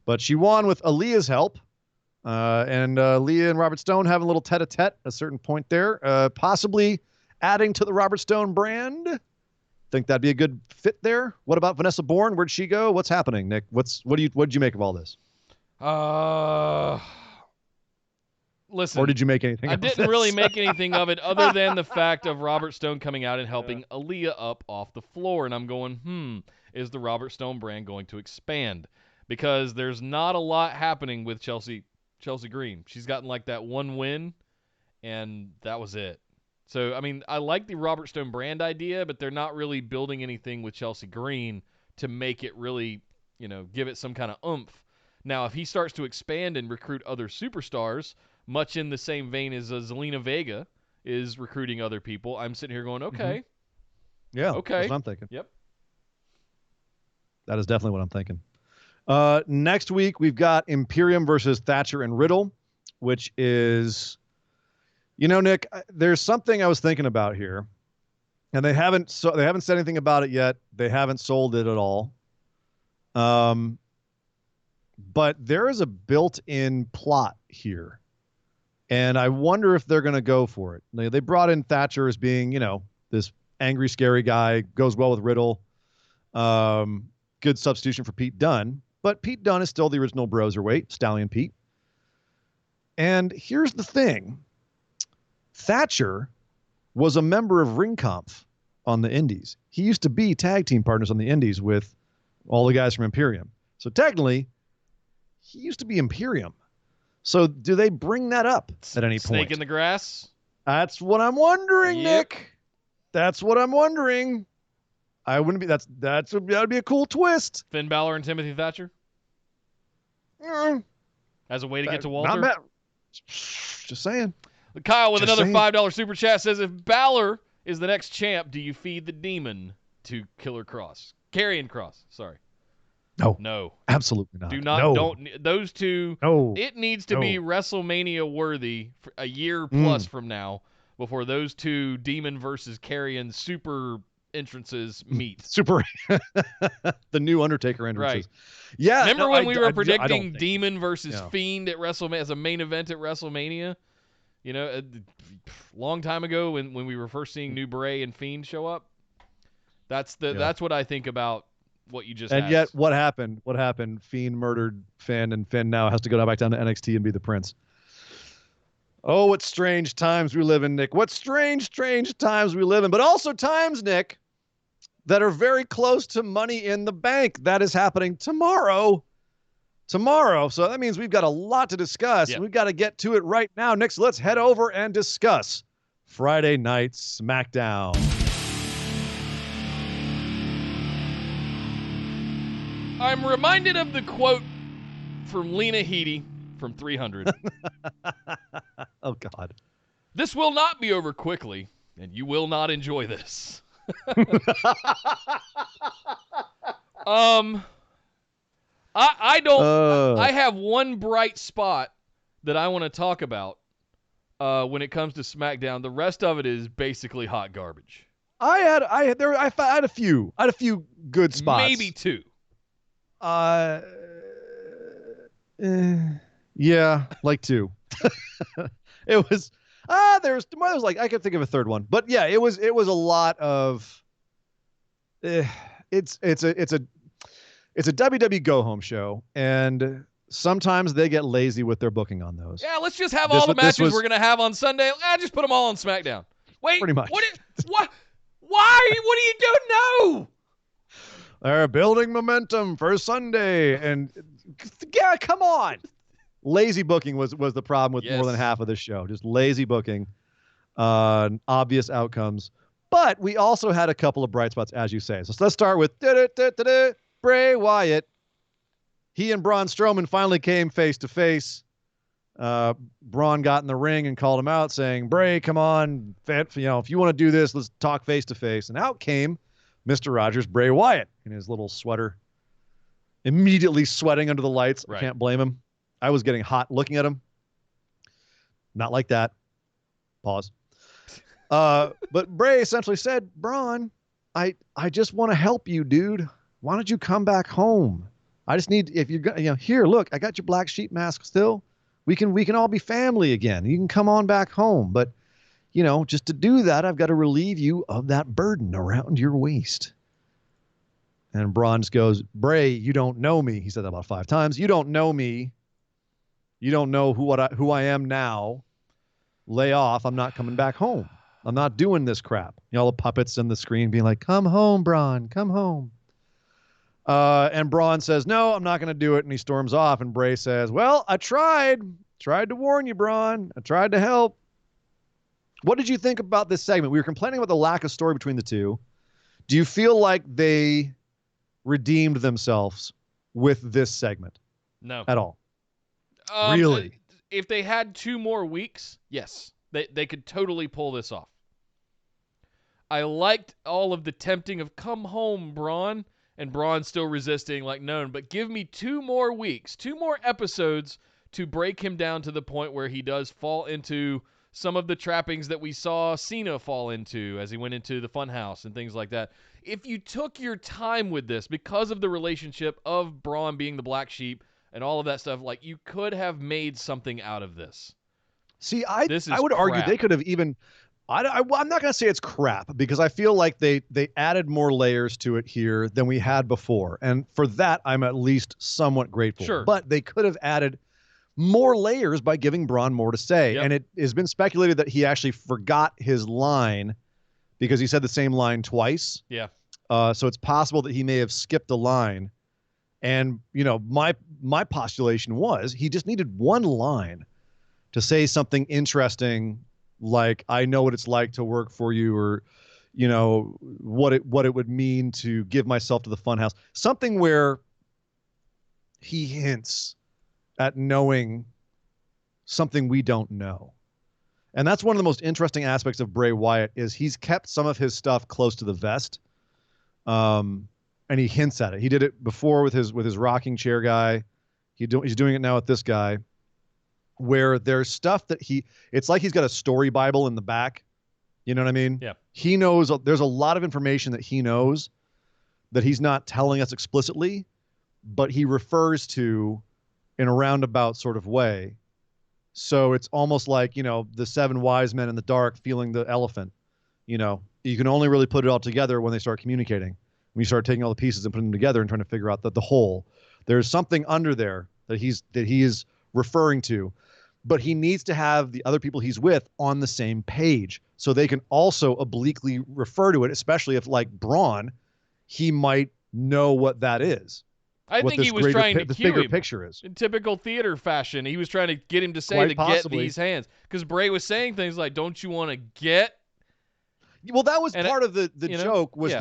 but she won with Aaliyah's help. And Leah and Robert Stone having a little tete-a-tete at a certain point there, possibly adding to the Robert Stone brand. Think that'd be a good fit there. What about Vanessa Bourne? Where'd she go? What's happening, Nick? What did you make of all this? Listen. Or did you make anything? I didn't really make anything of it other than the fact of Robert Stone coming out and helping Aaliyah up off the floor, and I'm going, is the Robert Stone brand going to expand? Because there's not a lot happening with Chelsea Green. She's gotten like that one win, and that was it. So, I mean, I like the Robert Stone brand idea, but they're not really building anything with Chelsea Green to make it really, give it some kind of oomph. Now, if he starts to expand and recruit other superstars, much in the same vein as Zelina Vega is recruiting other people, I'm sitting here going, okay. Mm-hmm. Yeah, okay. That's what I'm thinking. Yep. That is definitely what I'm thinking. Next week, we've got Imperium versus Thatcher and Riddle, which is, Nick, there's something I was thinking about here, and they haven't said anything about it yet. They haven't sold it at all. But there is a built-in plot here, and I wonder if they're going to go for it. They brought in Thatcher as being, this angry, scary guy, goes well with Riddle. Good substitution for Pete Dunne. But Pete Dunne is still the original Broserweight, Stallion Pete. And here's the thing. Thatcher was a member of Ringkampf on the Indies. He used to be tag team partners on the Indies with all the guys from Imperium. So technically, he used to be Imperium. So do they bring that up at any point? Snake in the grass? That's what I'm wondering, Yep. Nick. That's what I'm wondering. I wouldn't be. That would be a cool twist. Finn Balor and Timothy Thatcher? As a way to get to Walter? Not bad. Just saying. Kyle with Just another saying. $5 super chat says, if Balor is the next champ, do you feed the demon to Karrion Kross, sorry. No. Absolutely not. Do not. No. Don't. Those two. No. It needs to be WrestleMania worthy for a year plus from now before those two Demon versus Karrion super entrances meet. Super. The new Undertaker entrances. Right. Yeah. Remember when we were I don't predicting think- Demon versus Yeah. Fiend at WrestleMania as a main event at WrestleMania? A long time ago when we were first seeing New Bray and Fiend show up. That's what I think about what you just And asked. yet, what happened? What happened? Fiend murdered Finn, and Finn now has to go back down to NXT and be the prince. Oh, what strange times we live in, Nick. What strange times we live in. But also times, Nick, that are very close to Money in the Bank. That is happening tomorrow. So that means we've got a lot to discuss. Yep. We've got to get to it right now, Nick. So let's head over and discuss Friday Night SmackDown. I'm reminded of the quote from Lena Headey from 300. Oh, God. This will not be over quickly, and you will not enjoy this. I don't. I have one bright spot that I want to talk about when it comes to SmackDown. The rest of it is basically hot garbage. I had a few good spots. Maybe 2. Yeah, like 2. It was there's like I could think of a third one, but yeah, it was a lot of. It's a WWE go home show, and sometimes they get lazy with their booking on those. Yeah, let's just have all the matches we're gonna have on Sunday. Just put them all on SmackDown. Wait, pretty much. What? Why? What are you doing? No. They're building momentum for Sunday, and yeah, come on. Lazy booking was the problem with more than half of this show. Just lazy booking, obvious outcomes. But we also had a couple of bright spots, as you say. So let's start with Bray Wyatt. He and Braun Strowman finally came face to face. Braun got in the ring and called him out, saying, "Bray, come on, if you want to do this, let's talk face to face." And out came Mr. Rogers, Bray Wyatt, in his little sweater, immediately sweating under the lights. Right. I can't blame him. I was getting hot looking at him. Not like that. Pause. But Bray essentially said, "Braun, I just want to help you, dude. Why don't you come back home? I just need, if you're here, look, I got your black sheep mask still. We can all be family again. You can come on back home. But, just to do that, I've got to relieve you of that burden around your waist." And Braun just goes, "Bray, you don't know me." He said that about 5 times. "You don't know me. You don't know who I am now. Lay off. I'm not coming back home. I'm not doing this crap." All the puppets on the screen being like, "Come home, Braun. Come home." And Braun says, "No, I'm not going to do it." And he storms off. And Bray says, "Well, I tried to warn you, Braun. I tried to help." What did you think about this segment? We were complaining about the lack of story between the two. Do you feel like they redeemed themselves with this segment? No. At all? Really? If they had 2 more weeks, yes. They could totally pull this off. I liked all of the tempting of "come home, Braun," and Braun still resisting, like, no, but give me 2 more weeks, 2 more episodes to break him down to the point where he does fall into some of the trappings that we saw Cena fall into as he went into the Funhouse and things like that. If you took your time with this, because of the relationship of Braun being the black sheep and all of that stuff, like, you could have made something out of this. See, I would argue they could have even. I'm not going to say it's crap, because I feel like they added more layers to it here than we had before. And for that, I'm at least somewhat grateful. Sure. But they could have added more layers by giving Braun more to say. Yep. And it has been speculated that he actually forgot his line because he said the same line twice. Yeah. So it's possible that he may have skipped a line. And, my postulation was he just needed one line to say something interesting, like, "I know what it's like to work for you," or, what it would mean to give myself to the Funhouse. Something where he hints at knowing something we don't know. And that's one of the most interesting aspects of Bray Wyatt, is he's kept some of his stuff close to the vest. And he hints at it. He did it before with his rocking chair guy. He's doing it now with this guy, where there's stuff that it's like he's got a story Bible in the back. You know what I mean? Yeah. He knows there's a lot of information that he knows that he's not telling us explicitly, but he refers to in a roundabout sort of way. So it's almost like, the 7 wise men in the dark feeling the elephant. You can only really put it all together when they start communicating. When you start taking all the pieces and putting them together and trying to figure out the whole. There's something under there that he is referring to, but he needs to have the other people he's with on the same page so they can also obliquely refer to it, especially if, like Braun, he might know what that is. I think he was trying to the cue bigger him. Picture is. In typical theater fashion, he was trying to get him to say Quite to possibly. get these hands. Because Bray was saying things like, "Don't you want to get?" Well, that was part of the joke was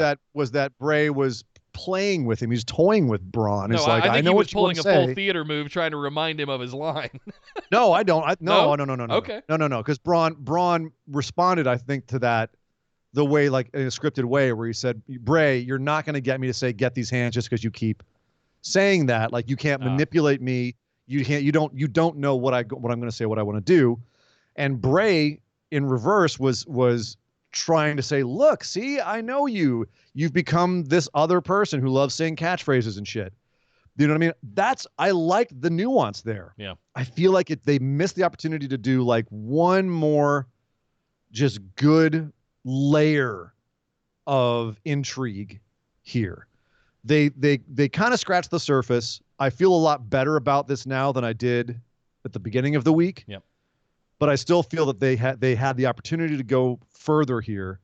that Bray was playing with him. He's toying with Braun. It's like, I think know he was what you want pulling to a say. full theater move, trying to remind him of his line. No, I don't. No. Okay. No. Because Braun responded, I think, to that the way, like in a scripted way, where he said, "Bray, you're not going to get me to say get these hands just because you keep saying that. Like, you can't manipulate me. You can't. You don't know what I'm going to say, what I want to do." And Bray, in reverse, was trying to say, look, see, I know you. You've become this other person who loves saying catchphrases and shit. You know what I mean? I like the nuance there. Yeah. I feel like they missed the opportunity to do like one more just good layer of intrigue here. They kind of scratched the surface. I feel a lot better about this now than I did at the beginning of the week. Yep. But I still feel that they had the opportunity to go further here,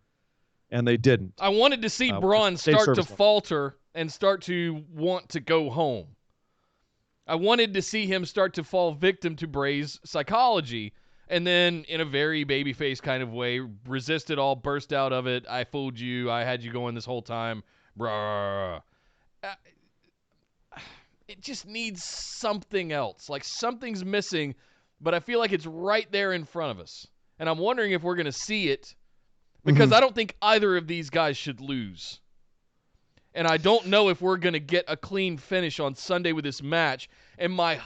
and they didn't. I wanted to see Braun start to falter and start to want to go home. I wanted to see him start to fall victim to Bray's psychology, and then in a very babyface kind of way, resist it all, burst out of it. I fooled you. I had you going this whole time. Bruh. It just needs something else. Like something's missing, but I feel like it's right there in front of us. And I'm wondering if we're going to see it, because I don't think either of these guys should lose. And I don't know if we're going to get a clean finish on Sunday with this match. And my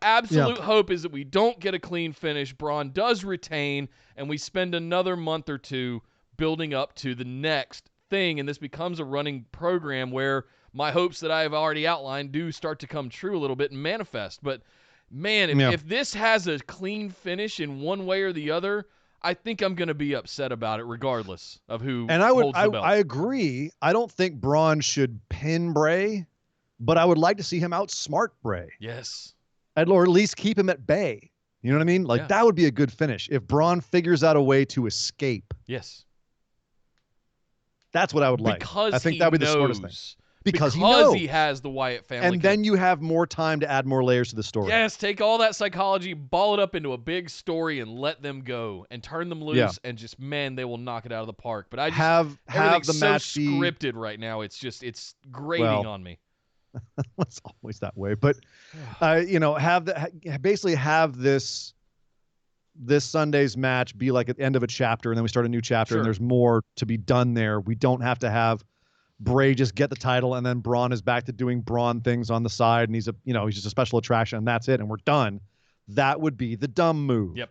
absolute hope is that we don't get a clean finish. Braun does retain, and we spend another month or two building up to the next thing. And this becomes a running program where my hopes that I have already outlined do start to come true a little bit and manifest. But, man, if this has a clean finish in one way or the other, I think I'm going to be upset about it regardless of who holds the belt. I agree. I don't think Braun should pin Bray, but I would like to see him outsmart Bray. Yes. Or at least keep him at bay. You know what I mean? Like, that would be a good finish. If Braun figures out a way to escape. Yes. That's what I would like. Because I think that would be the smartest thing. Because he has the Wyatt family. And then you have more time to add more layers to the story. Yes, take all that psychology, ball it up into a big story, and let them go and turn them loose. And just, man, they will knock it out of the park. But I just have the match so scripted right now. It's grating on me. It's always that way. But basically have this Sunday's match be like at the end of a chapter, and then we start a new chapter, and there's more to be done there. We don't have to have Bray just get the title, and then Braun is back to doing Braun things on the side, and he's just a special attraction, and that's it, and we're done. That would be the dumb move. Yep.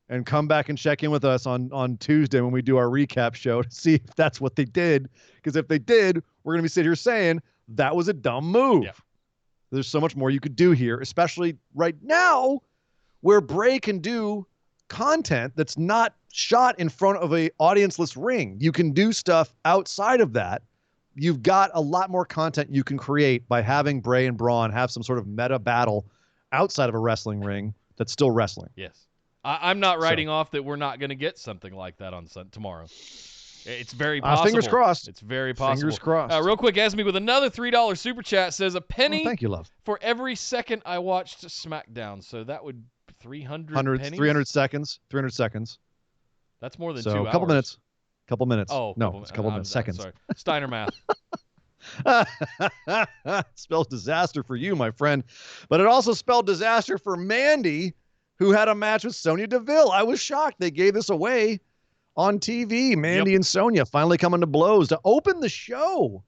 And come back and check in with us on Tuesday when we do our recap show to see if that's what they did. Because if they did, we're going to be sitting here saying that was a dumb move. Yep. There's so much more you could do here, especially right now where Bray can do content that's not shot in front of a audienceless ring. You can do stuff outside of that. You've got a lot more content you can create by having Bray and Braun have some sort of meta battle outside of a wrestling ring that's still wrestling. Yes. I'm not writing off that we're not going to get something like that on tomorrow. It's very possible. Fingers crossed. It's very possible. Fingers crossed. Real quick, Esme with another $3 super chat says a penny thank you, love. For every second I watched SmackDown. So that would 300 pennies? 300 seconds. 300 seconds. That's more than 2 hours. A couple minutes. Couple minutes. Oh, no, it's a couple minutes. Seconds. Sorry. Steiner math. Spells disaster for you, my friend. But it also spelled disaster for Mandy, who had a match with Sonya Deville. I was shocked they gave this away on TV. Mandy and Sonya finally coming to blows to open the show.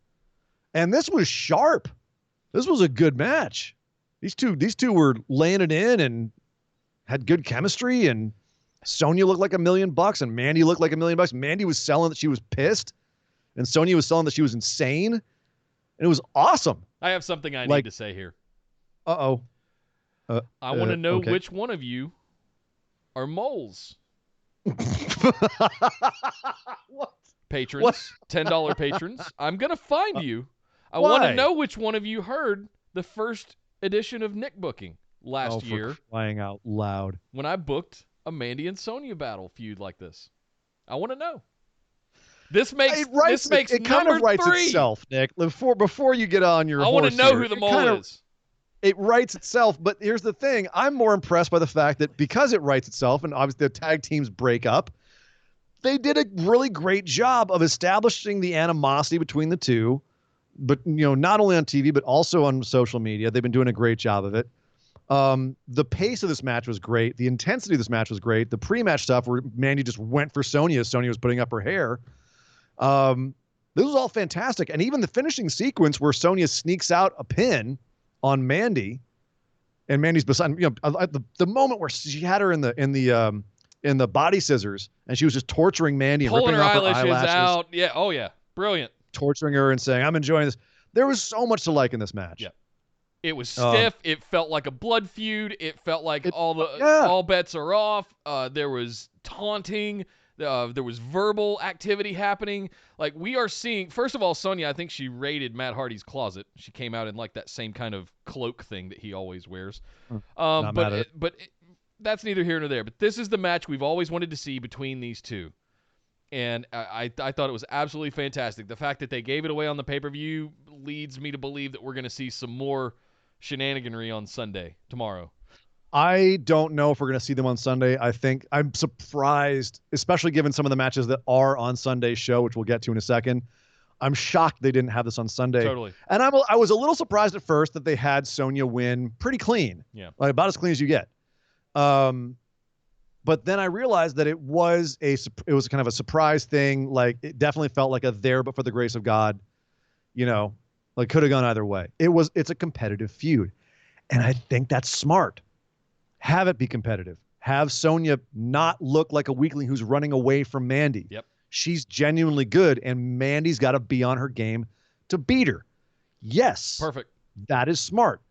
And this was sharp. This was a good match. These two were laying it in and had good chemistry, and Sonya looked like $1 million and Mandy looked like $1 million. Mandy was selling that she was pissed, and Sonya was selling that she was insane. And it was awesome. I have something I need to say here. I want to know which one of you are moles. What? Patrons, what? $10 patrons. I'm going to find you. I why? want to know which one of you heard the first edition of Nick Booking last year. For crying out loud. When I booked a Mandy and Sonya battle feud like this. I want to know. This makes it kind of writes itself, Nick. Before you get on your I want to know who the mole is. It writes itself, but here's the thing. I'm more impressed by the fact that because it writes itself, and obviously the tag teams break up, they did a really great job of establishing the animosity between the two, but not only on TV, but also on social media. They've been doing a great job of it. The pace of this match was great. The intensity of this match was great. The pre-match stuff where Mandy just went for Sonya as Sonya was putting up her hair. This was all fantastic. And even the finishing sequence where Sonya sneaks out a pin on Mandy, and Mandy's beside, the moment where she had her in the in the body scissors, and she was just torturing Mandy and Pulling ripping her off her eyelashes eyelashes, out. Yeah. Oh yeah. Brilliant. torturing her and saying, "I'm enjoying this." There was so much to like in this match. Yeah. It was stiff. It felt like a blood feud. It felt like yeah. all bets are off. There was taunting. There was verbal activity happening. Like, we are seeing, first of all, Sonya, I think she raided Matt Hardy's closet. She came out in like that same kind of cloak thing that he always wears. But that's neither here nor there. But this is the match we've always wanted to see between these two. And I thought it was absolutely fantastic. The fact that they gave it away on the pay-per-view leads me to believe that we're going to see some more shenaniganry on Sunday, tomorrow. I don't know if we're going to see them on Sunday. I think I'm surprised, especially given some of the matches that are on Sunday's show, which we'll get to in a second. I'm shocked they didn't have this on Sunday. Totally. And I was a little surprised at first that they had Sonya win pretty clean. Yeah. Like about as clean as you get. But then I realized that it was kind of a surprise thing. Like, it definitely felt like a there but for the grace of God, like could have gone either way. It's a competitive feud. And I think that's smart. Have it be competitive. Have Sonya not look like a weakling who's running away from Mandy. Yep. She's genuinely good, and Mandy's got to be on her game to beat her. Yes. Perfect. That is smart.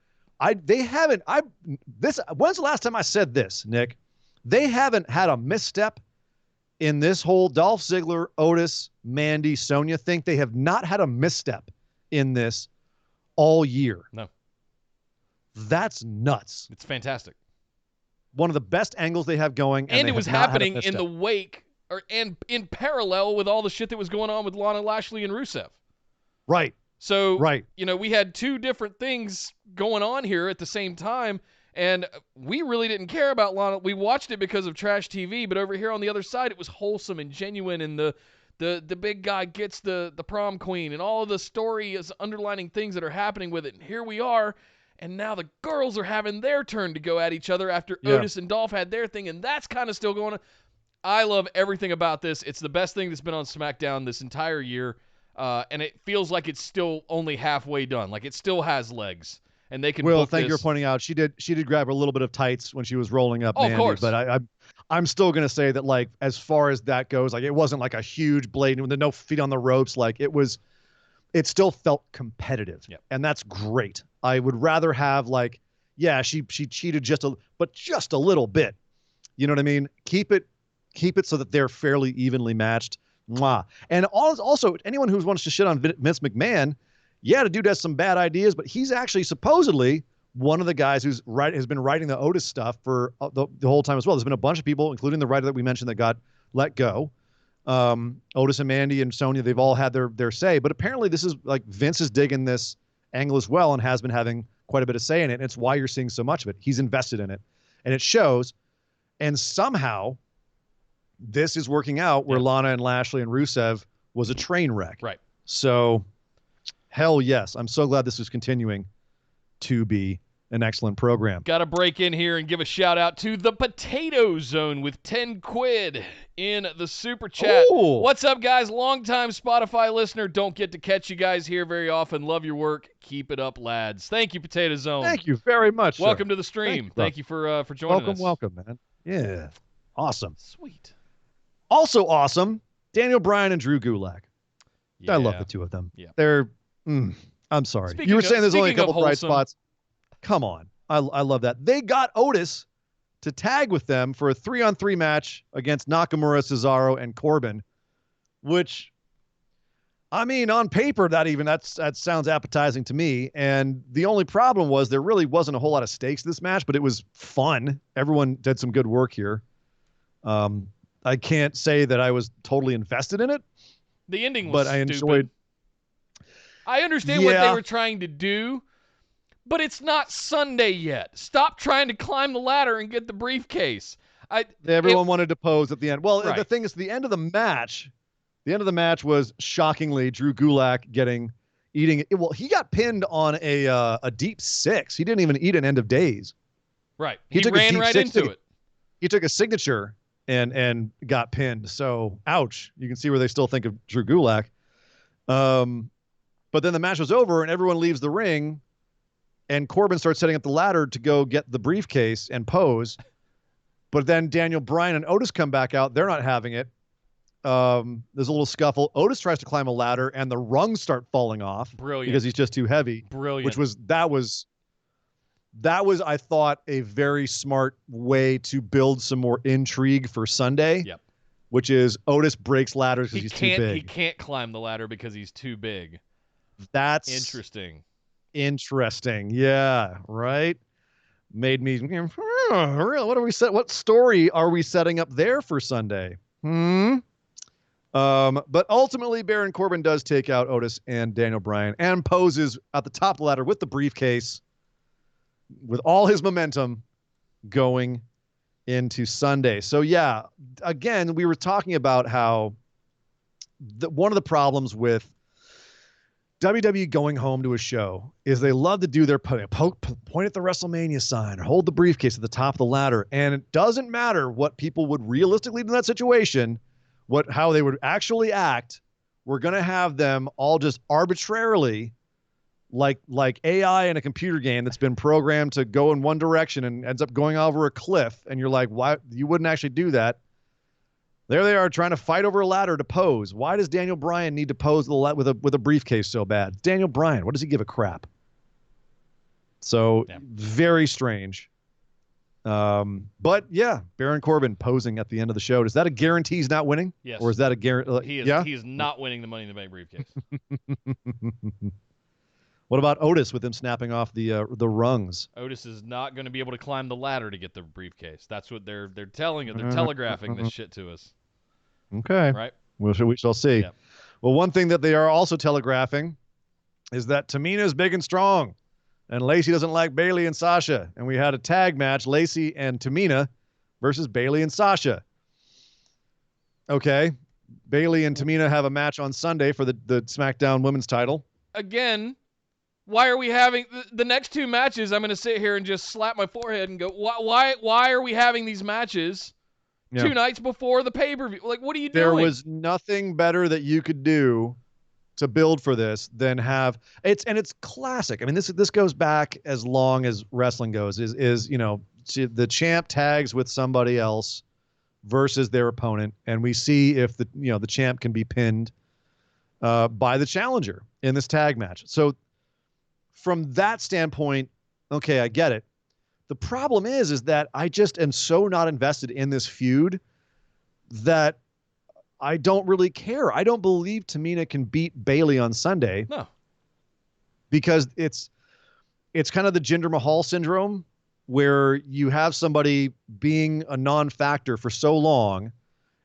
When's the last time I said this, Nick? They haven't had a misstep in this whole Dolph Ziggler, Otis, Mandy, Sonya thing. They have not had a misstep in this all year. No. That's nuts. It's fantastic. One of the best angles they have going. And it was happening in the wake and in parallel with all the shit that was going on with Lana, Lashley, and Rusev. Right. So, right. We had two different things going on here at the same time, and we really didn't care about Lana. We watched it because of trash TV, but over here on the other side, it was wholesome and genuine, and the big guy gets the prom queen, and all of the story is underlining things that are happening with it. And here we are, and now the girls are having their turn to go at each other after Otis and Dolph had their thing, and that's kind of still going on. I love everything about this. It's the best thing that's been on SmackDown this entire year, and it feels like it's still only halfway done. Like, it still has legs, and they can. Will, thank you for pointing out. She did grab a little bit of tights when she was rolling up. Mandy, of course. But I'm still gonna say that, like, as far as that goes, like, it wasn't like a huge blade with no feet on the ropes. Like, it still felt competitive, and that's great. I would rather have, like, she cheated just a little bit. You know what I mean? Keep it so that they're fairly evenly matched. Mwah. And also, anyone who wants to shit on Vince McMahon, the dude has some bad ideas, but he's actually supposedly one of the guys has been writing the Otis stuff for the whole time as well. There's been a bunch of people, including the writer that we mentioned, that got let go. Otis and Mandy and Sonya, they've all had their say, but apparently this is like Vince is digging this angle as well and has been having quite a bit of say in it. And it's why you're seeing so much of it. He's invested in it, and it shows. And somehow this is working out where Lana and Lashley and Rusev was a train wreck. Right. So hell yes. I'm so glad this is continuing to be an excellent program. Got to break in here and give a shout out to the Potato Zone with 10 quid in the super chat. Ooh. What's up, guys? Longtime Spotify listener. Don't get to catch you guys here very often. Love your work. Keep it up, lads. Thank you, Potato Zone. Thank you very much. Welcome to the stream. Thank you for joining us. Welcome, man. Yeah. Awesome. Sweet. Also awesome, Daniel Bryan and Drew Gulak. Yeah. I love the two of them. Yeah. They're, I'm sorry. You were saying there's only a couple bright spots. Come on. I love that. They got Otis to tag with them for a 3-on-3 match against Nakamura, Cesaro, and Corbin, which, I mean, on paper, that sounds appetizing to me. And the only problem was there really wasn't a whole lot of stakes in this match, but it was fun. Everyone did some good work here. I can't say that I was totally invested in it. The ending was but I stupid. enjoyed. I understand what they were trying to do, but it's not Sunday yet. Stop trying to climb the ladder and get the briefcase. Everyone wanted to pose at the end. Well, Right. The thing is, the end of the match was shockingly Drew Gulak eating it. Well, he got pinned on a deep six. He didn't even eat an end of days. Right. He He ran right into it. He took a signature and got pinned. So, ouch. You can see where they still think of Drew Gulak. But then the match was over and everyone leaves the ring and Corbin starts setting up the ladder to go get the briefcase and pose. But then Daniel Bryan and Otis come back out. They're not having it. There's a little scuffle. Otis tries to climb a ladder, and the rungs start falling off. Brilliant. Because he's just too heavy. Brilliant. That was, I thought, a very smart way to build some more intrigue for Sunday. Yep. Which is Otis breaks ladders because he's too big. He can't climb the ladder because he's too big. That's interesting. Interesting. Yeah. Right. Made me. What are we set? What story are we setting up there for Sunday? But ultimately, Baron Corbin does take out Otis and Daniel Bryan and poses at the top of the ladder with the briefcase, with all his momentum going into Sunday. So yeah, again, we were talking about how one of the problems with WWE going home to a show is they love to do their point at the WrestleMania sign or hold the briefcase at the top of the ladder. And it doesn't matter what people would realistically do in that situation, how they would actually act. We're going to have them all just arbitrarily, like AI in a computer game that's been programmed to go in one direction and ends up going over a cliff. And you're like, why? You wouldn't actually do that. There they are trying to fight over a ladder to pose. Why does Daniel Bryan need to pose with a briefcase so bad? Daniel Bryan, what does he give a crap? So very strange. But yeah, Baron Corbin posing at the end of the show. Is that a guarantee he's not winning? Yes. Or is that a guarantee? He is not winning the Money in the Bank briefcase. What about Otis with him snapping off the rungs? Otis is not going to be able to climb the ladder to get the briefcase. That's what they're telling us. They're telegraphing this shit to us. Okay. Right. We shall see. Yep. Well, one thing that they are also telegraphing is that Tamina is big and strong, and Lacey doesn't like Bayley and Sasha. And we had a tag match, Lacey and Tamina versus Bayley and Sasha. Okay. Bayley and Tamina have a match on Sunday for the SmackDown Women's title. Again, why are we having the next two matches? I'm going to sit here and just slap my forehead and go, why are we having these matches 2 nights before the pay-per-view? Like, what are you doing? There was nothing better that you could do to build for this than have it's classic. I mean, this goes back as long as wrestling goes. Is the champ tags with somebody else versus their opponent, and we see if the champ can be pinned by the challenger in this tag match. So from that standpoint, okay, I get it. The problem is that I just am so not invested in this feud that I don't really care. I don't believe Tamina can beat Bayley on Sunday. No. Because it's kind of the Jinder Mahal syndrome where you have somebody being a non-factor for so long,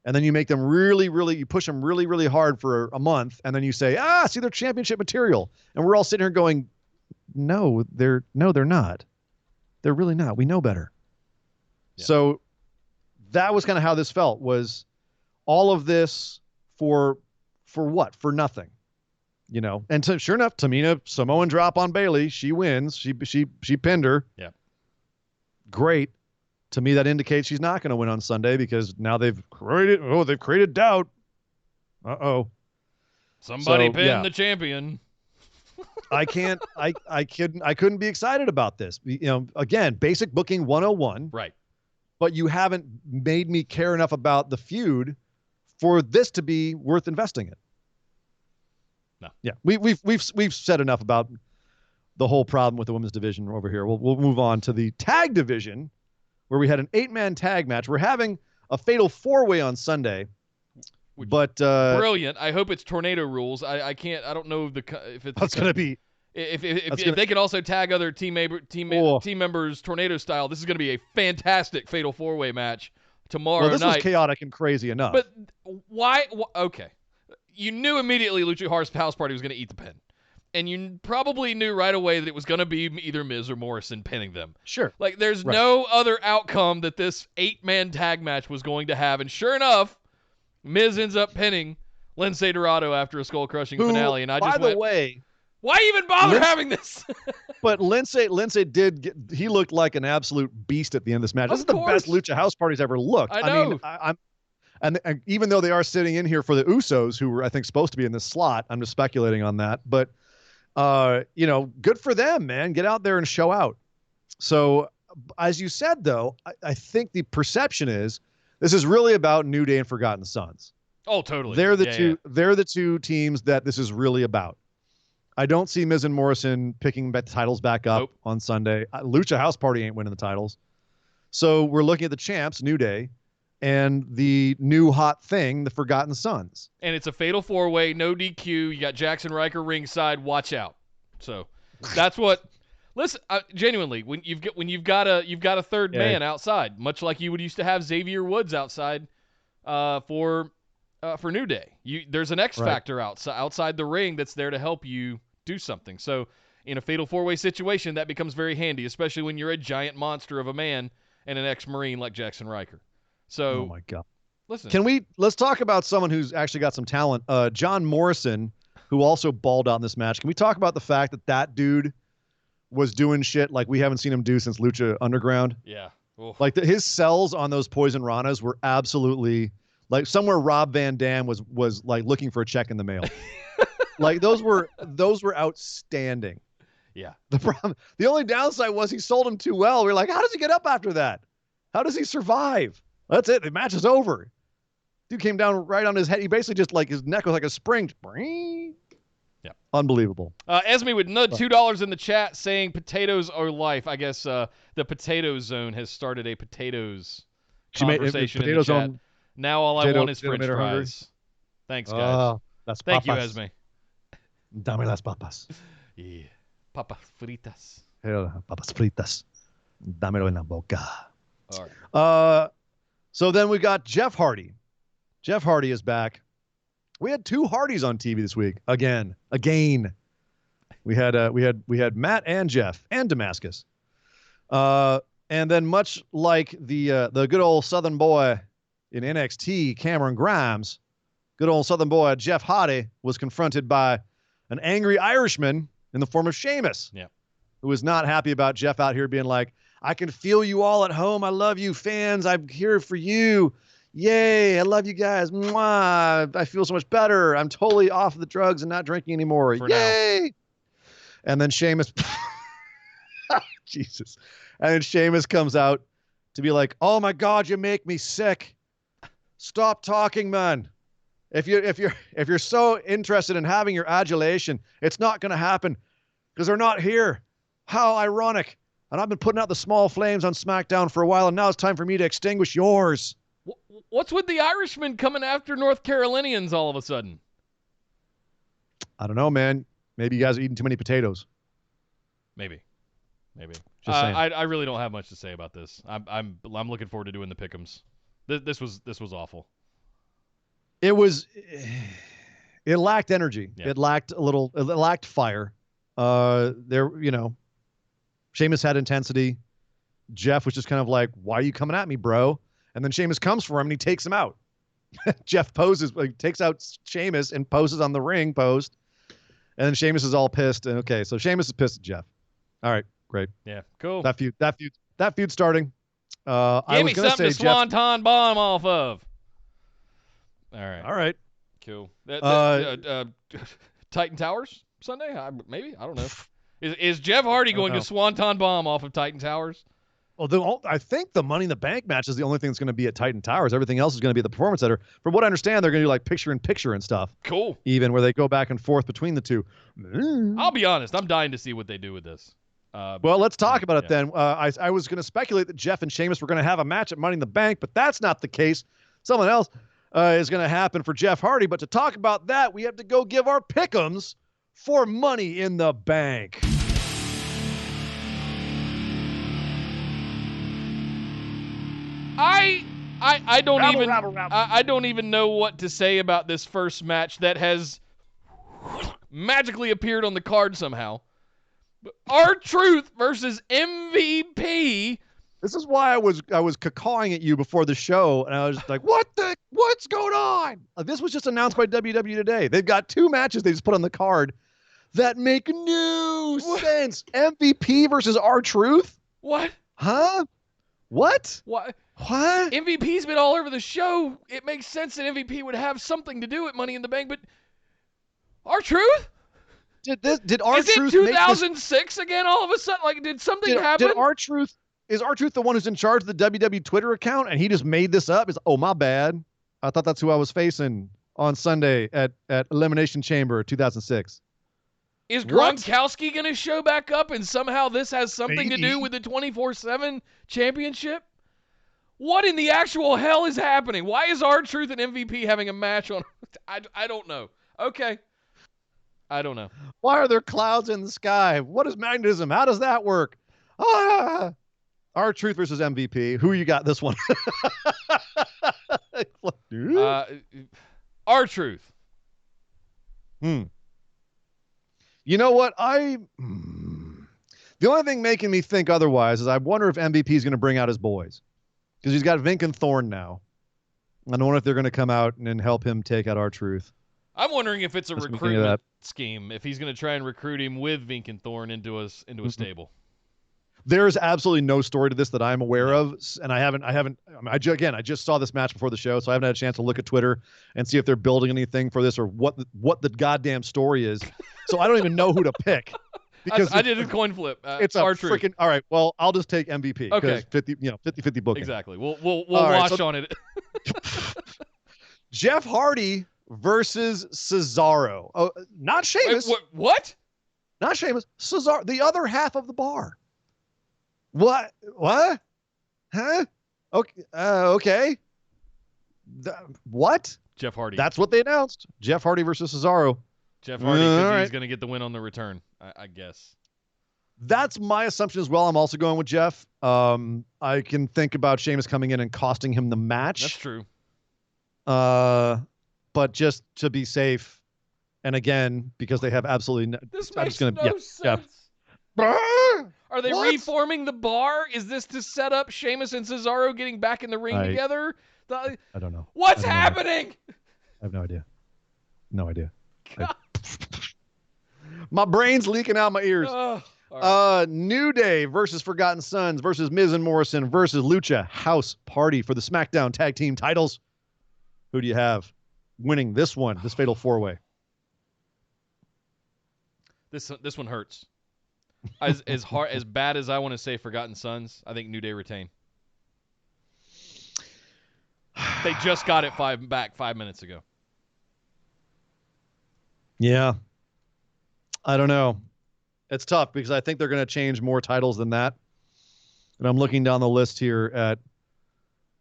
and then you make them you push them really, really hard for a month, and then you say, see, they're championship material. And we're all sitting here going, no, they're not. They're really not. We know better. Yeah. So that was kind of how this felt, was all of this for what? For nothing, And sure enough, Tamina, Samoan drop on Bayley. She wins. She pinned her. Yeah. Great. To me, that indicates she's not going to win on Sunday because now they've created doubt. Uh-oh. Somebody pinned the champion. I couldn't be excited about this. Again, basic booking 101. Right. But you haven't made me care enough about the feud for this to be worth investing in. No. Yeah. We've said enough about the whole problem with the women's division over here. We'll move on to the tag division, where we had an 8-man tag match. We're having a fatal 4-way on Sunday. But brilliant. I hope it's tornado rules. I don't know if it's going to be. If they can also tag other team members tornado style, this is going to be a fantastic fatal 4-way match tomorrow night. Well, this was chaotic and crazy enough. But why? Okay, you knew immediately Lucha House Party was going to eat the pin, and you probably knew right away that it was going to be either Miz or Morrison pinning them. Sure. Like there's no other outcome that this 8-man tag match was going to have, and sure enough, Miz ends up pinning Lince Dorado after a skull-crushing finale, and I just by the way, why even bother having this? But Lince he looked like an absolute beast at the end of this match. This is the best Lucha House Party's ever looked. I know. And even though they are sitting in here for the Usos, who were, I think, supposed to be in this slot, I'm just speculating on that. But, good for them, man. Get out there and show out. So as you said, though, I think the perception is this is really about New Day and Forgotten Sons. Oh, totally. They're the two. Yeah. They're the two teams that this is really about. I don't see Miz and Morrison picking the titles back up on Sunday. Lucha House Party ain't winning the titles. So we're looking at the champs, New Day, and the new hot thing, the Forgotten Sons. And it's a fatal 4-way, no DQ. You got Jackson Riker ringside. Watch out. So that's what. Listen, genuinely, when you've got a third man outside, much like you would used to have Xavier Woods outside, for New Day, there's an X factor outside the ring that's there to help you do something. So in a fatal 4-way situation, that becomes very handy, especially when you're a giant monster of a man and an ex-Marine like Jackson Riker. So, oh my God. Listen, let's talk about someone who's actually got some talent. John Morrison, who also balled out in this match. Can we talk about the fact that dude was doing shit like we haven't seen him do since Lucha Underground? Yeah. Oof. Like his sells on those Poison Ranas were absolutely like somewhere Rob Van Dam was like looking for a check in the mail. Like those were outstanding. Yeah. The only downside was he sold him too well. We were like, how does he get up after that? How does he survive? That's it. The match is over. Dude came down right on his head. He basically just like his neck was like a spring. Yeah. Unbelievable. Esme with $2 in the chat saying potatoes are life. I guess the Potato Zone has started a potatoes conversation in the chat. Now all I want is French fries. Thanks, guys. Thank you, Esme. Dame las papas. Yeah. Papas fritas. Papas fritas. Dámelo en la boca. All right. So then we got Jeff Hardy. Jeff Hardy is back. We had two Hardys on TV this week. Again. We had Matt and Jeff and Damascus. And then much like the good old Southern boy in NXT, Cameron Grimes, good old Southern boy Jeff Hardy was confronted by an angry Irishman in the form of Sheamus. Yeah. Who was not happy about Jeff out here being like, I can feel you all at home. I love you, fans. I'm here for you. Yay, I love you guys. Mwah. I feel so much better. I'm totally off the drugs and not drinking anymore. For Yay. now. And then Sheamus, Jesus. And then Sheamus comes out to be like, oh my God, you make me sick. Stop talking, man. If you're so interested in having your adulation, it's not going to happen because they're not here. How ironic. And I've been putting out the small flames on SmackDown for a while, and now it's time for me to extinguish yours. What's with the Irishmen coming after North Carolinians all of a sudden? I don't know, man. Maybe you guys are eating too many potatoes. Maybe. Just saying. I really don't have much to say about this. I'm looking forward to doing the pick'ems. This was awful. It lacked energy. Yeah. It lacked fire. Sheamus had intensity. Jeff was just kind of like, why are you coming at me, bro? And then Sheamus comes for him and he takes him out. Jeff takes out Sheamus and poses on the ring post. And then Sheamus is all pissed. And okay, so Sheamus is pissed at Jeff. All right, great. Yeah, cool. That feud starting. Give me something to Swanton bomb off of. All right. Cool. Titan Towers Sunday? Maybe. I don't know. Is Jeff Hardy going to Swanton bomb off of Titan Towers? Well, I think the Money in the Bank match is the only thing that's going to be at Titan Towers. Everything else is going to be at the Performance Center. From what I understand, they're going to do like picture-in-picture and stuff. Cool. Even where they go back and forth between the two. I'll be honest. I'm dying to see what they do with this. Well, let's talk about it then. I was going to speculate that Jeff and Sheamus were going to have a match at Money in the Bank, but that's not the case. Someone else is going to happen for Jeff Hardy. But to talk about that, we have to go give our pick'ems for Money in the Bank. I don't even know what to say about this first match that has magically appeared on the card somehow. R-Truth versus MVP. This is why I was cawing at you before the show, and I was like, what's going on? This was just announced by WWE today. They've got two matches they just put on the card that make no sense. MVP versus R-Truth? What? Huh? What? What? What? MVP's been all over the show. It makes sense that MVP would have something to do with Money in the Bank, but R-Truth? Did R-Truth Is it 2006 again all of a sudden? Like, did something happen? Did R-Truth Is R-Truth the one who's in charge of the WWE Twitter account and he just made this up? Oh, my bad. I thought that's who I was facing on Sunday at Elimination Chamber 2006. Is Gronkowski going to show back up and somehow this has something to do with the 24/7 championship? What in the actual hell is happening? Why is R-Truth and MVP having a match on? I don't know. Okay. I don't know. Why are there clouds in the sky? What is magnetism? How does that work? R-Truth versus MVP. Who you got this one? R-Truth. You know what? The only thing making me think otherwise is I wonder if MVP is going to bring out his boys. Because he's got Vink and Thorne now. I don't know if they're going to come out and help him take out R-Truth. I'm wondering if it's a recruitment scheme, if he's going to try and recruit him with Vink and Thorne into a stable. There is absolutely no story to this that I'm aware of, and I just saw this match before the show, so I haven't had a chance to look at Twitter and see if they're building anything for this or what the goddamn story is. So I don't even know who to pick. Because I did a coin flip. It's a freaking all right. Well, I'll just take MVP. Okay, 50-50 booking. Exactly. We'll wash on it. Jeff Hardy versus Cesaro. Oh, not Sheamus. Wait, what? Not Sheamus. Cesaro, the other half of the bar. What? Huh? Okay. Okay. What? Jeff Hardy. That's what they announced. Jeff Hardy versus Cesaro. Jeff Hardy, because he's going to get the win on the return, I guess. That's my assumption as well. I'm also going with Jeff. I can think about Sheamus coming in and costing him the match. That's true. But just to be safe, and again, because they have absolutely this makes no sense. Are they reforming the bar? Is this to set up Sheamus and Cesaro getting back in the ring together? I don't know. What's happening? I have no idea. No idea. My brain's leaking out my ears. Right. New Day versus Forgotten Sons versus Miz and Morrison versus Lucha House Party for the SmackDown Tag Team titles. Who do you have winning this one, this fatal four-way? This one hurts. As bad as I want to say Forgotten Sons, I think New Day retain. They just got it 5 minutes ago. Yeah. I don't know. It's tough because I think they're going to change more titles than that. And I'm looking down the list here at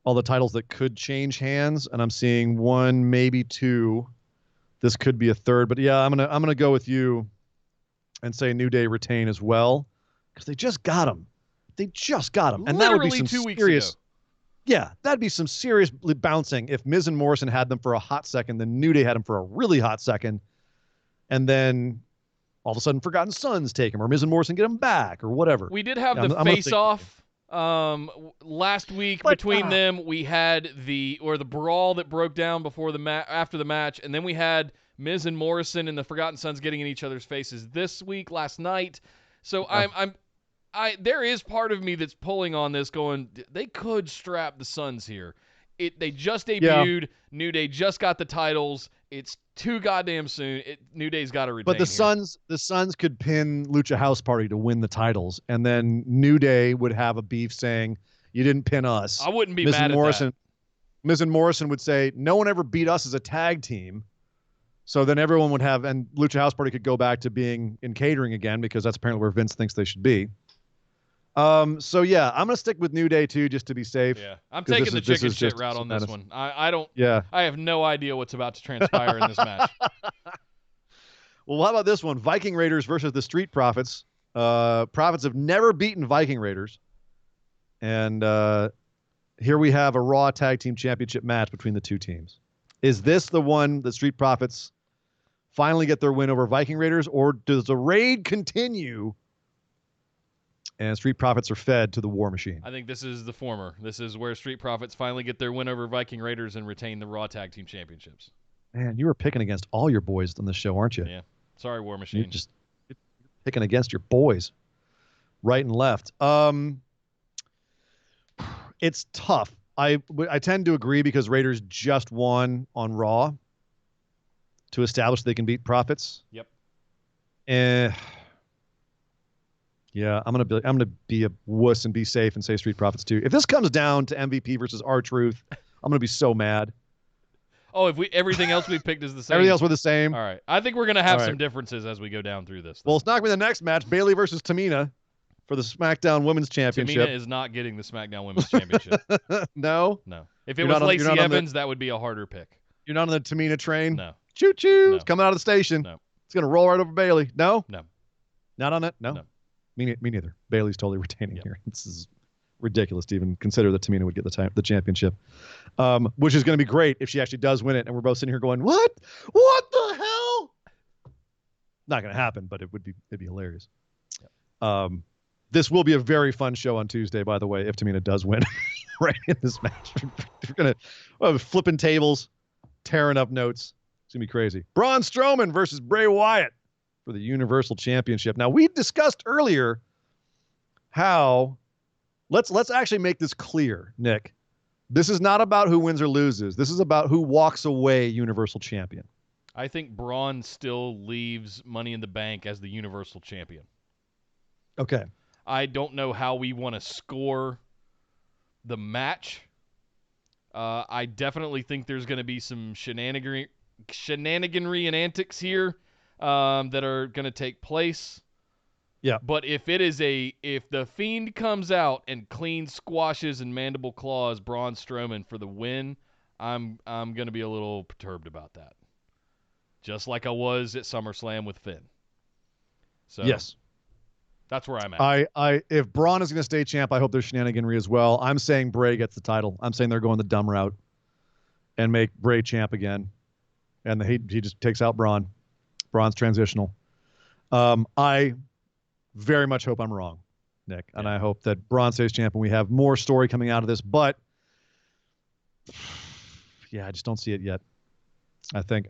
all the titles that could change hands, and I'm seeing 1, maybe 2. This could be a third, but yeah, I'm gonna go with you and say New Day retain as well because they just got him. And that would be some 2 weeks serious. Ago. Yeah, that'd be some serious bouncing if Miz and Morrison had them for a hot second, then New Day had them for a really hot second. And then all of a sudden Forgotten Sons take him or Miz and Morrison get him back or whatever. We did have the face-off last week between them. We had the brawl that broke down before after the match, and then we had Miz and Morrison and the Forgotten Sons getting in each other's faces this week, last night. So there is part of me that's pulling on this going, they could strap the Sons here. They just debuted. Yeah. New Day just got the titles. It's too goddamn soon. New Day's got to retain. But the Sons could pin Lucha House Party to win the titles, and then New Day would have a beef saying, "You didn't pin us." I wouldn't be mad at that. Miz and Morrison would say, "No one ever beat us as a tag team." So then everyone would have, and Lucha House Party could go back to being in catering again because that's apparently where Vince thinks they should be. So yeah, I'm gonna stick with New Day too, just to be safe. Yeah, I'm taking the chicken shit route on this one. I don't. Yeah, I have no idea what's about to transpire in this match. Well, how about this one? Viking Raiders versus the Street Profits. Profits have never beaten Viking Raiders, and here we have a Raw Tag Team Championship match between the two teams. Is this the one the Street Profits finally get their win over Viking Raiders, or does the raid continue? And Street Profits are fed to the War Machine. I think this is the former. This is where Street Profits finally get their win over Viking Raiders and retain the Raw Tag Team Championships. Man, you were picking against all your boys on this show, aren't you? Yeah. Sorry, War Machine. You're just picking against your boys, right and left. It's tough. I tend to agree because Raiders just won on Raw to establish they can beat Profits. Yep. Yeah, I'm gonna be a wuss and be safe and say Street Profits too. If this comes down to MVP versus R-Truth, I'm gonna be so mad. Oh, if everything else we picked is the same. Everything else were the same. All right. I think we're gonna have All right. some differences as we go down through this. Well, it's not gonna be the next match. Bayley versus Tamina for the SmackDown Women's Championship. Tamina is not getting the SmackDown Women's Championship. No. If it You're was not on- Lacey you're not on the- Evans, that would be a harder pick. You're not on the Tamina train. No. Choo choo. No. It's coming out of the station. No. It's gonna roll right over Bayley. No. No. Not on it. No. No. Me neither. Bayley's totally retaining Yep. here. This is ridiculous to even consider that Tamina would get the championship, which is going to be great if she actually does win it. And we're both sitting here going, "What? What the hell?" Not going to happen, but it'd be hilarious. Yep. This will be a very fun show on Tuesday, by the way, if Tamina does win right in this match. We're going to flipping tables, tearing up notes. It's going to be crazy. Braun Strowman versus Bray Wyatt for the Universal Championship. Now, we discussed earlier how let's actually make this clear, Nick. This is not about who wins or loses. This is about who walks away Universal Champion. I think Braun still leaves Money in the Bank as the Universal Champion. Okay. I don't know how we want to score the match. I definitely think there's going to be some shenaniganry and antics here that are going to take place. Yeah. But if the Fiend comes out and clean squashes and mandible claws Braun Strowman for the win, I'm going to be a little perturbed about that. Just like I was at SummerSlam with Finn. So yes. That's where I'm at. If Braun is going to stay champ, I hope there's shenaniganry as well. I'm saying Bray gets the title. I'm saying they're going the dumb route and make Bray champ again. And he just takes out Braun. Braun's transitional. I very much hope I'm wrong, Nick. And I hope that Braun stays champ and we have more story coming out of this. But yeah, I just don't see it yet. I think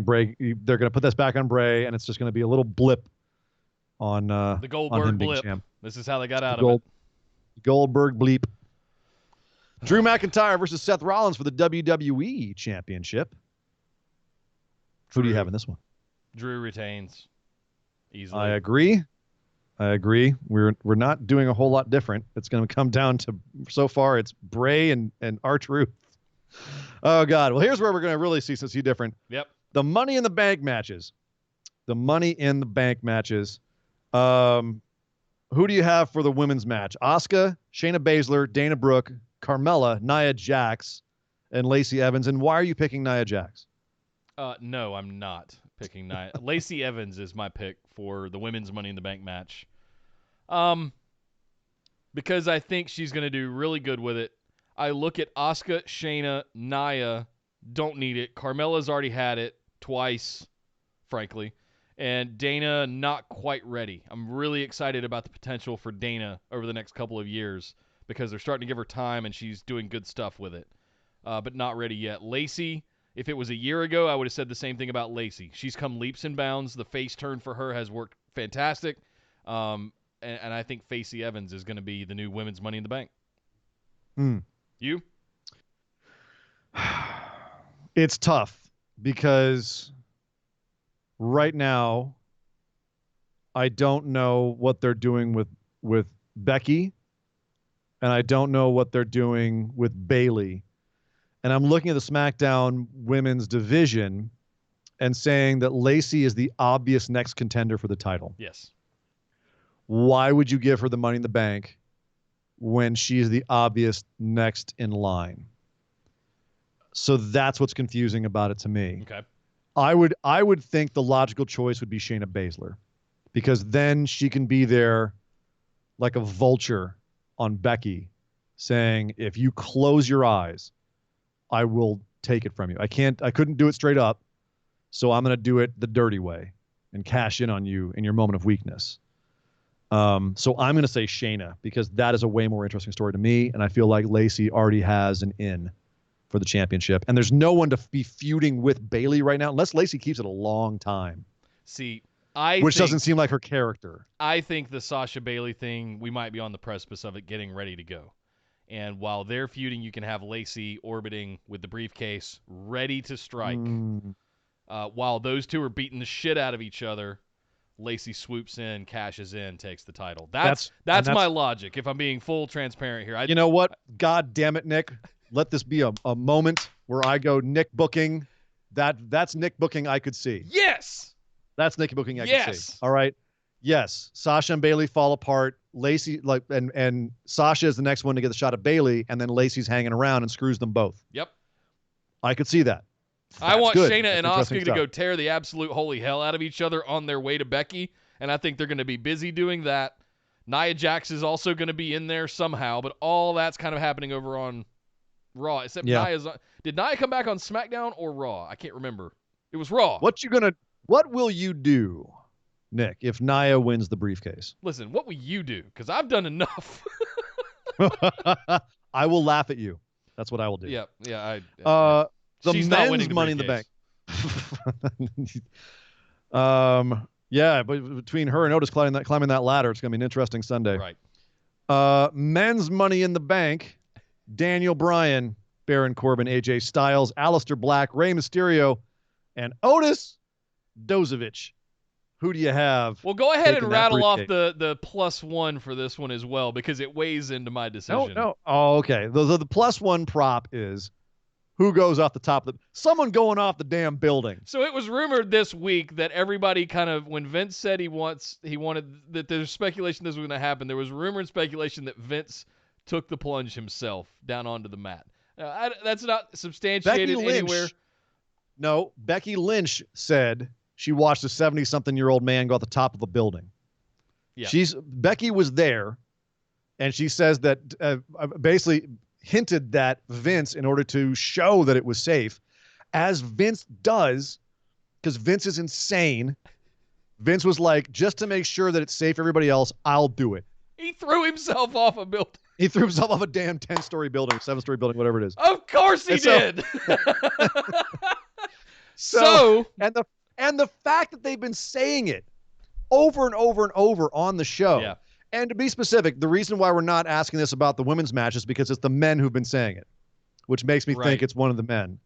Bray, they're going to put this back on Bray, and it's just going to be a little blip on the Goldberg blip. Champ. This is how they got out of it. Goldberg bleep. Drew McIntyre versus Seth Rollins for the WWE Championship. Who do you have in this one? Drew retains easily. I agree. We're not doing a whole lot different. It's going to come down to, so far, it's Bray and R-Truth. Oh, God. Well, here's where we're going to really see something different. Yep. The Money in the Bank matches. Who do you have for the women's match? Asuka, Shayna Baszler, Dana Brooke, Carmella, Nia Jax, and Lacey Evans. And why are you picking Nia Jax? No, I'm not picking Nia. Lacey Evans is my pick for the women's Money in the Bank match. Because I think she's going to do really good with it. I look at Asuka, Shayna, Nia, don't need it. Carmella's already had it twice, frankly. And Dana, not quite ready. I'm really excited about the potential for Dana over the next couple of years because they're starting to give her time and she's doing good stuff with it. But not ready yet. Lacey, if it was a year ago, I would have said the same thing about Lacey. She's come leaps and bounds. The face turn for her has worked fantastic. And I think Facey Evans is going to be the new women's Money in the Bank. You? It's tough because right now I don't know what they're doing with Becky, and I don't know what they're doing with Bayley. And I'm looking at the SmackDown women's division and saying that Lacey is the obvious next contender for the title. Yes. Why would you give her the Money in the Bank when she's the obvious next in line? So that's what's confusing about it to me. Okay. I would think the logical choice would be Shayna Baszler, because then she can be there like a vulture on Becky saying, if you close your eyes, I will take it from you. I couldn't do it straight up. So I'm going to do it the dirty way and cash in on you in your moment of weakness. So I'm going to say Shayna because that is a way more interesting story to me. And I feel like Lacey already has an in for the championship. And there's no one to be feuding with Bayley right now, unless Lacey keeps it a long time. See, which doesn't seem like her character. I think the Sasha Bayley thing, we might be on the precipice of it getting ready to go. And while they're feuding, you can have Lacey orbiting with the briefcase, ready to strike. While those two are beating the shit out of each other, Lacey swoops in, cashes in, takes the title. That's my logic. If I'm being full transparent here, you know what? God damn it, Nick! Let this be a moment where I go Nick booking. That's Nick booking I could see. Yes, that's Nick booking I could see. All right. Yes, Sasha and Bayley fall apart. Lacey and Sasha is the next one to get the shot at Bayley, and then Lacey's hanging around and screws them both. Yep. I could see that. I want Shayna and Asuka to go tear the absolute holy hell out of each other on their way to Becky, and I think they're going to be busy doing that. Nia Jax is also going to be in there somehow, but all that's kind of happening over on Raw. Except did Nia come back on SmackDown or Raw? I can't remember. It was Raw. What will you do, Nick, if Nia wins the briefcase? Listen, what will you do? Because I've done enough. I will laugh at you. That's what I will do. Yeah. The She's men's not winning the Money in the Bank. Yeah, but between her and Otis climbing that ladder, it's going to be an interesting Sunday. Right. Men's Money in the Bank, Daniel Bryan, Baron Corbin, AJ Styles, Aleister Black, Rey Mysterio, and Otis Dozovic. Who do you have? Well, go ahead and rattle off the +1 for this one as well, because it weighs into my decision. No. Oh, okay. The +1 prop is who goes off the top of someone going off the damn building. So it was rumored this week that everybody kind of, when Vince said he wanted that there's speculation this was going to happen, there was rumor and speculation that Vince took the plunge himself down onto the mat. That's not substantiated anywhere. No, Becky Lynch said she watched a 70-something-year-old man go off the top of a building. Yeah. Becky was there, and she says that basically hinted that Vince, in order to show that it was safe, as Vince does, because Vince is insane, Vince was like, just to make sure that it's safe for everybody else, I'll do it. He threw himself off a building. He threw himself off a damn 10-story building, 7-story building, whatever it is. Of course he did. And the fact that they've been saying it over and over and over on the show. Yeah. And to be specific, the reason why we're not asking this about the women's match is because it's the men who've been saying it, which makes me think it's one of the men.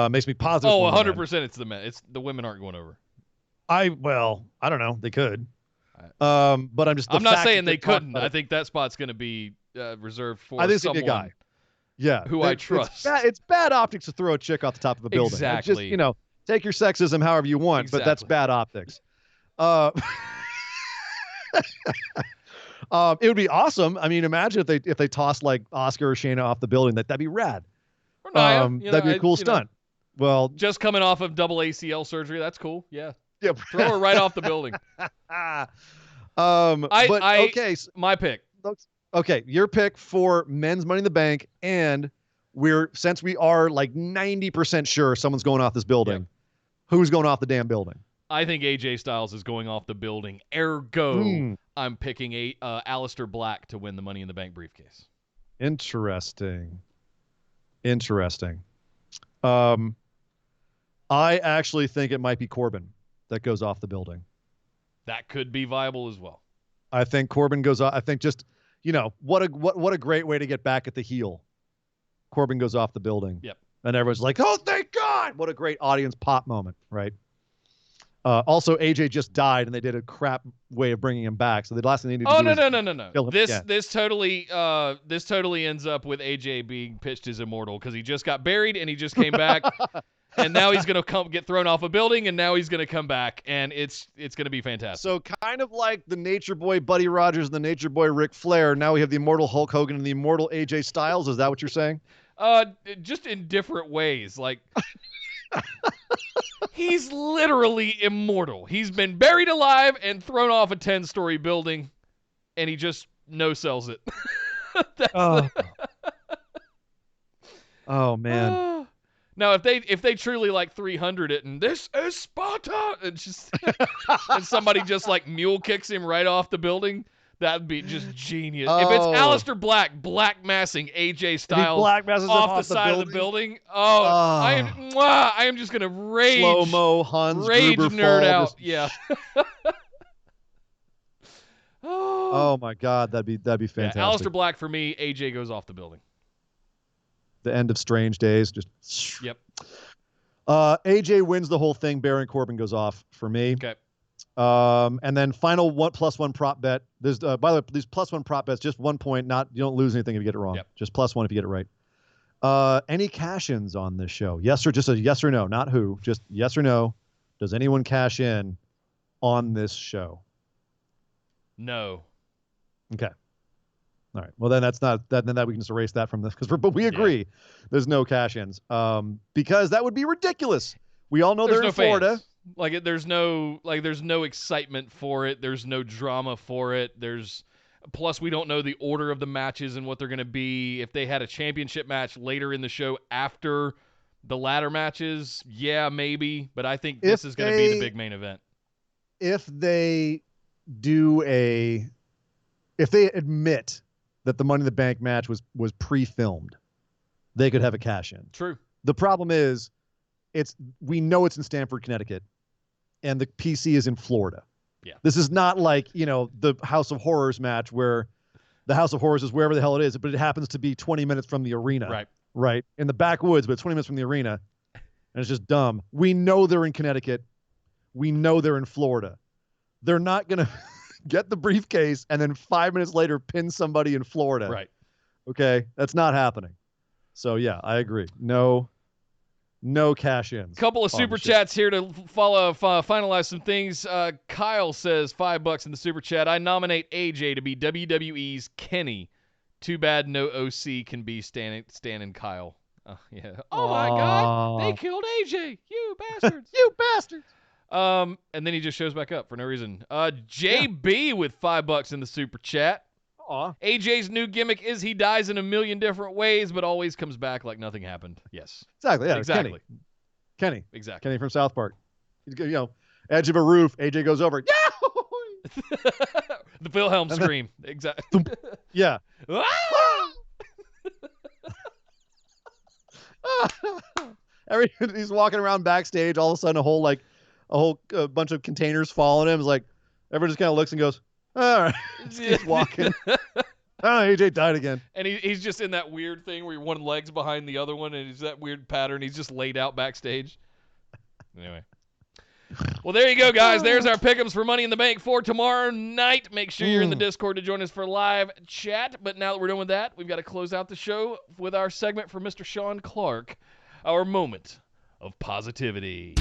Makes me positive. Oh, 100% it's the men. It's the women aren't going over. I don't know. They could. But I'm not saying they couldn't. I think that spot's going to be reserved for someone. A guy. Yeah. Who I trust. It's bad optics to throw a chick off the top of a building. Exactly. Just, take your sexism however you want, but that's bad optics. It would be awesome. I mean, imagine if they tossed like Asuka or Shayna off the building. That'd be rad. Or Nia, that'd be a cool stunt. Well, just coming off of double ACL surgery, that's cool. Yeah. Throw her right off the building. My pick. Okay, your pick for men's Money in the Bank, and since we are like 90% sure someone's going off this building, who's going off the damn building? I think AJ Styles is going off the building. Ergo, I'm picking Aleister Black to win the Money in the Bank briefcase. Interesting. I actually think it might be Corbin that goes off the building. That could be viable as well. I think Corbin goes off. I think just, what a great way to get back at the heel. Corbin goes off the building. Yep. And everyone's like, oh, thank God. What a great audience pop moment, right? Also, AJ just died, and they did a crap way of bringing him back. So the last thing they need to do no. This totally ends up with AJ being pitched as immortal because he just got buried and he just came back, and now he's gonna get thrown off a building, and now he's gonna come back, and it's gonna be fantastic. So kind of like the Nature Boy Buddy Rogers and the Nature Boy Ric Flair. Now we have the immortal Hulk Hogan and the immortal AJ Styles. Is that what you're saying? Just in different ways, like. He's literally immortal. He's been buried alive and thrown off a 10-story building, and he just no-sells it. Oh man. Now, if they truly like 300 it, and this is Sparta, and just and somebody just like mule kicks him right off the building, that'd be just genius. If it's Aleister Black massing AJ Styles off the side of the building, I am just gonna rage. Slow-mo Hans Gruber nerd fall. out. Yeah. Oh my God, that'd be fantastic. Yeah, Aleister Black for me. AJ goes off the building. The end of Strange Days. Just. Yep. AJ wins the whole thing. Baron Corbin goes off for me. Okay. And then final 1+1 prop bet. There's by the way, these +1 prop bets, just 1 point. You don't lose anything if you get it wrong. Yep. Just +1 if you get it right. Any cash-ins on this show? Yes or just a yes or no, not who. Just yes or no. Does anyone cash in on this show? No. Okay. All right. Well, then that's not that. Then that we can just erase that from this but we agree there's no cash-ins. Because that would be ridiculous. We all know they're in Florida. Fans. Like there's no excitement for it. There's no drama for it. Plus we don't know the order of the matches and what they're going to be. If they had a championship match later in the show after the ladder matches, yeah, maybe. But I think this is going to be the big main event. If they admit that the Money in the Bank match was pre-filmed, they could have a cash-in. True. The problem is, we know it's in Stamford, Connecticut, and the PC is in Florida. Yeah. This is not like, the House of Horrors match where the House of Horrors is wherever the hell it is, but it happens to be 20 minutes from the arena. Right. Right. In the backwoods, but 20 minutes from the arena. And it's just dumb. We know they're in Connecticut. We know they're in Florida. They're not going to get the briefcase and then 5 minutes later pin somebody in Florida. Right. Okay. That's not happening. So yeah, I agree. No cash-ins. Couple of super chats here to finalize some things. Kyle says $5 in the super chat. I nominate AJ to be WWE's Kenny. Too bad no OC can be Stan and Kyle. Yeah. Oh my God, they killed AJ. You bastards. You bastards. And then he just shows back up for no reason. JB with $5 in the super chat. Aw. AJ's new gimmick is he dies in a million different ways, but always comes back like nothing happened. Yes. Exactly. Yeah. Exactly. Kenny. Exactly. Kenny from South Park. Edge of a roof. AJ goes over. The Wilhelm scream. Exactly. Yeah. He's walking around backstage. All of a sudden, a whole bunch of containers fall on him. It's like everyone just kind of looks and goes, "All right." Just keeps walking. AJ died again. And he's just in that weird thing where one leg's behind the other one, and it's that weird pattern. He's just laid out backstage. Anyway. Well, there you go, guys. There's our pick'ems for Money in the Bank for tomorrow night. Make sure you're in the Discord to join us for live chat. But now that we're done with that, we've got to close out the show with our segment for Mr. Sean Clark, our moment of positivity.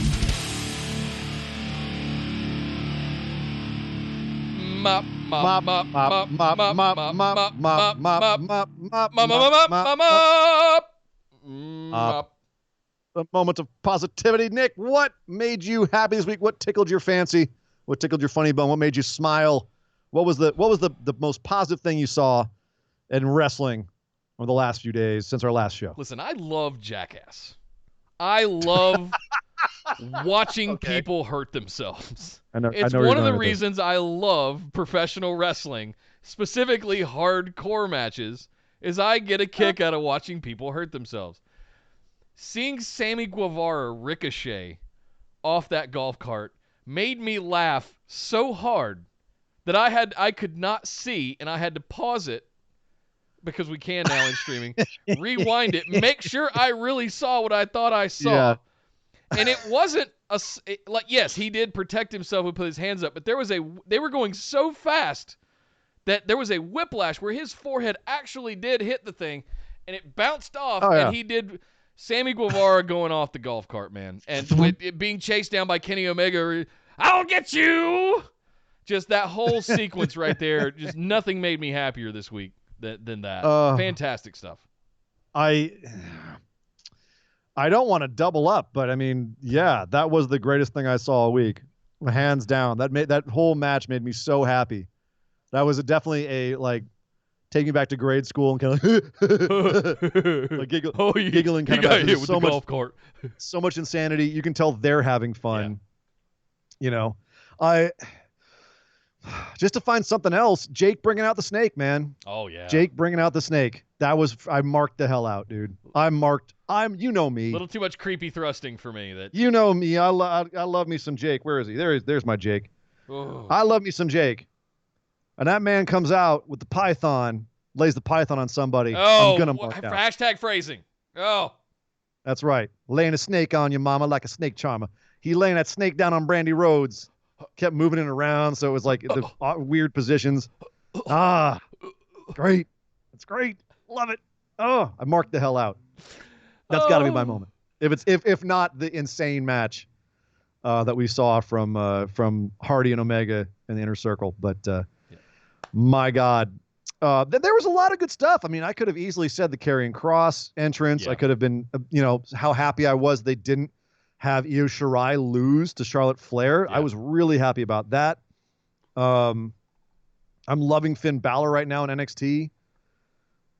A moment of positivity. Nick, what made you happy this week? What tickled your fancy? What tickled your funny bone? What made you smile? What was the most positive thing you saw in wrestling over the last few days since our last show? Listen, I love Jackass. I love watching people hurt themselves. It's one of the reasons I love professional wrestling, specifically hardcore matches, is I get a kick out of watching people hurt themselves. Seeing Sammy Guevara ricochet off that golf cart made me laugh so hard that I could not see, and I had to pause it because we can now in streaming, rewind it, make sure I really saw what I thought I saw. Yeah. And it wasn't yes, he did protect himself and put his hands up, but they were going so fast that there was a whiplash where his forehead actually did hit the thing, and it bounced off, and he did. Sammy Guevara going off the golf cart, man. And with it being chased down by Kenny Omega, I'll get you! Just that whole sequence right there, just nothing made me happier this week than that. Fantastic stuff. I don't want to double up, but I mean, yeah, that was the greatest thing I saw all week. Hands down. That whole match made me so happy. That was definitely take me back to grade school and kind of giggling kind of hit with the golf cart. So much insanity. You can tell they're having fun. Yeah. Just to find something else, Jake bringing out the snake, man. Oh yeah. Jake bringing out the snake. I marked the hell out, dude. You know me. A little too much creepy thrusting for me. You know me. I love me some Jake. Where is he? There's my Jake. Oh. I love me some Jake. And that man comes out with the python, lays the python on somebody. Oh, I'm gonna mark out. Hashtag phrasing. Oh. That's right. Laying a snake on you, mama, like a snake charmer. He laying that snake down on Brandi Rhodes. kept moving it around, so it was like the weird positions. Great. It's great. Love it. Oh, I marked the hell out. That's got to be my moment. If not the insane match that we saw from Hardy and Omega in the Inner Circle, but my God, there was a lot of good stuff. I mean, I could have easily said the Karrion Kross entrance. I could have been, how happy I was they didn't have Io Shirai lose to Charlotte Flair. I was really happy about that. I'm loving Finn Balor right now in NXT.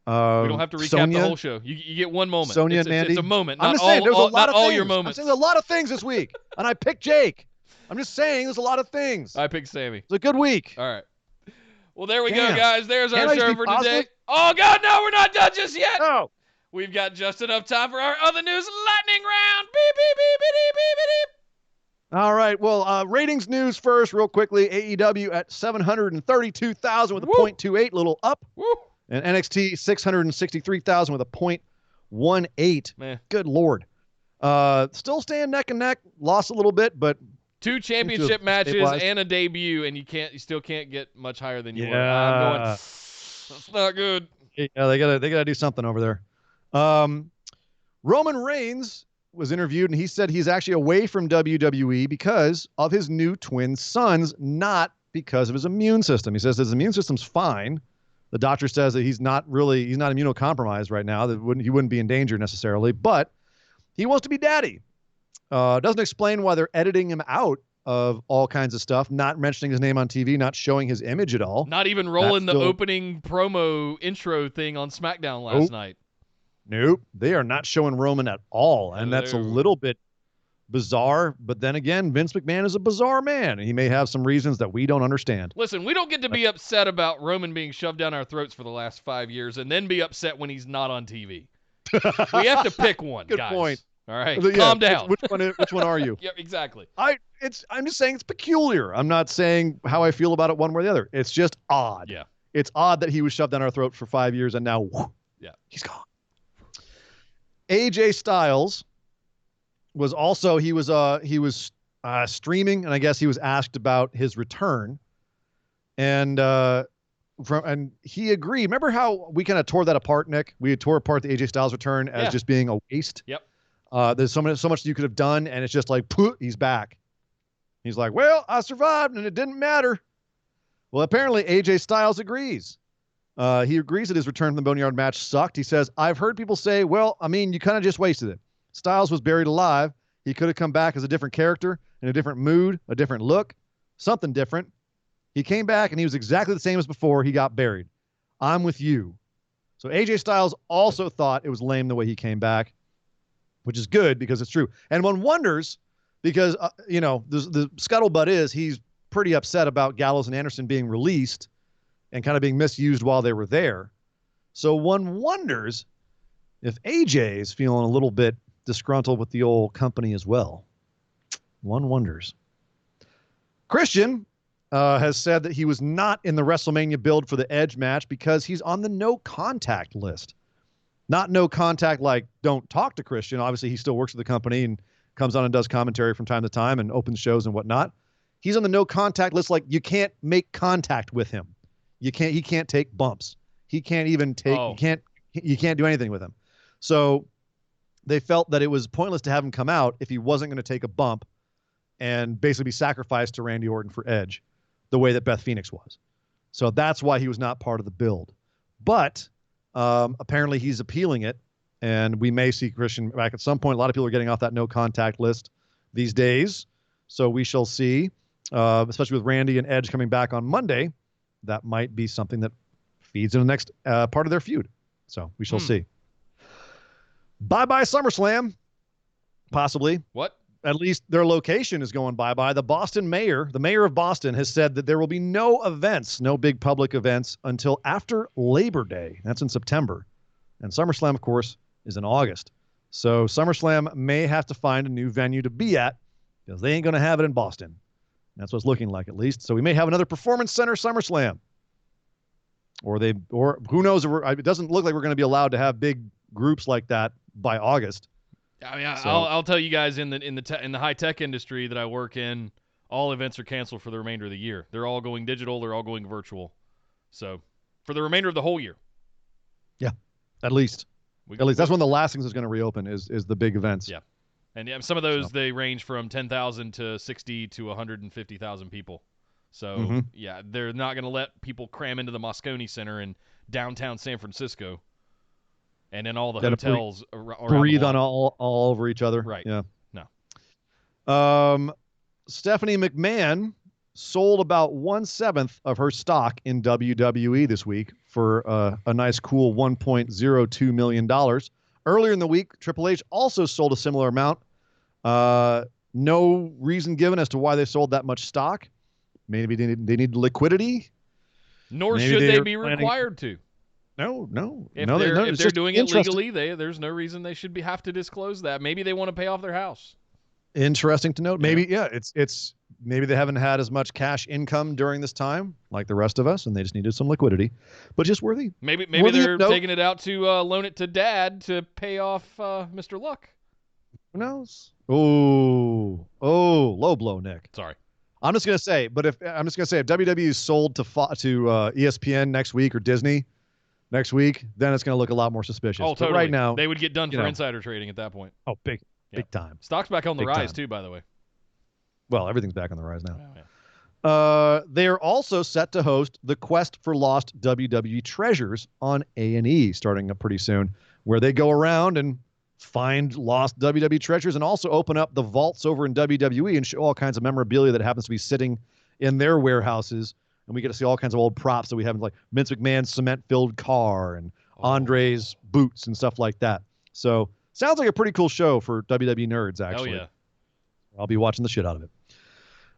We don't have to recap the whole show. You get one moment. Sonya and Mandy. It's a moment. I'm just saying, there's a lot of things. Your moments. I'm saying there's a lot of things this week, and I picked Jake. I'm just saying there's a lot of things. I picked Sammy. It's a good week. All right. Well, there we go, guys. There's our Can't show for today. Oh, God, no, we're not done just yet. No. We've got just enough time for our other news lightning round. Beep, beep, beep, beep, beep, beep, beep. All right. Well, ratings news first, real quickly. AEW at 732,000 with a 0.28, little up. Woo. And NXT 663,000 with a 0.18. Man. Good Lord. Still staying neck and neck. Lost a little bit, but 2 championship matches and a debut, and you still can't get much higher than you were. I'm going, that's not good. Yeah, they gotta do something over there. Roman Reigns was interviewed, and he said he's actually away from WWE because of his new twin sons, not because of his immune system. He says his immune system's fine. The doctor says that he's not immunocompromised right now. He wouldn't be in danger necessarily, but he wants to be daddy. Doesn't explain why they're editing him out of all kinds of stuff, not mentioning his name on TV, not showing his image at all. Not even rolling the opening promo intro thing on SmackDown last night. Nope. They are not showing Roman at all, and that's a little bit bizarre. But then again, Vince McMahon is a bizarre man, and he may have some reasons that we don't understand. Listen, we don't get to be upset about Roman being shoved down our throats for the last 5 years and then be upset when he's not on TV. We have to pick one, Good guys. point. All right, calm down. Which one are you? Yeah, exactly. I'm just saying it's peculiar. I'm not saying how I feel about it one way or the other. It's just odd. Yeah. It's odd that he was shoved down our throat for 5 years and now he's gone. AJ Styles was also he was streaming, and I guess he was asked about his return, and he agreed. Remember how we kind of tore that apart, Nick? We tore apart the AJ Styles return as just being a waste. Yep. There's so much you could have done, and it's just like, poof, he's back. He's like, well, I survived, and it didn't matter. Well, apparently AJ Styles agrees. He agrees that his return from the Boneyard match sucked. He says, I've heard people say, well, I mean, you kind of just wasted it. Styles was buried alive. He could have come back as a different character, in a different mood, a different look, something different. He came back, and he was exactly the same as before he got buried. I'm with you. So AJ Styles also thought it was lame the way he came back, which is good because it's true. And one wonders, because, the scuttlebutt is he's pretty upset about Gallows and Anderson being released and kind of being misused while they were there. So one wonders if AJ is feeling a little bit disgruntled with the old company as well. One wonders. Christian has said that he was not in the WrestleMania build for the Edge match because he's on the no contact list. Not no contact like don't talk to Christian. Obviously, he still works for the company and comes on and does commentary from time to time and opens shows and whatnot. He's on the no contact list like you can't make contact with him. He can't take bumps. He can't even take, you can't do anything with him. So they felt that it was pointless to have him come out if he wasn't going to take a bump and basically be sacrificed to Randy Orton for Edge the way that Beth Phoenix was. So that's why he was not part of the build. But apparently he's appealing it, and we may see Christian back at some point. A lot of people are getting off that no contact list these days. So we shall see, especially with Randy and Edge coming back on Monday. That might be something that feeds in the next part of their feud. So we shall see. Bye-bye SummerSlam. Possibly. What? At least their location is going bye-bye. The mayor of Boston has said that there will be no events, no big public events until after Labor Day. That's in September. And SummerSlam, of course, is in August. So SummerSlam may have to find a new venue to be at because they ain't going to have it in Boston. That's what it's looking like, at least. So we may have another Performance Center SummerSlam. Or who knows? It doesn't look like we're going to be allowed to have big groups like that by August. I mean, I'll tell you guys in the high tech industry that I work in, all events are canceled for the remainder of the year. They're all going digital. They're all going virtual. So for the remainder of the whole year. Yeah, at least. That's one of the last things that's going to reopen is the big events. Yeah. And yeah, some of those, they range from 10,000 to 60 to 150,000 people. So, yeah, they're not going to let people cram into the Moscone Center in downtown San Francisco and in all the hotels around breathe the on all over each other. Right. Yeah. No. Stephanie McMahon sold about 1/7 of her stock in WWE this week for a nice, cool $1.02 million. Earlier in the week, Triple H also sold a similar amount. No reason given as to why they sold that much stock. Maybe they need liquidity. Nor should they be required to. No. If It's they're just doing it legally, there's no reason they should have to disclose that. Maybe they want to pay off their house. Interesting to note. Maybe, it's maybe they haven't had as much cash income during this time like the rest of us, and they just needed some liquidity. But just worthy. Maybe they're taking it out to loan it to Dad to pay off Mr. Luck. Who knows? Oh, low blow, Nick. Sorry. I'm just gonna say if WWE is sold to ESPN next week or Disney next week, then it's gonna look a lot more suspicious. Oh, totally. But right now, they would get done for insider trading at that point. Oh, big time. Stock's back on the rise too, by the way. Well, everything's back on the rise now. Oh, yeah. They are also set to host the Quest for Lost WWE Treasures on A&E starting up pretty soon, where they go around and find lost WWE treasures and also open up the vaults over in WWE and show all kinds of memorabilia that happens to be sitting in their warehouses. And we get to see all kinds of old props that we haven't, like Vince McMahon's cement-filled car and Andre's boots and stuff like that. So sounds like a pretty cool show for WWE nerds, actually. Oh, yeah. I'll be watching the shit out of it.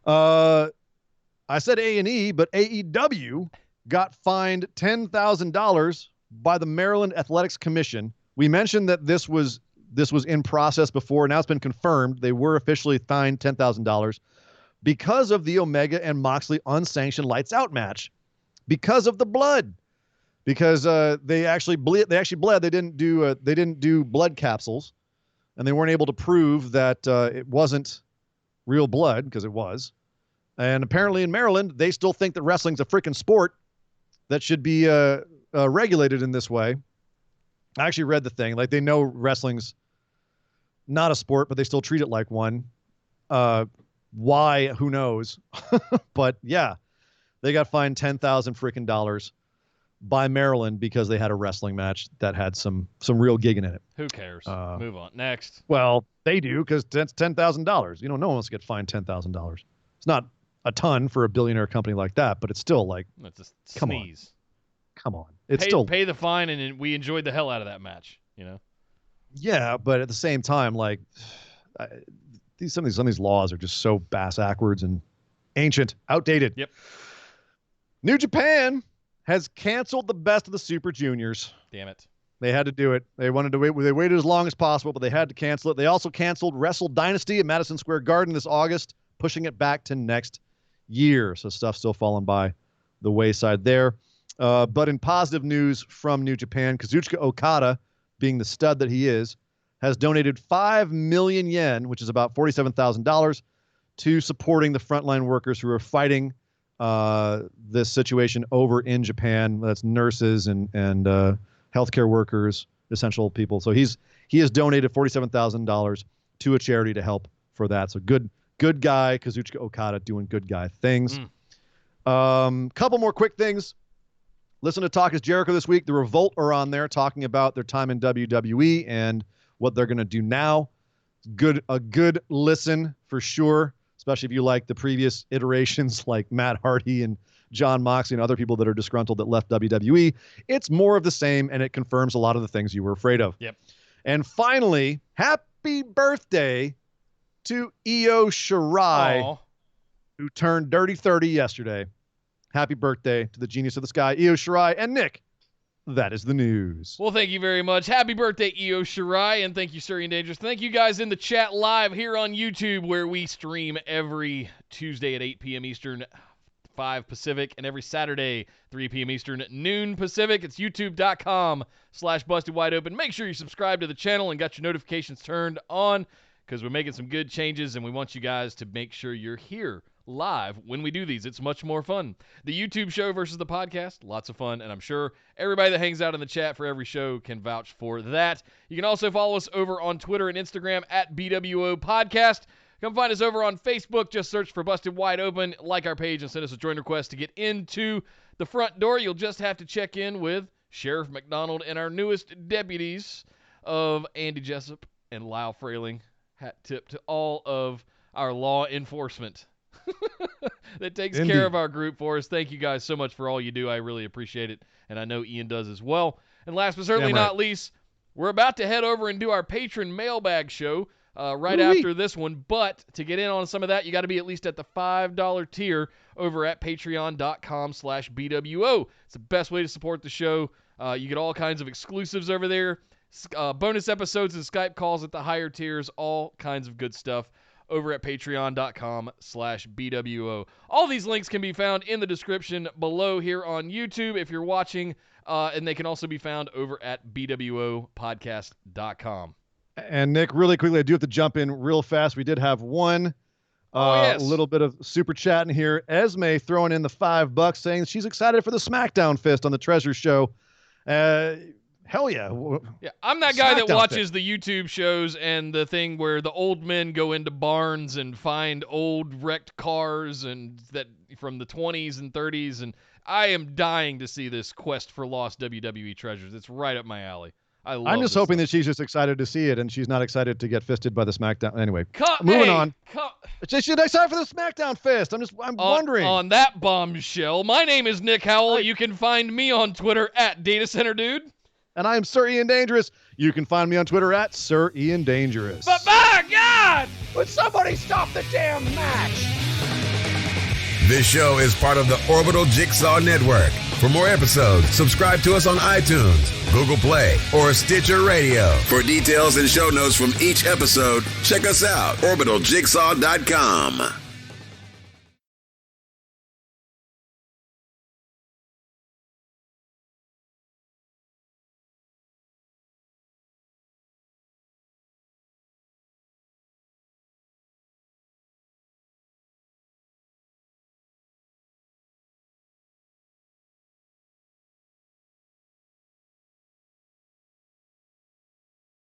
I said A&E, but AEW got fined $10,000 by the Maryland Athletics Commission. We mentioned that this was in process before. Now it's been confirmed. They were officially fined $10,000 because of the Omega and Moxley unsanctioned lights out match, because of the blood, because they actually bled. They didn't do blood capsules, and they weren't able to prove that it wasn't real blood, because it was. And apparently in Maryland, they still think that wrestling's a freaking sport that should be regulated in this way. I actually read the thing. Like, they know wrestling's not a sport, but they still treat it like one. Why? Who knows? But yeah, they got fined $10,000 freaking dollars by Maryland because they had a wrestling match that had some real gigging in it. Who cares? Move on. Next. Well, they do, because it's $10,000. No one wants to get fined $10,000. It's not a ton for a billionaire company like that, but it's still like, That's a sneeze. Come on. Pay the fine, and we enjoyed the hell out of that match. Yeah, but at the same time, like, some of these laws are just so backwards and ancient, outdated. Yep. New Japan has canceled the Best of the Super Juniors. Damn it. They had to do it. They wanted to wait. They waited as long as possible, but they had to cancel it. They also canceled Wrestle Dynasty at Madison Square Garden this August, pushing it back to next year. So stuff still falling by the wayside there. But in positive news from New Japan, Kazuchika Okada, being the stud that he is, has donated 5 million yen, which is about $47,000, to supporting the frontline workers who are fighting this situation over in Japan. That's nurses and healthcare workers, essential people. So he has donated $47,000 to a charity to help for that. So good guy, Kazuchika Okada, doing good guy things. Couple more quick things. Listen to Talk is Jericho this week. The Revolt are on there talking about their time in WWE and what they're going to do now. A good listen for sure, especially if you like the previous iterations like Matt Hardy and John Moxley and other people that are disgruntled that left WWE. It's more of the same, and it confirms a lot of the things you were afraid of. Yep. And finally, happy birthday to Io Shirai, who turned dirty 30 yesterday. Happy birthday to the genius of the sky, Io Shirai. And Nick, that is the news. Well, thank you very much. Happy birthday, Io Shirai, and thank you, Surrey and Dangerous. Thank you guys in the chat live here on YouTube, where we stream every Tuesday at 8 p.m. Eastern, 5 Pacific, and every Saturday, 3 p.m. Eastern, noon Pacific. It's youtube.com/bustedwideopen. Make sure you subscribe to the channel and got your notifications turned on, because we're making some good changes, and we want you guys to make sure you're here live when we do these. It's much more fun. The YouTube show versus the podcast, lots of fun, and I'm sure everybody that hangs out in the chat for every show can vouch for that. You can also follow us over on Twitter and Instagram at BWO Podcast. Come find us over on Facebook. Just search for Busted Wide Open, like our page, and send us a join request to get into the front door. You'll just have to check in with Sheriff McDonald and our newest deputies of Andy Jessup and Lyle Frayling. Hat tip to all of our law enforcement that takes care of our group for us. Thank you guys so much for all you do. I really appreciate it, and I know Ian does as well. And last but certainly not least, we're about to head over and do our patron mailbag show right after this one. But to get in on some of that, you got to be at least at the $5 tier over at patreon.com/BWO. It's the best way to support the show. You get all kinds of exclusives over there, bonus episodes and Skype calls at the higher tiers, all kinds of good stuff over at patreon.com/BWO. All these links can be found in the description below here on YouTube if you're watching, and they can also be found over at bwopodcast.com. And Nick, really quickly, I do have to jump in real fast. We did have one little bit of super chat in here. Esme throwing in the $5 saying she's excited for the SmackDown Fist on the Treasure Show. Hell yeah. Yeah, I'm that guy that watches the YouTube shows and the thing where the old men go into barns and find old wrecked cars and that from the 20s and 30s, and I am dying to see this quest for lost WWE treasures. It's right up my alley. I'm just hoping that she's just excited to see it and she's not excited to get fisted by the SmackDown. Anyway, moving on. She's excited for the SmackDown Fist. I'm wondering. On that bombshell, my name is Nick Howell. You can find me on Twitter at Data Center Dude. And I am Sir Ian Dangerous. You can find me on Twitter at Sir Ian Dangerous. But my God! Would somebody stop the damn match? This show is part of the Orbital Jigsaw Network. For more episodes, subscribe to us on iTunes, Google Play, or Stitcher Radio. For details and show notes from each episode, check us out, orbitaljigsaw.com.